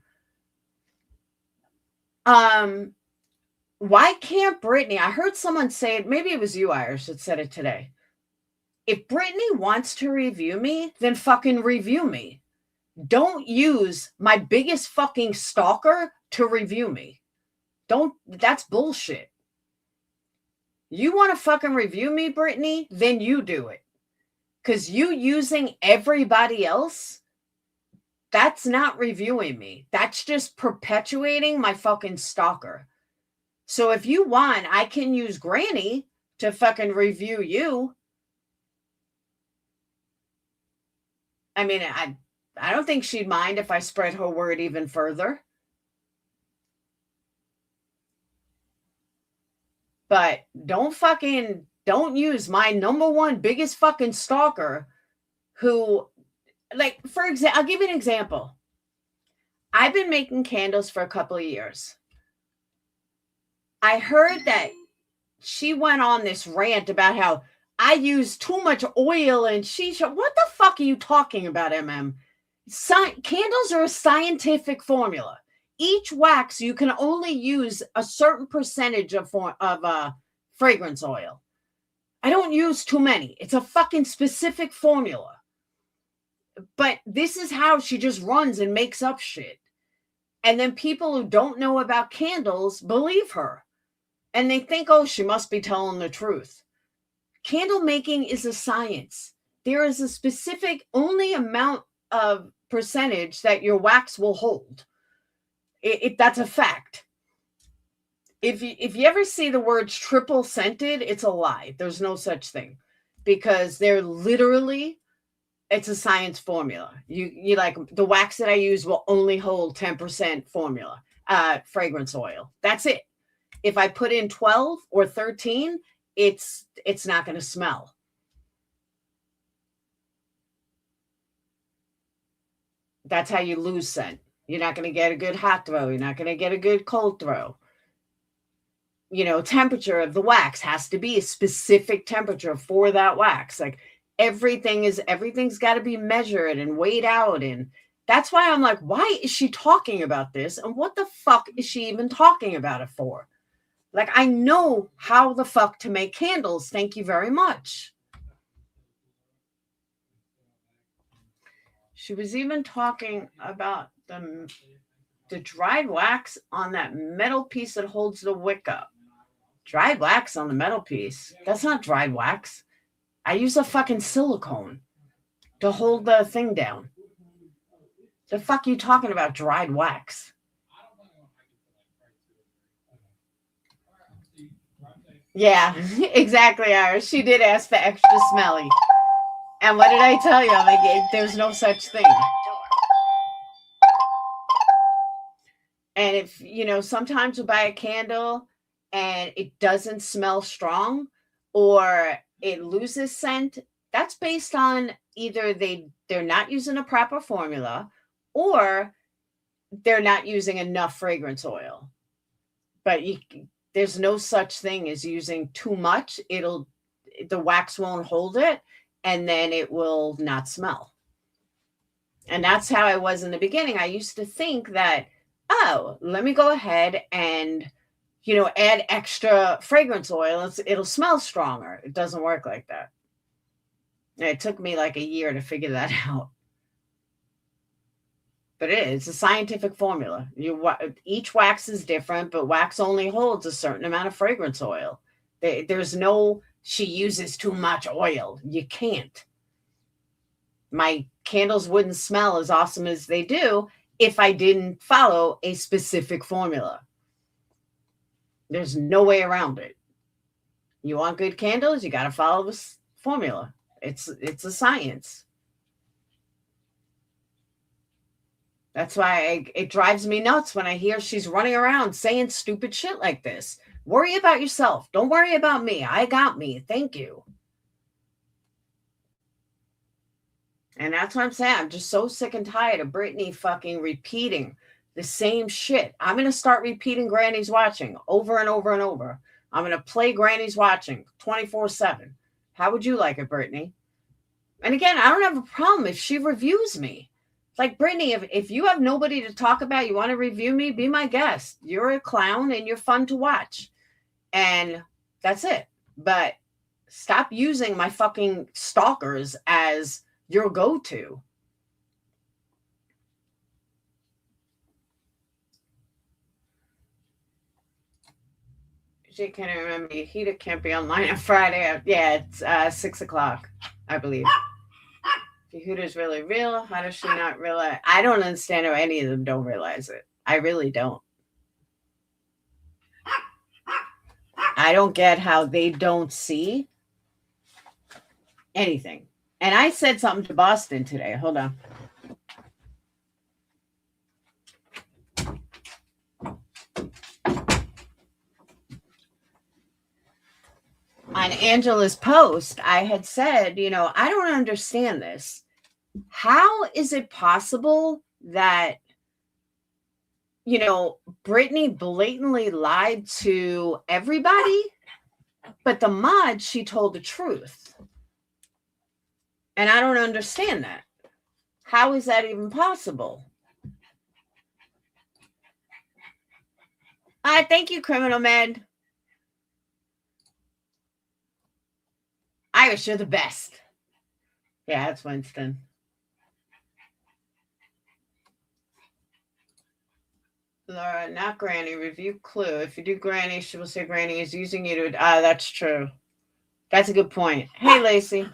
Why can't Britney? I heard someone say it. Maybe it was you, Irish, that said it today. If Britney wants to review me, then fucking review me. Don't use my biggest fucking stalker to review me. That's bullshit. You want to fucking review me, Britney? Then you do it. Because you using everybody else, that's not reviewing me. That's just perpetuating my fucking stalker. So if you want, I can use Granny to fucking review you. I mean, I don't think she'd mind if I spread her word even further. But don't use my number one biggest fucking stalker who, like, for example, I'll give you an example. I've been making candles for a couple of years. I heard that she went on this rant about how I use too much oil and what the fuck are you talking about, MM? Candles are a scientific formula. Each wax, you can only use a certain percentage of fragrance oil. I don't use too many. It's a fucking specific formula. But this is how she just runs and makes up shit. And then people who don't know about candles believe her. And they think, oh, she must be telling the truth. Candle making is a science. There is a specific only amount of percentage that your wax will hold. That's a fact. If you ever see the words triple scented, it's a lie. There's no such thing, because they're literally, it's a science formula. You like, the wax that I use will only hold 10% formula, fragrance oil. That's it. If I put in 12 or 13, it's not going to smell. That's how you lose scent. You're not going to get a good hot throw. You're not going to get a good cold throw. You know, temperature of the wax has to be a specific temperature for that wax. Like everything's got to be measured and weighed out. And that's why I'm like, why is she talking about this? And what the fuck is she even talking about it for? Like, I know how the fuck to make candles. Thank you very much. She was even talking about the dried wax on that metal piece that holds the wick up. Dried wax on the metal piece? That's not dried wax. I use a fucking silicone to hold the thing down. The fuck are you talking about, dried wax? Yeah, exactly, Iris. She did ask for extra smelly. And what did I tell you? I'm like, there's no such thing. And if, you know, sometimes you buy a candle and it doesn't smell strong or it loses scent, that's based on either they're not using a proper formula or they're not using enough fragrance oil. But there's no such thing as using too much. The wax won't hold it, and then it will not smell. And that's how I was in the beginning. I used to think that, oh, let me go ahead and, you know, add extra fragrance oil. It'll smell stronger. It doesn't work like that. And it took me like a year to figure that out. But it's a scientific formula. Each wax is different, but wax only holds a certain amount of fragrance oil. There's no, she uses too much oil. You can't. My candles wouldn't smell as awesome as they do if I didn't follow a specific formula. There's no way around it. You want good candles, you got to follow this formula. It's a science. That's why it drives me nuts when I hear she's running around saying stupid shit like this. Worry about yourself. Don't worry about me. I got me. Thank you. And that's what I'm saying. I'm just so sick and tired of Brittany fucking repeating the same shit. I'm going to start repeating Granny's Watching over and over and over. I'm going to play Granny's Watching 24/7. How would you like it, Brittany? And again, I don't have a problem if she reviews me. Like, Brittany, if you have nobody to talk about, you want to review me, be my guest. You're a clown and you're fun to watch. And that's it. But stop using my fucking stalkers as your go-to. Jake can't remember. He can't be online on Friday. Yeah, it's 6 o'clock, I believe. Yehuda's really real. How does she not realize? I don't understand how any of them don't realize it. I really don't. I don't get how they don't see anything. And I said something to Boston today. Hold on. On Angela's post, I had said, I don't understand this. How is it possible that, Brittany blatantly lied to everybody, but the mod, she told the truth? And I don't understand that. How is that even possible? Thank you, Criminal Man. Irish, you're the best. Yeah, that's Winston. Laura, not Granny. Review Clue. If you do Granny, she will say Granny is using you to... that's true. That's a good point. Hey, Lacey.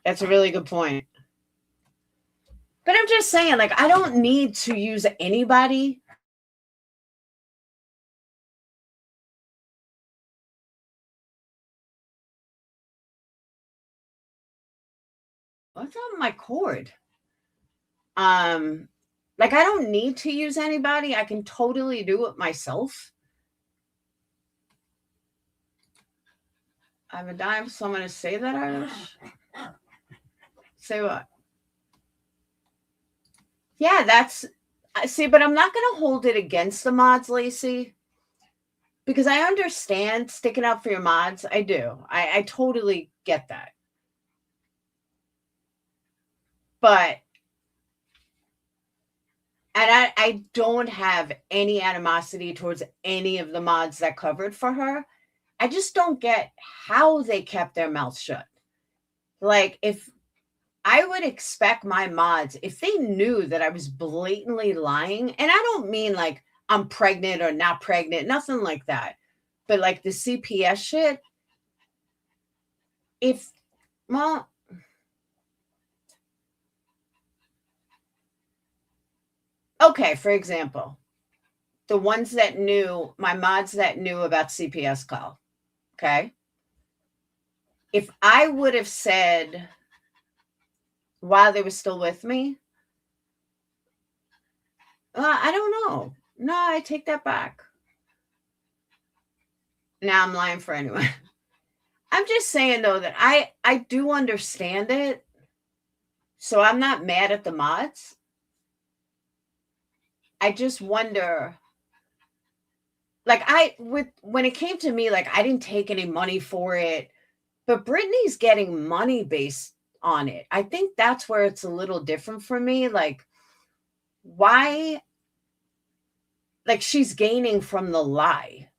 That's a really good point. But I'm just saying, I don't need to use anybody. What's on my cord? I don't need to use anybody. I can totally do it myself. I'm a dime for someone to say that, Irish. Say what? Yeah, that's... See, but I'm not going to hold it against the mods, Lacey. Because I understand sticking up for your mods. I do. I totally get that. But... And I don't have any animosity towards any of the mods that covered for her. I just don't get how they kept their mouths shut. If I would expect my mods, if they knew that I was blatantly lying, and I don't mean I'm pregnant or not pregnant, nothing like that. But the CPS shit, okay, for example, the ones that knew, my mods that knew about CPS call, okay? If I would have said while they were still with me, I don't know. No, I take that back. Now I'm lying for anyone. I'm just saying, though, that I do understand it. So I'm not mad at the mods. I just wonder, when it came to me, I didn't take any money for it, but Brittany's getting money based on it. I think that's where it's a little different for me. Why? She's gaining from the lie.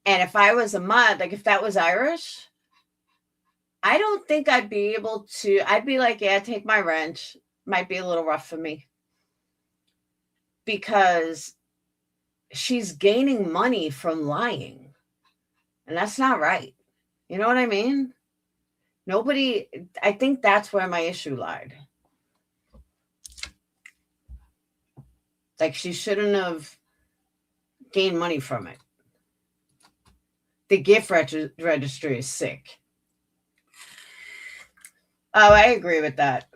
And if I was a mod, if that was Irish, I don't think I'd be able to. I'd be yeah, take my wrench. Might be a little rough for me. Because she's gaining money from lying. And that's not right. You know what I mean? Nobody, I think that's where my issue lied. Like, she shouldn't have gained money from it. The gift registry is sick. Oh, I agree with that.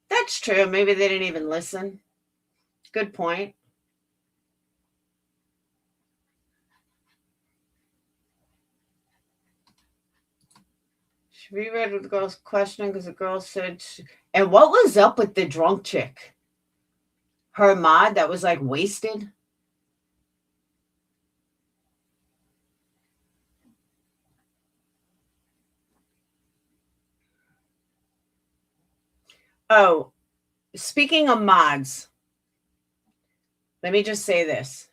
That's true. Maybe they didn't even listen. Good point. She reread the girl's question because the girl said, and what was up with the drunk chick? Her mod that was like wasted? Oh, speaking of mods, let me just say this.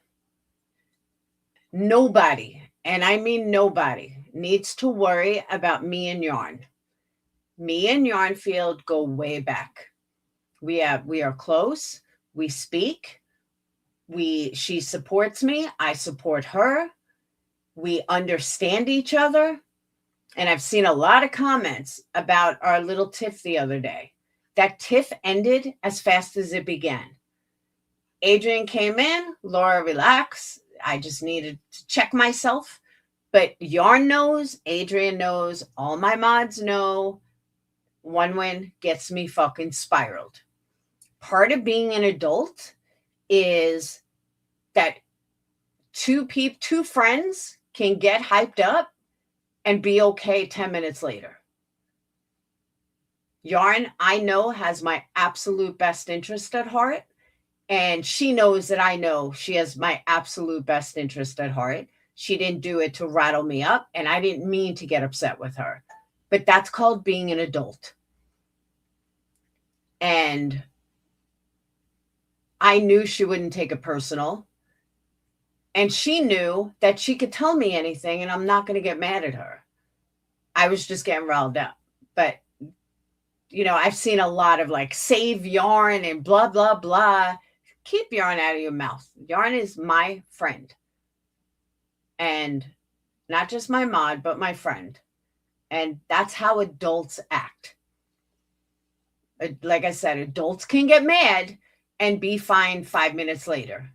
Nobody, and I mean nobody, needs to worry about me and Yarn. Me and Yarnfield go way back. We are close. We speak. She supports me. I support her. We understand each other. And I've seen a lot of comments about our little tiff the other day. That tiff ended as fast as it began. Adrian came in, Laura, relax. I just needed to check myself. But Yarn knows, Adrian knows, all my mods know. One win gets me fucking spiraled. Part of being an adult is that two friends can get hyped up and be okay 10 minutes later. Yarn, I know, has my absolute best interest at heart. And she knows that I know she has my absolute best interest at heart. She didn't do it to rattle me up, and I didn't mean to get upset with her. But that's called being an adult. And I knew she wouldn't take it personal. And she knew that she could tell me anything, and I'm not going to get mad at her. I was just getting riled up. But, you know, I've seen a lot of like, save Yarn and blah, blah, blah. Keep Yarn out of your mouth. Yarn is my friend. And not just my mod, but my friend. And that's how adults act. Like I said, adults can get mad and be fine 5 minutes later.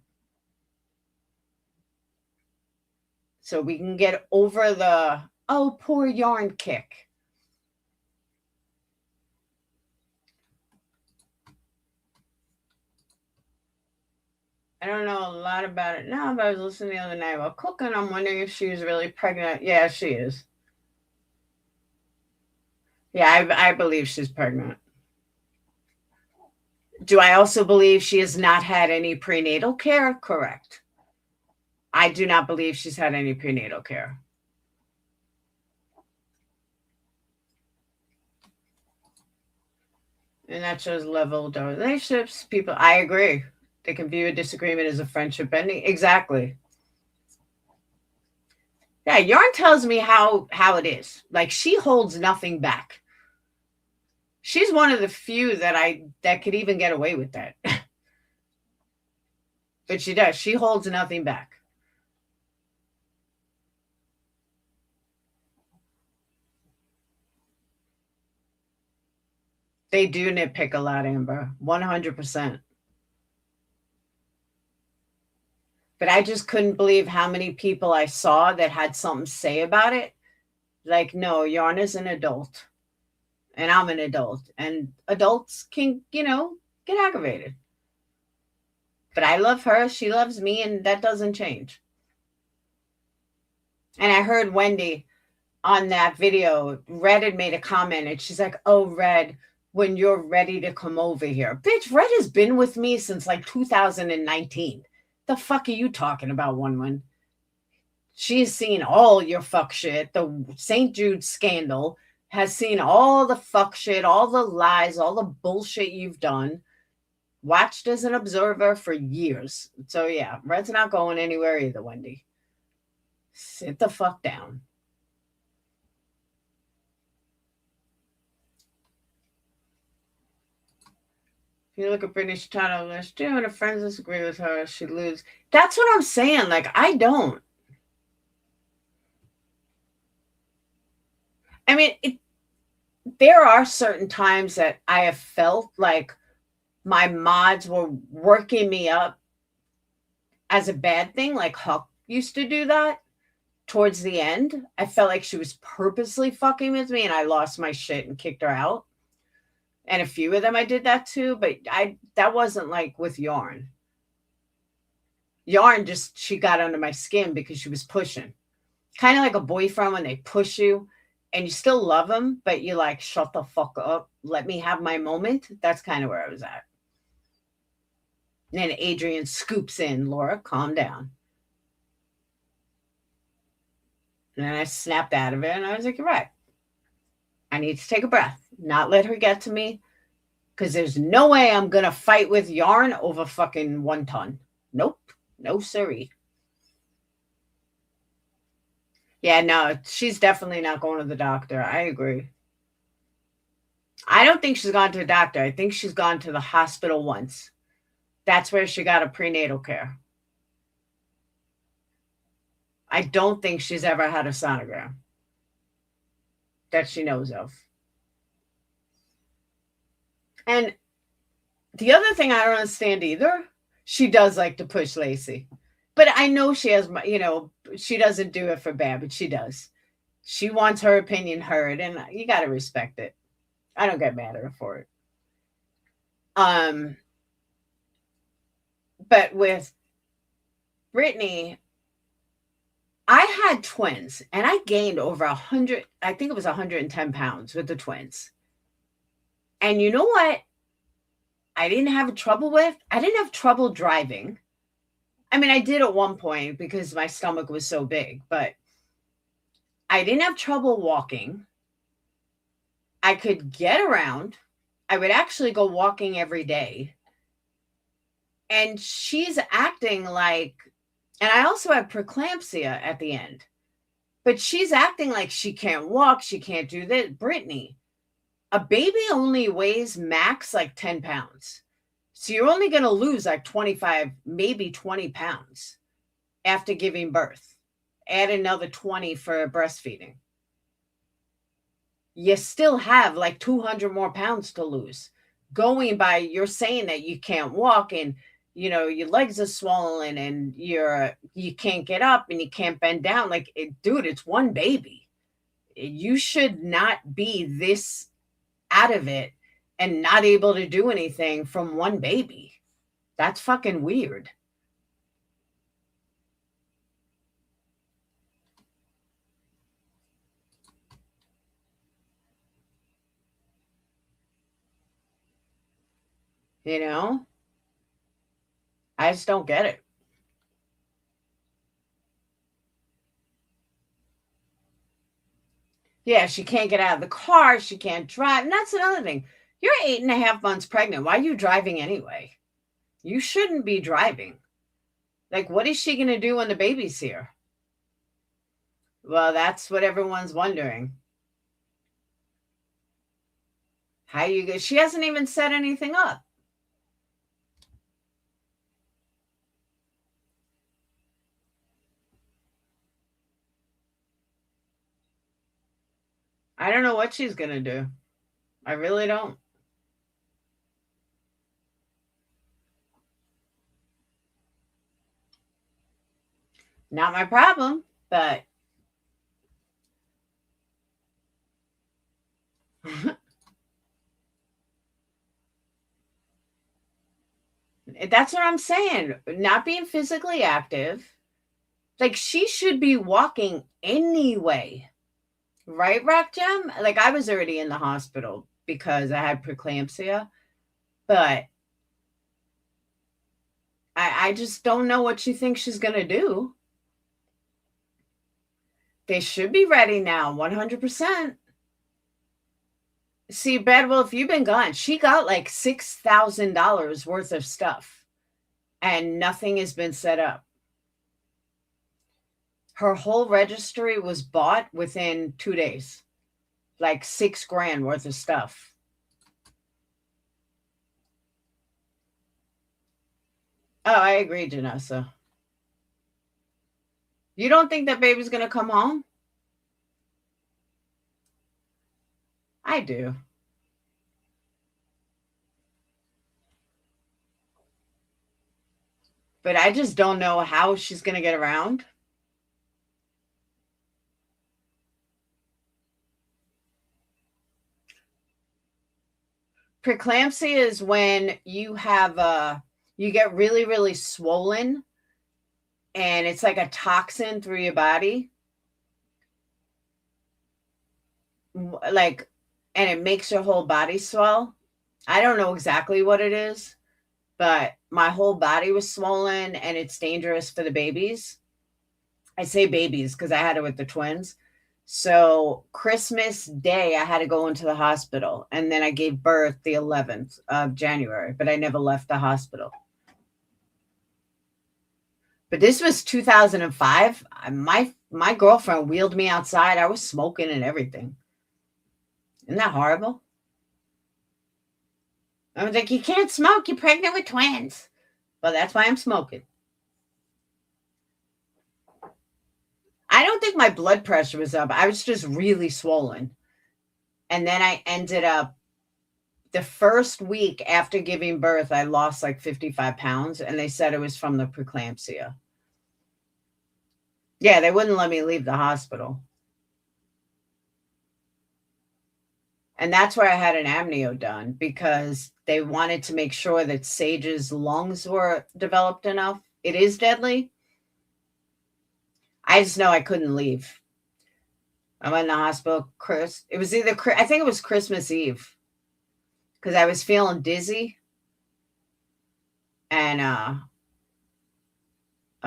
So we can get over the, oh, poor Yarn kick. I don't know a lot about it now, but I was listening the other night while cooking. I'm wondering if she was really pregnant. Yeah, she is. Yeah, I believe she's pregnant. Do I also believe she has not had any prenatal care? Correct. I do not believe she's had any prenatal care. And that shows level of relationships. People, I agree. They can view a disagreement as a friendship ending. Exactly. Yeah, Yarn tells me how it is. Like, she holds nothing back. She's one of the few that could even get away with that. But she does. She holds nothing back. They do nitpick a lot, Amber. 100%. But I just couldn't believe how many people I saw that had something to say about it. Like, no, Yarn is an adult. And I'm an adult. And adults can, you know, get aggravated. But I love her. She loves me. And that doesn't change. And I heard Wendy on that video, Red had made a comment. And she's like, oh, Red, when you're ready to come over here. Bitch, Red has been with me since like 2019. The fuck are you talking about, One? She's seen all your fuck shit. The St. Jude scandal has seen all the fuck shit, all the lies, all the bullshit you've done. Watched as an observer for years. So yeah, Red's not going anywhere either, Wendy. Sit the fuck down. If you look at British title list, you and her friends disagree with her, she'd lose. That's what I'm saying. Like, I don't. I mean, there are certain times that I have felt like my mods were working me up as a bad thing, like Huck used to do that towards the end. I felt like she was purposely fucking with me and I lost my shit and kicked her out. And a few of them I did that too, but that wasn't like with Yarn. Yarn just, she got under my skin because she was pushing. Kind of like a boyfriend when they push you and you still love them, but you like, shut the fuck up. Let me have my moment. That's kind of where I was at. And then Adrian scoops in, Laura, calm down. And then I snapped out of it and I was like, you're right. I need to take a breath, not let her get to me. Because there's no way I'm going to fight with Yarn over fucking 1 ton. Nope. No, siree. Yeah, no, she's definitely not going to the doctor. I agree. I don't think she's gone to the doctor. I think she's gone to the hospital once. That's where she got a prenatal care. I don't think she's ever had a sonogram that she knows of. And the other thing I don't understand either, she does like to push Lacey. But I know she has, she doesn't do it for bad, but she does. She wants her opinion heard, and you got to respect it. I don't get mad at her for it. But with Brittany, I had twins, and I gained over 100, I think it was 110 pounds with the twins. And you know what I didn't have trouble with? I didn't have trouble driving. I mean, I did at one point because my stomach was so big, but I didn't have trouble walking. I could get around. I would actually go walking every day. And she's acting like, and I also had preeclampsia at the end, but she's acting like she can't walk. She can't do this. Brittany, a baby only weighs max like 10 pounds. So you're only going to lose like 25, maybe 20 pounds after giving birth. Add another 20 for breastfeeding. You still have like 200 more pounds to lose. Going by, you're saying that you can't walk and, your legs are swollen and you can't get up and you can't bend down. Like, dude, it's one baby. You should not be this out of it and not able to do anything from one baby. That's fucking weird. I just don't get it. Yeah, she can't get out of the car. She can't drive. And that's another thing. You're 8.5 months pregnant. Why are you driving anyway? You shouldn't be driving. Like, what is she going to do when the baby's here? Well, that's what everyone's wondering. How you go? She hasn't even set anything up. I don't know what she's going to do. I really don't. Not my problem, but that's what I'm saying. Not being physically active. Like, she should be walking anyway. Right, Rock Gem? Like, I was already in the hospital because I had preeclampsia, but I just don't know what she thinks she's going to do. They should be ready now, 100%. See, Badwolf, you've been gone. She got like $6,000 worth of stuff, and nothing has been set up. Her whole registry was bought within 2 days. Like $6,000 worth of stuff. Oh, I agree, Janessa. You don't think that baby's going to come home? I do. But I just don't know how she's going to get around. Preeclampsia is when you have you get really, really swollen, and it's like a toxin through your body. Like, and it makes your whole body swell. I don't know exactly what it is, but my whole body was swollen, and it's dangerous for the babies. I say babies because I had it with the twins. So Christmas Day, I had to go into the hospital, and then I gave birth the 11th of January, but I never left the hospital. But this was 2005. My girlfriend wheeled me outside. I was smoking and everything. Isn't that horrible? I was like, you can't smoke. You're pregnant with twins. Well, that's why I'm smoking. I don't think my blood pressure was up. I was just really swollen. And then I ended up, the first week after giving birth, I lost like 55 pounds, and they said it was from the preeclampsia. Yeah, they wouldn't let me leave the hospital. And that's where I had an amnio done, because they wanted to make sure that Sage's lungs were developed enough. It is deadly. I just know I couldn't leave. I went in the hospital. It was either, I think it was Christmas Eve, because I was feeling dizzy. And I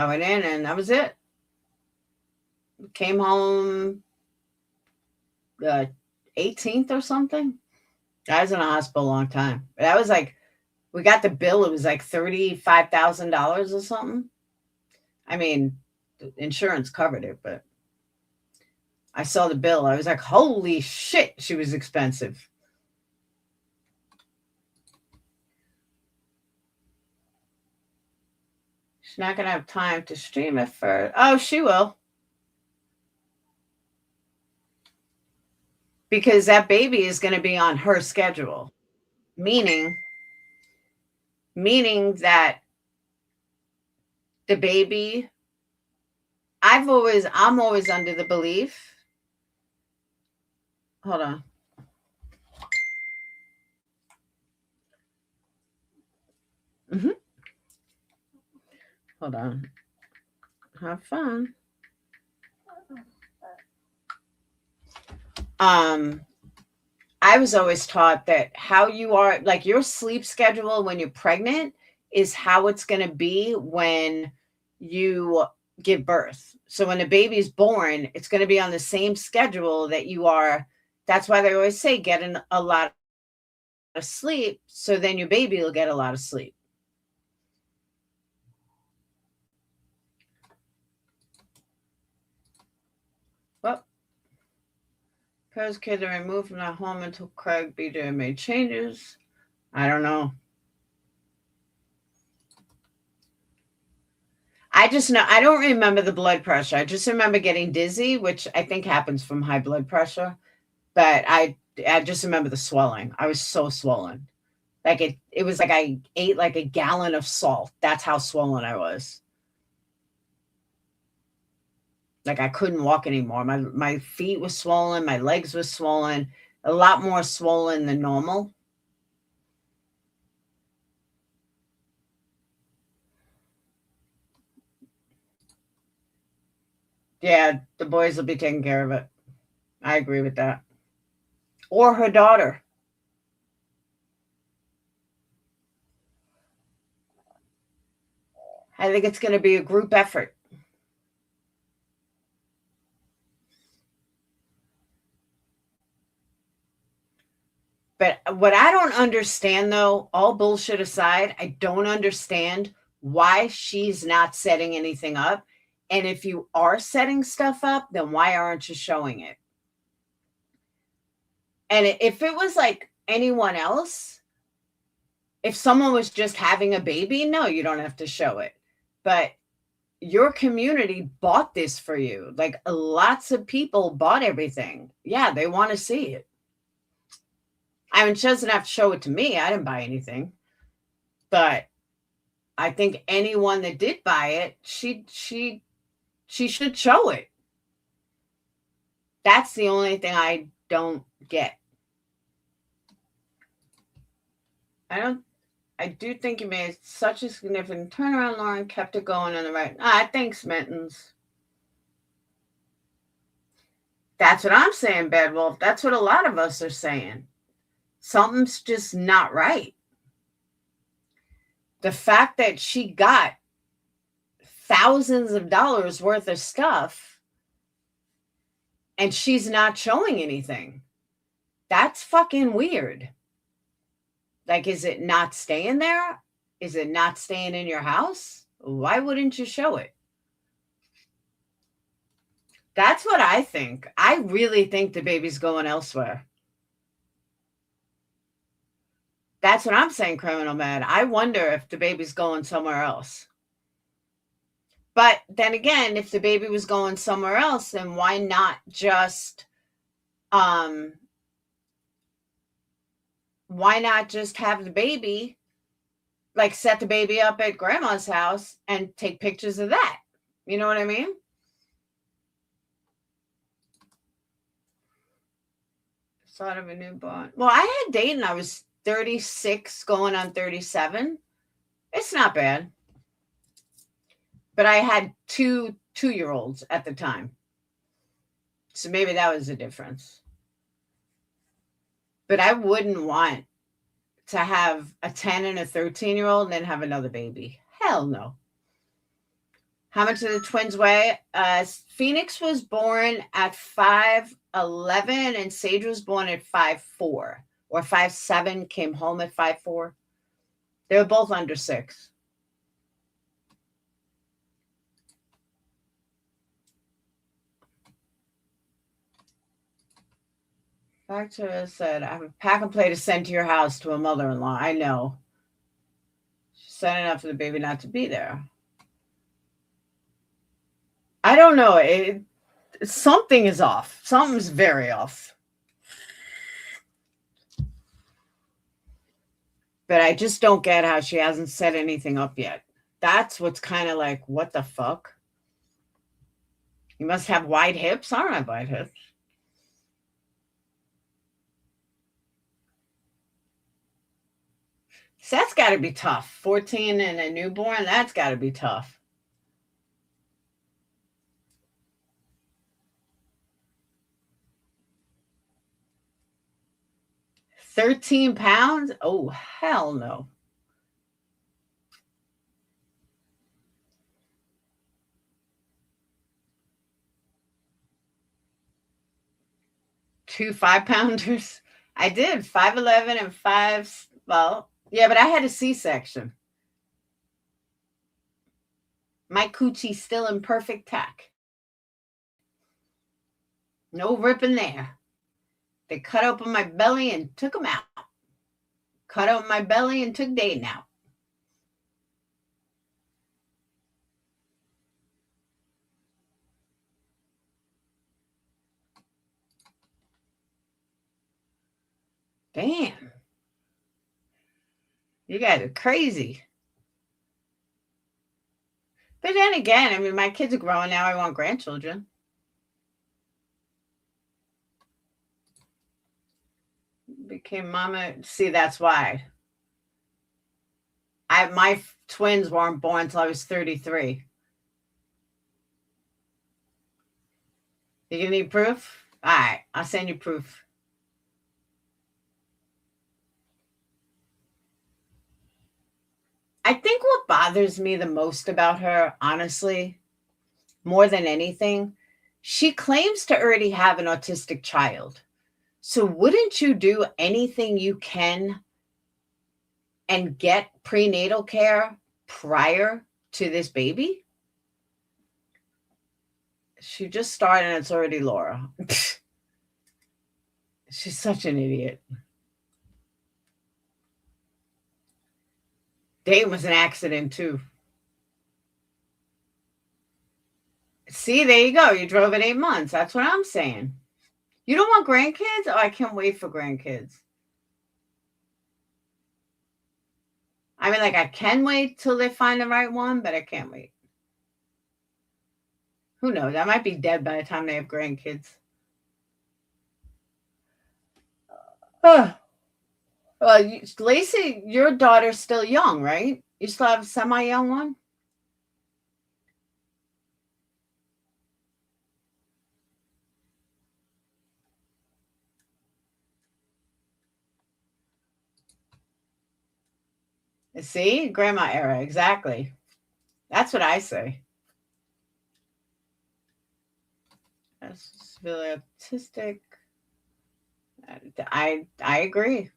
went in, and that was it. Came home the 18th or something. I was in the hospital a long time. But that was like, we got the bill. It was like $35,000 or something. I mean, the insurance covered it, but I saw the bill. I was like, holy shit, she was expensive. She's not going to have time to stream it first. Oh, she will. Because that baby is going to be on her schedule. Meaning that the baby, I'm always under the belief. Hold on. Hold on. Have fun. I was always taught that how you are, like your sleep schedule when you're pregnant is how it's going to be when you give birth. So when the baby's born, it's going to be on the same schedule that you are. That's why they always say get a lot of sleep, so then your baby will get a lot of sleep. Well, because kids are removed from the home until Craig B. made changes. I don't know. I just know, I don't remember the blood pressure. I just remember getting dizzy, which I think happens from high blood pressure. But I just remember the swelling. I was so swollen. Like it was like I ate like a gallon of salt. That's how swollen I was. Like I couldn't walk anymore. My feet were swollen. My legs were swollen. A lot more swollen than normal. Yeah, the boys will be taking care of it. I agree with that. Or her daughter. I think it's going to be a group effort. But what I don't understand, though, all bullshit aside, I don't understand why she's not setting anything up. And if you are setting stuff up, then why aren't you showing it? And if it was like anyone else, if someone was just having a baby, no, you don't have to show it. But your community bought this for you. Like lots of people bought everything. Yeah, they want to see it. I mean, she doesn't have to show it to me. I didn't buy anything. But I think anyone that did buy it, she should show it. That's the only thing I don't get. I do think you made such a significant turnaround, Lauren, kept it going on the right. Thanks, Mittens. That's what I'm saying, Bad Wolf. That's what a lot of us are saying. Something's just not right. The fact that she got thousands of dollars worth of stuff and she's not showing anything, that's fucking weird. Like, is it not staying there? Is it not staying in your house? Why wouldn't you show it? That's what I think. I really think the baby's going elsewhere. That's what I'm saying, Criminal Mad. I wonder if the baby's going somewhere else. But then again, if the baby was going somewhere else, then why not just have the baby, like set the baby up at grandma's house and take pictures of that? You know what I mean? Thought of a newborn. Well, I had Dayton. I was 36 going on 37. It's not bad. But I had two-year-olds at the time. So maybe that was the difference. But I wouldn't want to have a 10 and a 13-year-old and then have another baby. Hell no. How much do the twins weigh? Phoenix was born at 5'11", and Sage was born at 5'4", or 5'7", came home at 5'4". They were both under 6. Back to said, I have a pack and play to send to your house to a mother-in-law. I know. She's setting up for the baby not to be there. I don't know. Something is off. Something's very off. But I just don't get how she hasn't set anything up yet. That's what's kind of like, what the fuck? You must have wide hips. I don't have wide hips. So that's got to be tough. 14 and a newborn, that's got to be tough. £13? Oh, hell no. Two 5-pounders. I did 5'11" and 5. Well, yeah, but I had a C-section. My coochie's still in perfect tack. No ripping there. They cut open my belly and took them out. Cut open my belly and took Dayton out. Damn. You guys are crazy. But then again, I mean, my kids are growing now. I want grandchildren. Became mama. See, that's why. My twins weren't born until I was 33. You gonna need proof? All right, I'll send you proof. I think what bothers me the most about her, honestly, more than anything, she claims to already have an autistic child. So wouldn't you do anything you can and get prenatal care prior to this baby? She just started and it's already Laura. She's such an idiot. Dayton was an accident too. See, there you go. You drove it 8 months. That's what I'm saying. You don't want grandkids? Oh, I can't wait for grandkids. I mean, like, I can wait till they find the right one, but I can't wait. Who knows? I might be dead by the time they have grandkids. Well, Lacey, your daughter's still young, right? You still have a semi-young one? See? Grandma era, exactly. That's what I say. That's really autistic. I agree.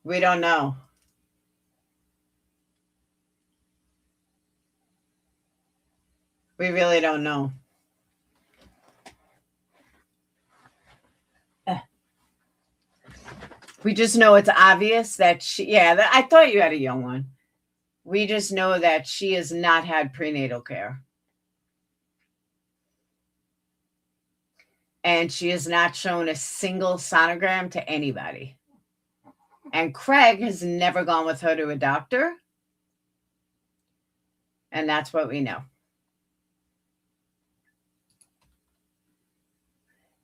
We don't know. We really don't know. We just know it's obvious that I thought you had a young one. We just know that she has not had prenatal care. And she has not shown a single sonogram to anybody. And Craig has never gone with her to a doctor. And that's what we know.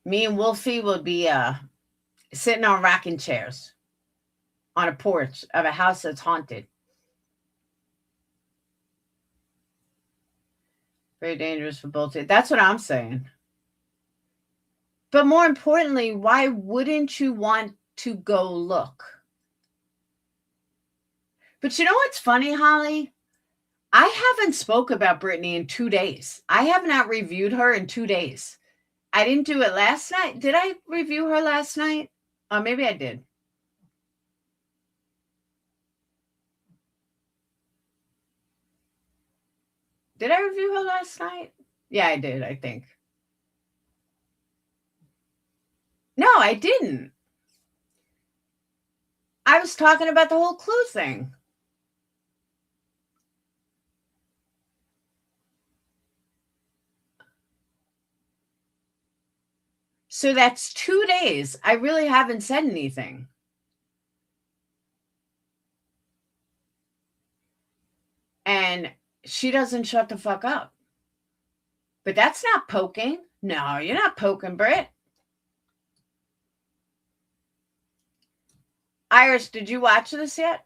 Me and Wolfie will be sitting on rocking chairs on a porch of a house that's haunted. Very dangerous for both. That's what I'm saying. But more importantly, why wouldn't you want to go look? But you know what's funny, Holly? I haven't spoke about Brittany in 2 days. I have not reviewed her in 2 days. I didn't do it last night. Did I review her last night? Or maybe I did. Did I review her last night? Yeah, I did, I think. No, I didn't. I was talking about the whole clue thing. So that's 2 days. I really haven't said anything. And she doesn't shut the fuck up. But that's not poking. No, you're not poking, Britt. Iris, did you watch this yet?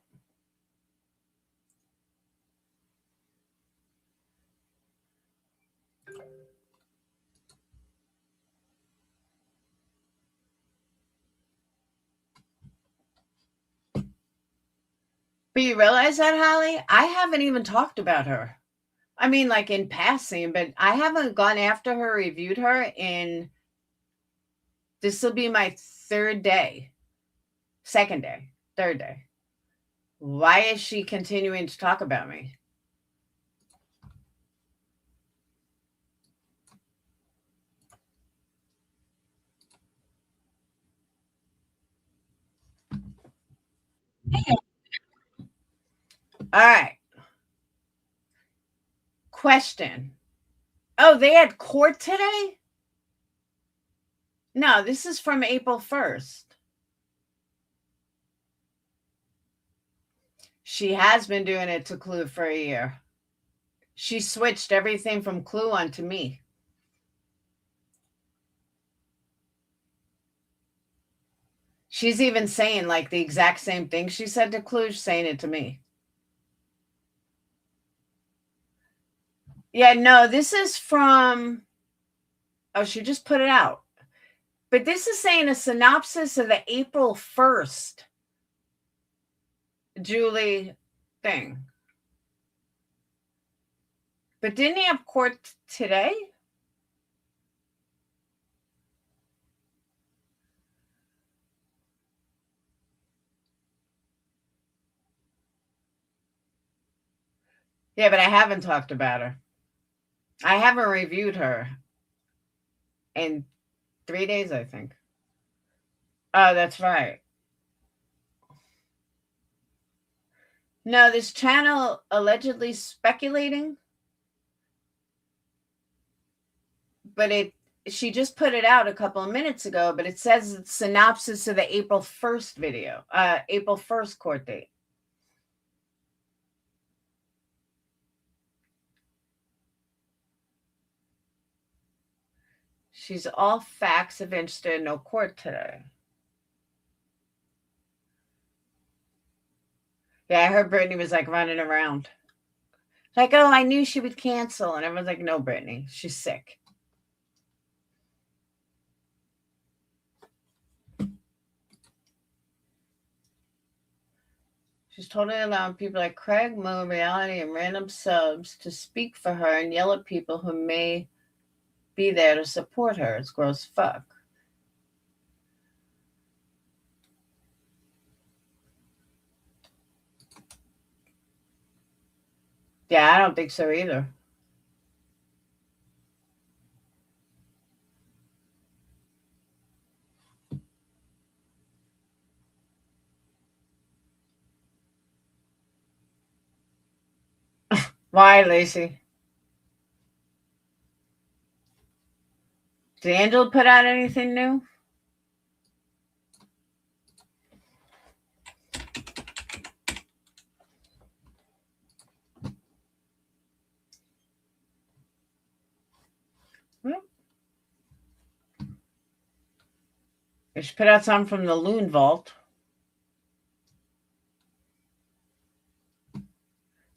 But you realize that, Holly? I haven't even talked about her. I mean, like in passing, but I haven't gone after her, reviewed her in. This will be my third day. Second day. Third day. Why is she continuing to talk about me? All right. Question. Oh, they had court today? No, this is from April 1st. She has been doing it to Clue for a year. She switched everything from Clue onto me. She's even saying like the exact same thing she said to Clue, she's saying it to me. Yeah, no, this is from. Oh, she just put it out. But this is saying a synopsis of the April 1st Julie thing. But didn't he have court today? Yeah, but I haven't talked about her. I haven't reviewed her in 3 days, I think. Oh, that's right. No, this channel allegedly speculating, but she just put it out a couple of minutes ago, but it says it's synopsis of the April 1st video, April 1st court date. She's all facts of interested in no court today. Yeah, I heard Brittany was like running around. Like, oh, I knew she would cancel. And everyone's like, no, Brittany, she's sick. She's totally allowing people like Craig, Mo, Reality, and random subs to speak for her and yell at people who may be there to support her. It's gross fuck. Yeah, I don't think so either. Why, Lacey? Did Angela put out anything new? She put out something from the Loon Vault.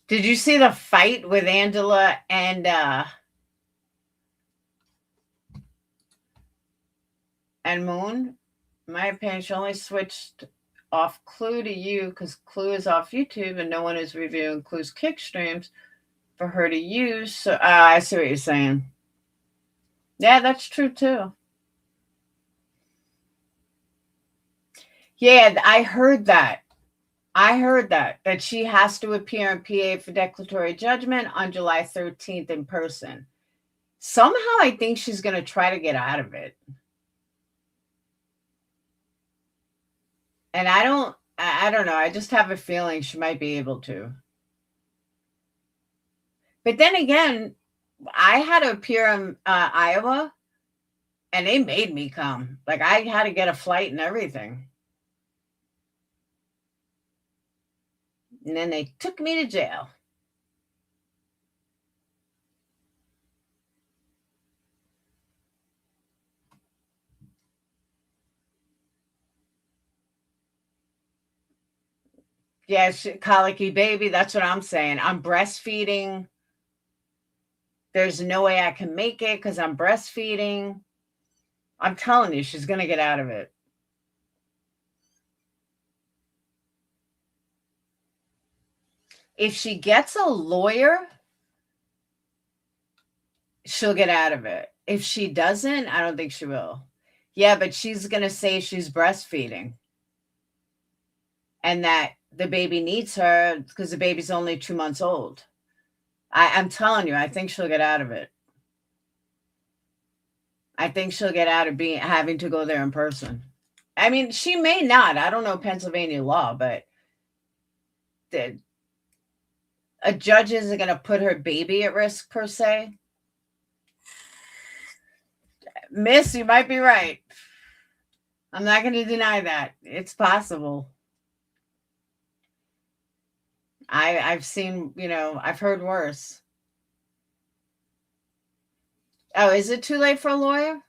Did you see the fight with Angela and Moon? In my opinion, she only switched off Clue to you because Clue is off YouTube and no one is reviewing Clue's kick streams for her to use. So I see what you're saying. Yeah, that's true too. Yeah, I heard that. That she has to appear in PA for declaratory judgment on July 13th in person. Somehow I think she's going to try to get out of it. And I don't know. I just have a feeling she might be able to. But then again, I had to appear in Iowa and they made me come. Like I had to get a flight and everything. And then they took me to jail. Yeah, colicky baby. That's what I'm saying. I'm breastfeeding. There's no way I can make it because I'm breastfeeding. I'm telling you, she's going to get out of it. If she gets a lawyer, she'll get out of it. If she doesn't, I don't think she will. Yeah, but she's going to say she's breastfeeding and that the baby needs her because the baby's only 2 months old. I'm telling you, I think she'll get out of it. I think she'll get out of having to go there in person. I mean, she may not. I don't know Pennsylvania law, but a judge isn't going to put her baby at risk per se. Miss, you might be right. I'm not going to deny that. It's possible. I've seen, I've heard worse. Oh, is it too late for a lawyer?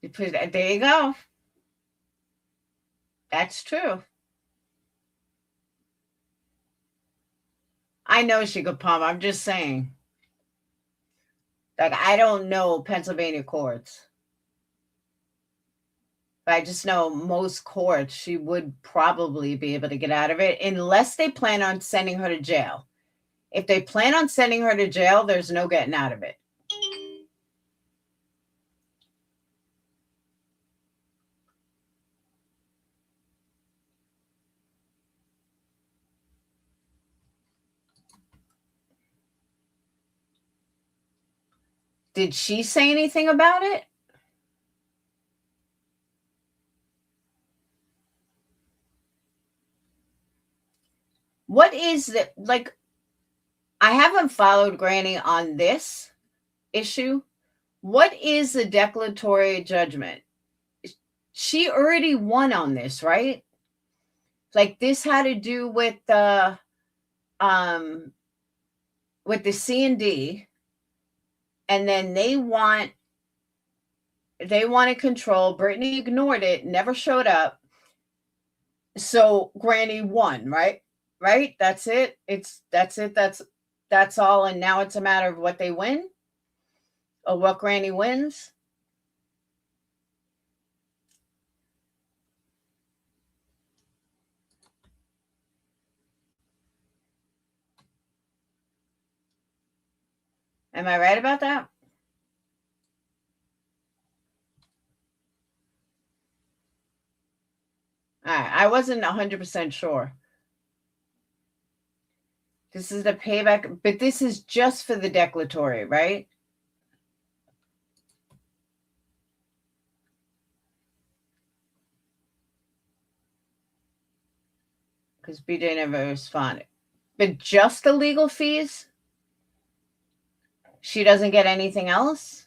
There you go. That's true. I know she could pump. I'm just saying. Like, I don't know Pennsylvania courts. But I just know most courts, she would probably be able to get out of it unless they plan on sending her to jail. If they plan on sending her to jail, there's no getting out of it. Did she say anything about it? What is that? Like, I haven't followed Granny on this issue. What is the declaratory judgment? She already won on this, right? Like this had to do with the C&D, and then they want to control. Brittany ignored it, never showed up. So Granny won, right? Right? That's it. That's all. And now it's a matter of what they win or what Granny wins. Am I right about that? All right. I wasn't 100% sure. This is the payback, but this is just for the declaratory, right? Because BJ never responded. But just the legal fees? She doesn't get anything else?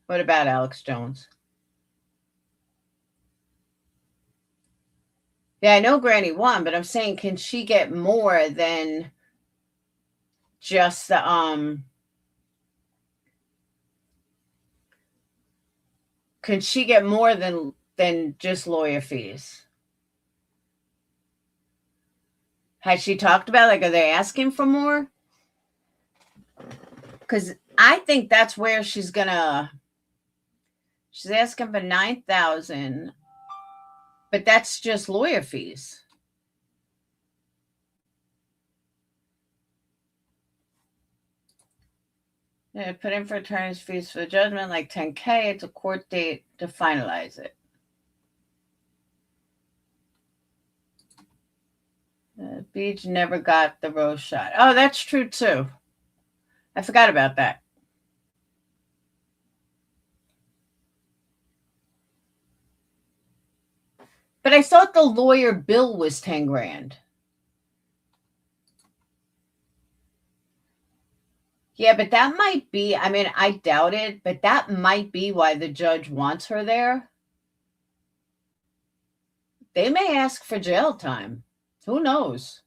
What about Alex Jones? Yeah, I know Granny won, but I'm saying, can she get more than just the can she get more than just lawyer fees? Has she talked about, like, are they asking for more? Because I think that's where she's asking for $9,000, but that's just lawyer fees. Yeah, put in for attorney's fees for the judgment, like $10K. It's a court date to finalize it. Beach never got the rose shot. Oh, that's true too. I forgot about that. But I thought the lawyer bill was 10 grand. Yeah, but that might be, I mean, I doubt it, but that might be why the judge wants her there. They may ask for jail time. Who knows?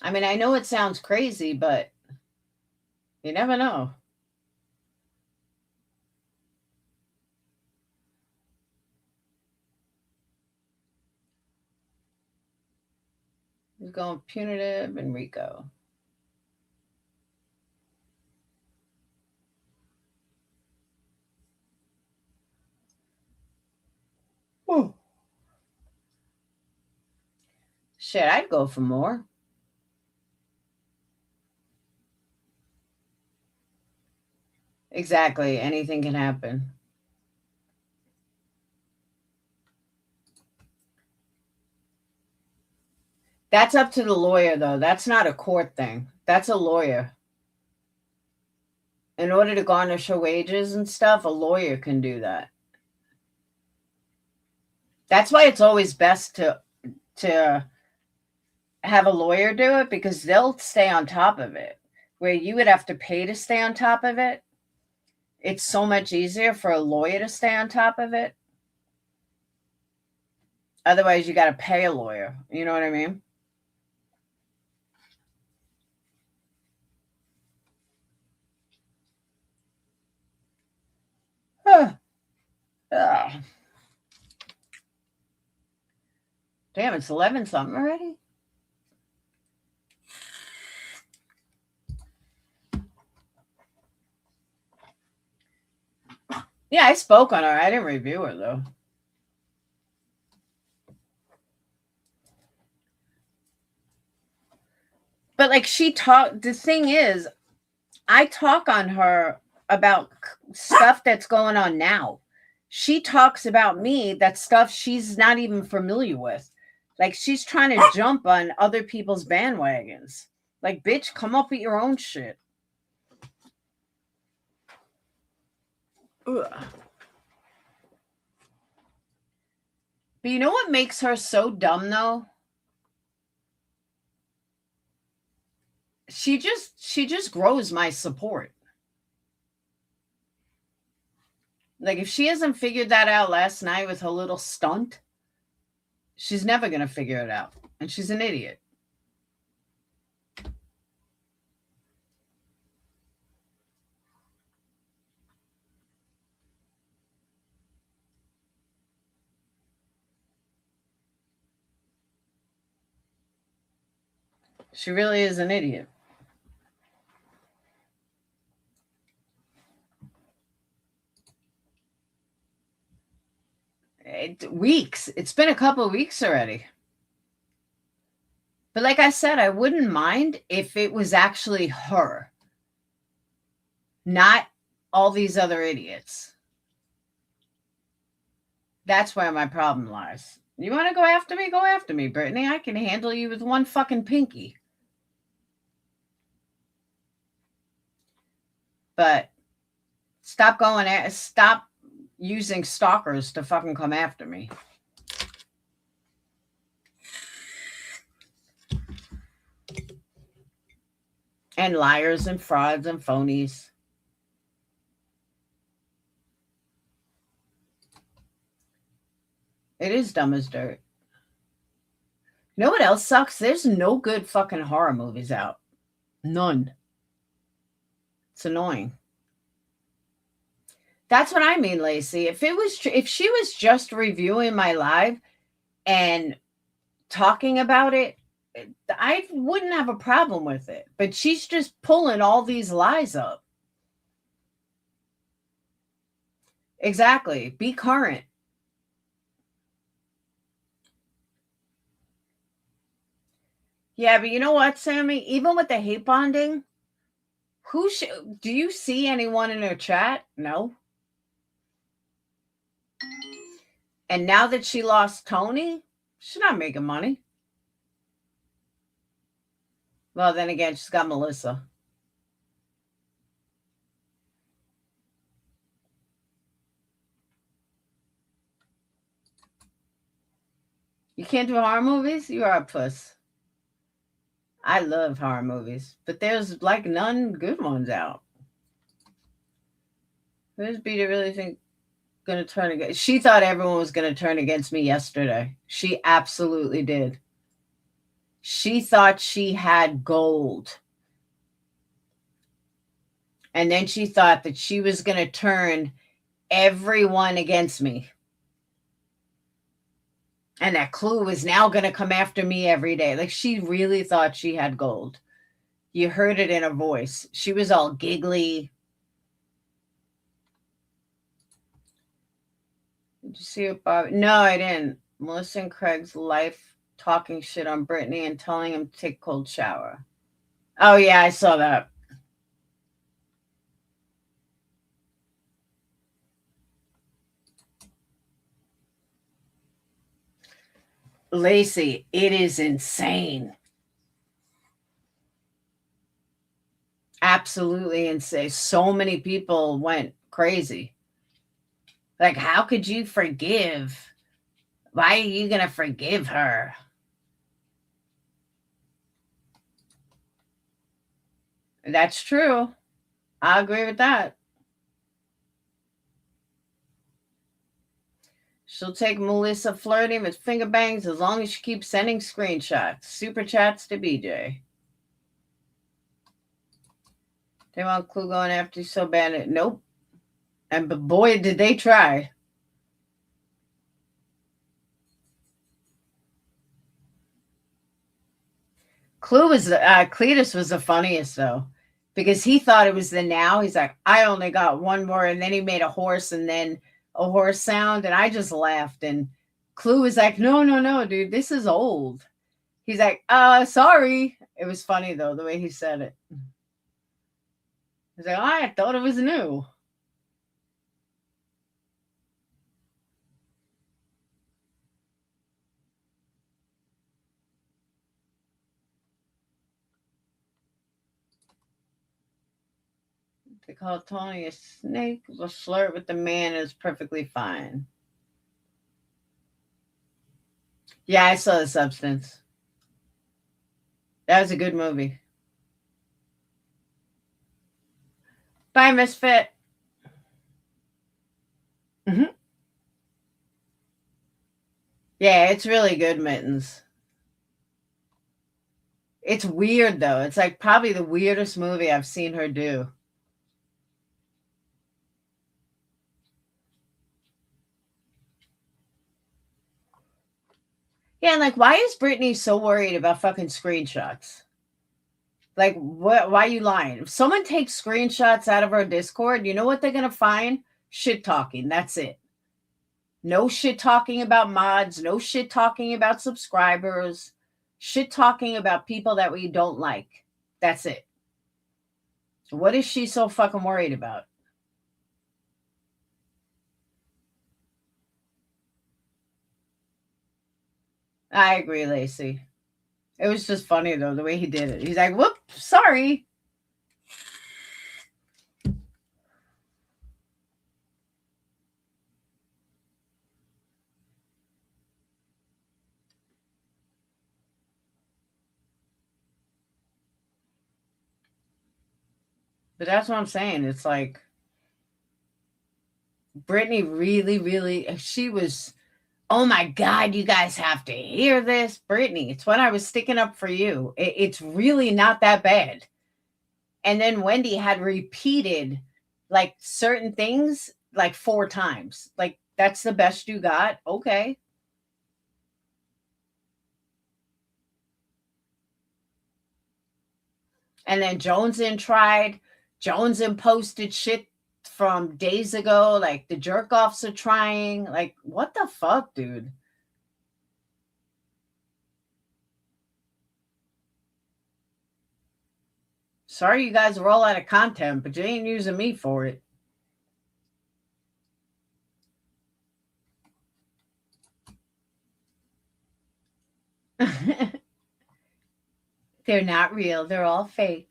I mean, I know it sounds crazy, but you never know. He's going punitive and RICO. Ooh. Shit, I'd go for more. Exactly. Anything can happen. That's up to the lawyer, though. That's not a court thing. That's a lawyer. In order to garnish her wages and stuff, a lawyer can do that. That's why it's always best to have a lawyer do it, because they'll stay on top of it. Where you would have to pay to stay on top of it, it's so much easier for a lawyer to stay on top of it. Otherwise, you got to pay a lawyer. You know what I mean? Damn, it's 11 something already. Yeah, I spoke on her. I didn't review her, though. But, like, the thing is, I talk on her about stuff that's going on now. She talks about me, that stuff she's not even familiar with. Like, she's trying to jump on other people's bandwagons. Like, bitch, come up with your own shit. Ugh. But you know what makes her so dumb, though? She just grows my support. Like, if she hasn't figured that out last night with her little stunt, she's never going to figure it out. And she's an idiot. She really is an idiot. Weeks. It's been a couple of weeks already. But like I said, I wouldn't mind if it was actually her, not all these other idiots. That's where my problem lies. You want to go after me? Go after me, Brittany. I can handle you with one fucking pinky. But stop using stalkers to fucking come after me. And liars and frauds and phonies. It is dumb as dirt. You know what else sucks? There's no good fucking horror movies out. None. It's annoying. That's what I mean, Lacey. If she was just reviewing my live and talking about it, I wouldn't have a problem with it. But she's just pulling all these lies up. Exactly. Be current. Yeah, but you know what, Sammy? Even with the hate bonding, do you see anyone in her chat? No. And now that she lost Tony, she's not making money. Well, then again, she's got Melissa. You can't do horror movies? You are a puss. I love horror movies, but there's like none good ones out. Who's Beta really think going to turn against? She thought everyone was going to turn against me yesterday. She absolutely did. She thought she had gold. And then she thought that she was going to turn everyone against me. And that Clue was now going to come after me every day. Like, she really thought she had gold. You heard it in her voice. She was all giggly. Did you see it, Bob? No, I didn't. Melissa and Craig's life talking shit on Brittany and telling him to take a cold shower. Oh, yeah, I saw that. Lacey, it is insane. Absolutely insane. So many people went crazy. Like, how could you forgive? Why are you going to forgive her? That's true. I agree with that. She'll take Melissa flirting with finger bangs as long as she keeps sending screenshots. Super chats to BJ. They want Clue going after you so bad. Nope. And but boy, did they try. Cletus was the funniest though, because he thought it was the now. He's like, I only got one more, and then he made a horse and then a horse sound, and I just laughed. And Clue was like, no, dude, this is old. He's like, sorry. It was funny though, the way he said it. He's like, I thought it was new. They call Tony a snake, will flirt with the man is perfectly fine. Yeah, I saw The Substance. That was a good movie. Bye, Misfit. Mm-hmm. Yeah, it's really good, Mittens. It's weird, though. It's like probably the weirdest movie I've seen her do. Yeah, and like, why is Brittany so worried about fucking screenshots? Like, what? Why are you lying? If someone takes screenshots out of our Discord, you know what they're gonna find? Shit talking. That's it. No shit talking about mods. No shit talking about subscribers. Shit talking about people that we don't like. That's it. What is she so fucking worried about? I agree, Lacey. It was just funny, though, the way he did it. He's like, whoop, sorry. But that's what I'm saying. It's like, Brittany really, she was, oh my God, you guys have to hear this. Brittany, it's when I was sticking up for you. It's really not that bad. And then Wendy had repeated like certain things like 4 times. Like, that's the best you got? Okay. And then Jonesin tried. Jonesin posted shit from days ago. Like, the jerk offs are trying. Like, what the fuck, dude? Sorry you guys are all out of content, but you ain't using me for it. They're not real. They're all fake.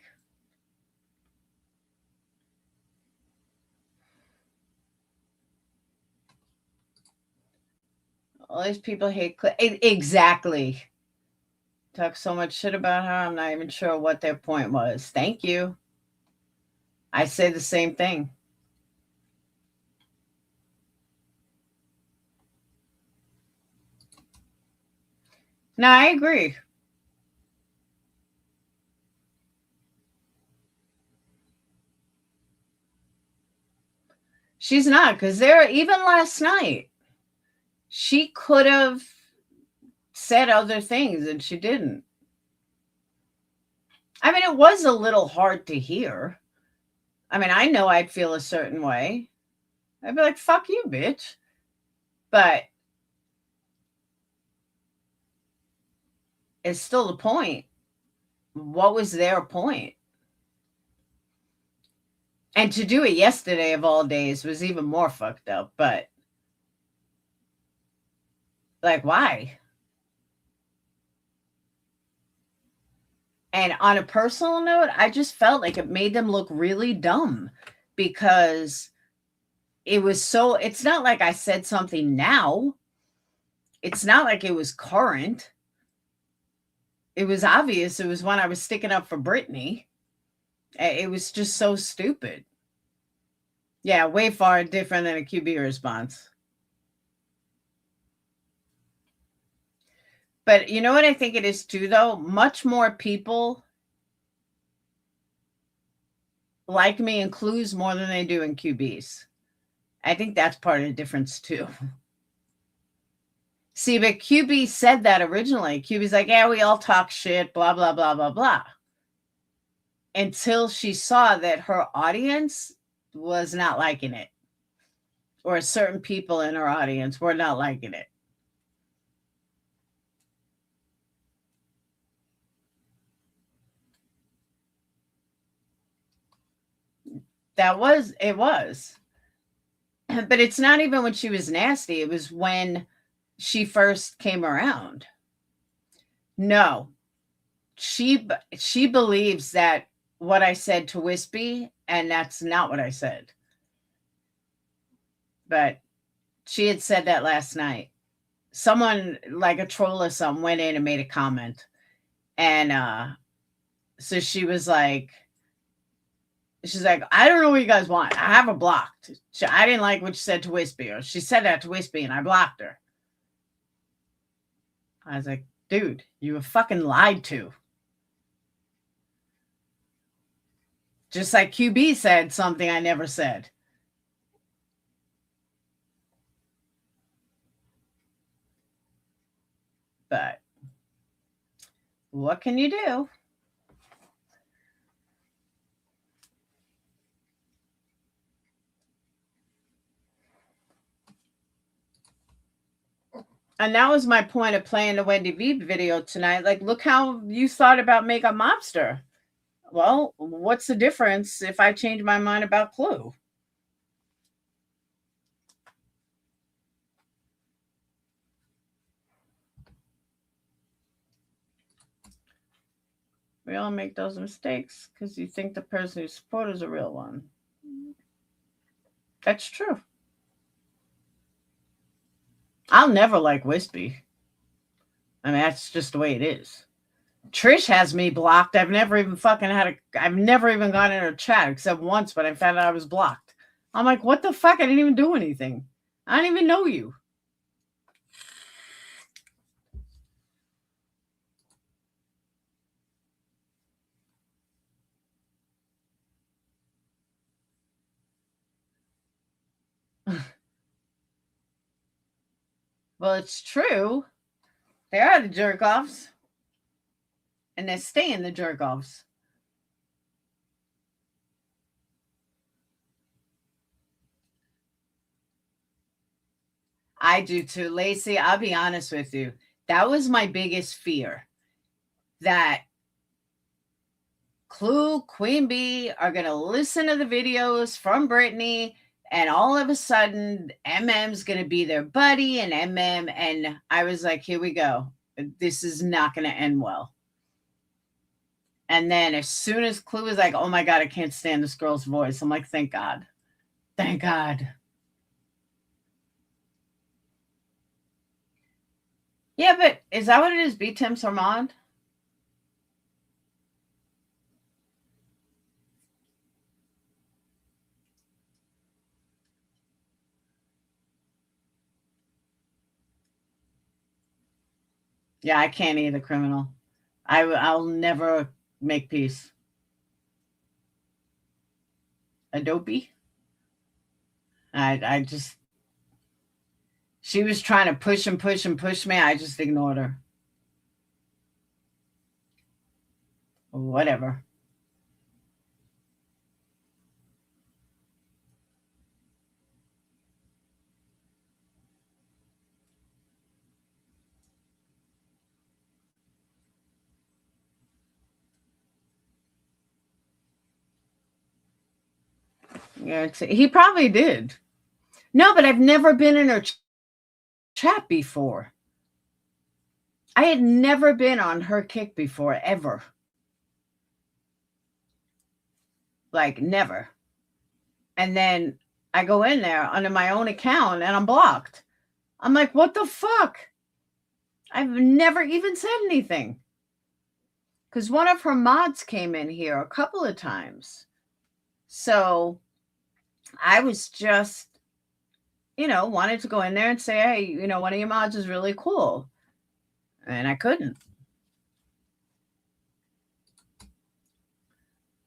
All these people hate exactly. Talk so much shit about her. I'm not even sure what their point was. Thank you. I say the same thing. No, I agree. She's not, because there, even last night, she could have said other things and she didn't. I mean, it was a little hard to hear. I mean, I know I'd feel a certain way. I'd be like, fuck you, bitch. But it's still the point. What was their point? And to do it yesterday of all days was even more fucked up. But like, why? And on a personal note, I just felt like it made them look really dumb because it was so, it's not like I said something now. It's not like it was current. It was obvious. It was when I was sticking up for Brittany. It was just so stupid. Yeah, way far different than a QB response. But you know what I think it is too, though? Much more people like me in clues more than they do in QBs. I think that's part of the difference too. See, but QB said that originally. QB's like, yeah, we all talk shit, blah, blah, blah, blah, blah. Until she saw that her audience was not liking it. Or certain people in her audience were not liking it. It was. But it's not even when she was nasty. It was when she first came around. No. She believes that what I said to Wispy, and that's not what I said. But she had said that last night. Someone, like a troll or something, went in and made a comment. And so she's like, I don't know what you guys want. I have her blocked. I didn't like what she said to Wispy, or she said that to Wispy and I blocked her. I was like, dude, you were fucking lied to. Just like QB said something I never said. But what can you do? And that was my point of playing the Wendy V video tonight. Like, look how you thought about Makeup Mobster. Well, what's the difference if I change my mind about Clue? We all make those mistakes because you think the person you support is a real one. That's true. I'll never like Wispy. I mean, that's just the way it is. Trish has me blocked. I've never even gone in her chat except once, but I found out I was blocked. I'm like, what the fuck? I didn't even do anything. I don't even know you. Well, it's true. They are the jerk-offs. And they're staying the jerk-offs. I do too. Lacey, I'll be honest with you. That was my biggest fear. That Clue, Queen Bee are going to listen to the videos from Brittany, and all of a sudden, MM's going to be their buddy, and MM. And I was like, here we go. This is not going to end well. And then as soon as Clue was like, oh my God, I can't stand this girl's voice. I'm like, thank God. Thank God. Yeah, but is that what it is? B. Tim Sarmond? Yeah, I can't either, criminal. I'll never make peace. Adobe? I just... She was trying to push me. I just ignored her. Whatever. Yeah, he probably did. No, but I've never been in her chat before. I had never been on her kick before, ever. Like, never. And then I go in there under my own account and I'm blocked. I'm like, what the fuck? I've never even said anything. Because one of her mods came in here a couple of times. So I was just, wanted to go in there and say, hey, one of your mods is really cool. And I couldn't.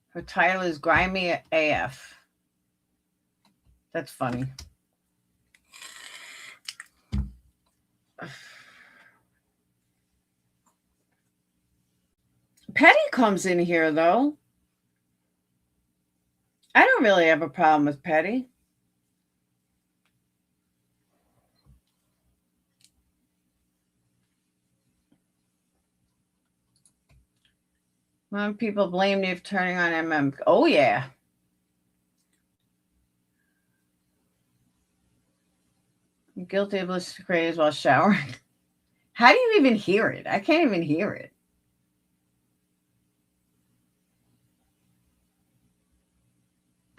Her title is Grimy AF. That's funny. Petty comes in here, though. I don't really have a problem with Petty. When people blame me for turning on MM. Oh, yeah. I'm guilty of listening to craze while showering. How do you even hear it? I can't even hear it.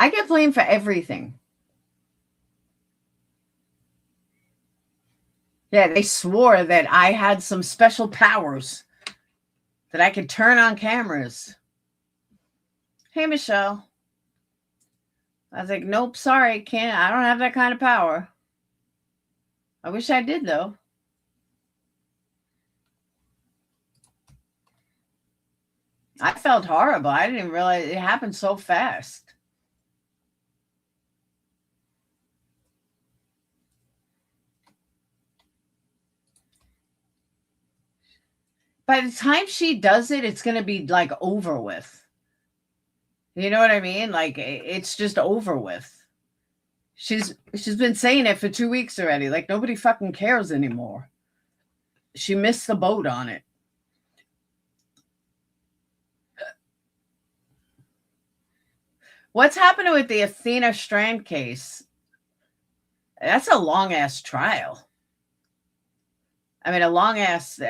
I get blamed for everything. Yeah, they swore that I had some special powers, that I could turn on cameras. Hey, Michelle. I was like, nope, sorry, can't. I don't have that kind of power. I wish I did, though. I felt horrible. I didn't realize it happened so fast. By the time she does it, it's going to be like over with. You know what I mean? Like, it's just over with. She's been saying it for 2 weeks already. Like, nobody fucking cares anymore. She missed the boat on it. What's happening with the Athena Strand case? That's a long-ass trial. I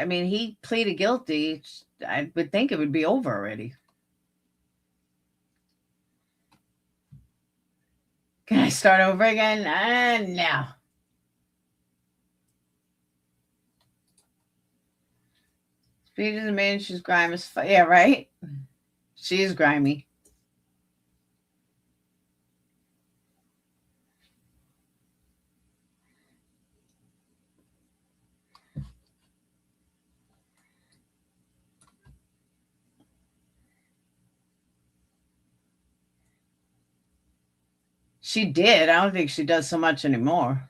mean, he pleaded guilty. I would think it would be over already. Can I start over again? No. Speed is a man, she's grimy as fuck. Yeah, right? She is grimy. She did. I don't think she does so much anymore.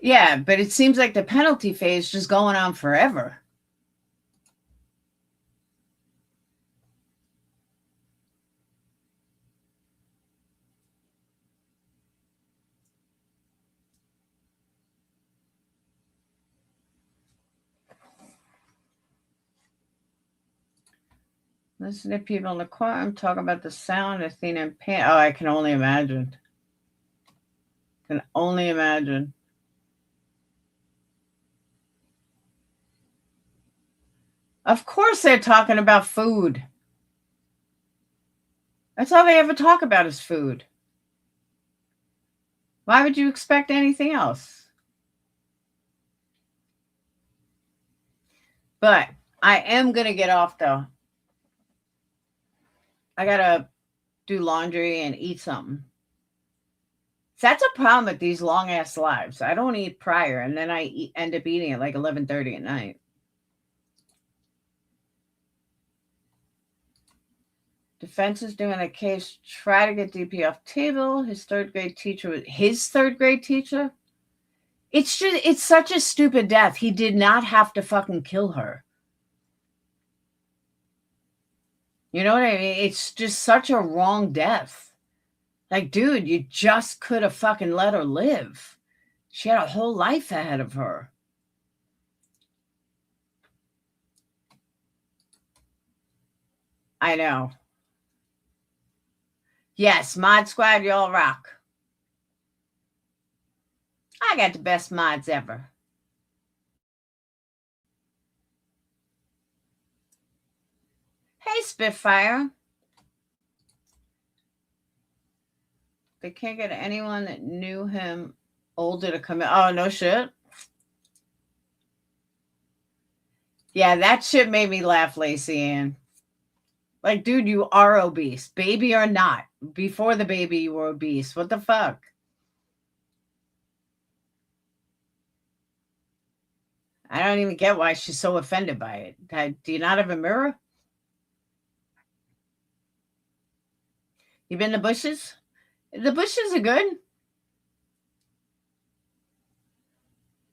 Yeah, but it seems like the penalty phase is just going on forever. Listen to people in the courtroom talk about the sound of Athena and pain. Oh, I can only imagine. Can only imagine. Of course they're talking about food. That's all they ever talk about is food. Why would you expect anything else? But I am going to get off, though. I got to do laundry and eat something. That's a problem with these long-ass lives. I don't eat prior, and then I end up eating at like 11:30 at night. Defense is doing a case, try to get DP off table. His third grade teacher. It's such a stupid death. He did not have to fucking kill her. You know what I mean? It's just such a wrong death. Like, dude, you just could have fucking let her live. She had a whole life ahead of her. I know. Yes, Mod Squad, y'all rock. I got the best mods ever. Hey, Spitfire. They can't get anyone that knew him older to come in. Oh, no shit. Yeah, that shit made me laugh, Lacey Ann. Like, dude, you are obese. Baby or not. Before the baby, you were obese. What the fuck? I don't even get why she's so offended by it. Do you not have a mirror? You been in the bushes? The bushes are good.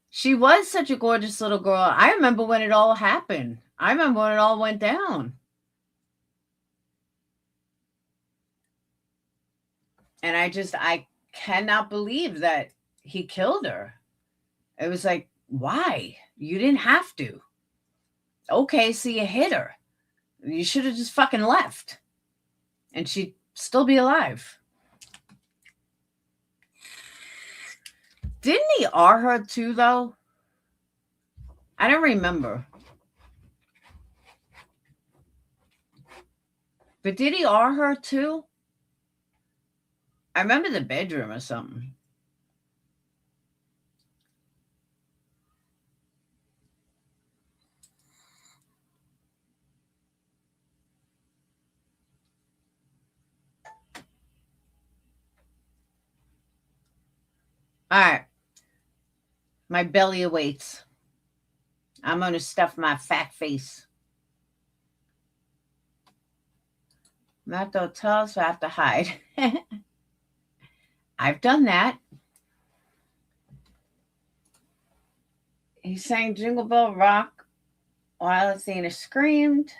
She was such a gorgeous little girl. I remember when it all happened. I remember when it all went down. And I cannot believe that he killed her. It was like, why? You didn't have to. Okay, so you hit her. You should have just fucking left. And she'd still be alive. Didn't he R her too, though? I don't remember. But did he R her too? I remember the bedroom or something. All right. My belly awaits. I'm going to stuff my fat face. I'm at the hotel, so I have to hide. I've done that. He sang Jingle Bell Rock while Athena screamed.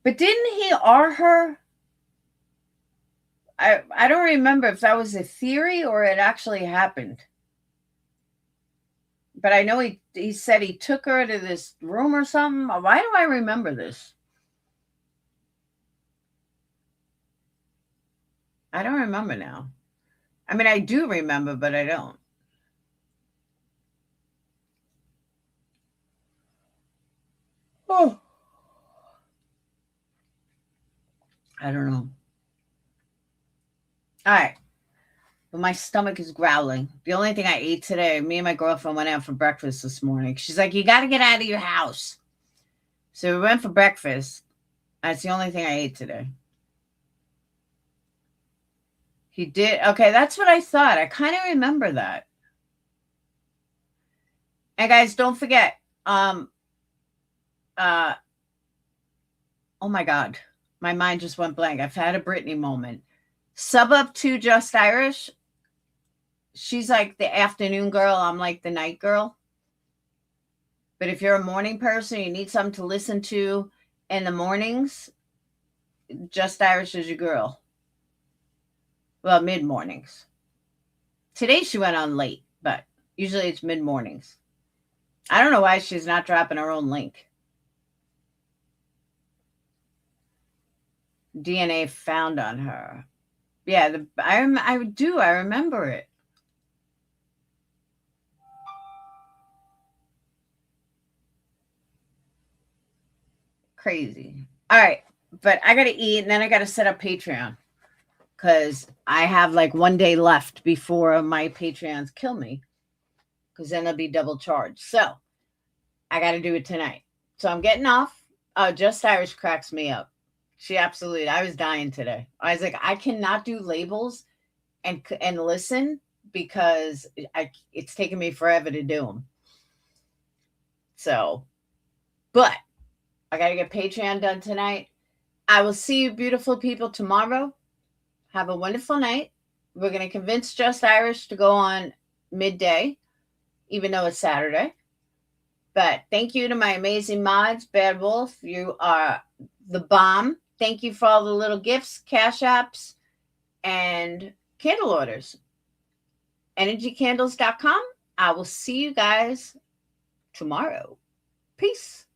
But didn't he R her? I don't remember if that was a theory or it actually happened. But I know he said he took her to this room or something. Why do I remember this? I don't remember now. I mean, I do remember, but I don't. Oh. I don't know. All right. But my stomach is growling. The only thing I ate today, me and my girlfriend went out for breakfast this morning. She's like, you got to get out of your house. So we went for breakfast. That's the only thing I ate today. He did. Okay, that's what I thought. I kind of remember that. And guys, don't forget. Oh my God. My mind just went blank. I've had a Britney moment. Sub up to Just Irish. She's like the afternoon girl. I'm like the night girl. But if you're a morning person, you need something to listen to in the mornings, Just Irish is your girl. Well, mid-mornings. Today she went on late, but usually it's mid-mornings. I don't know why she's not dropping her own link. DNA found on her. Yeah, I remember it. Crazy. All right, but I got to eat, and then I got to set up Patreon because I have like 1 day left before my Patreons kill me because then they'll be double charged. So I got to do it tonight. So I'm getting off. Just Irish cracks me up. She absolutely, I was dying today. I was like, I cannot do labels and listen because it's taking me forever to do them. So, but I got to get Patreon done tonight. I will see you beautiful people tomorrow. Have a wonderful night. We're going to convince Just Irish to go on midday, even though it's Saturday. But thank you to my amazing mods. Bad Wolf, you are the bomb. Thank you for all the little gifts, cash apps, and candle orders. Energycandles.com. I will see you guys tomorrow. Peace.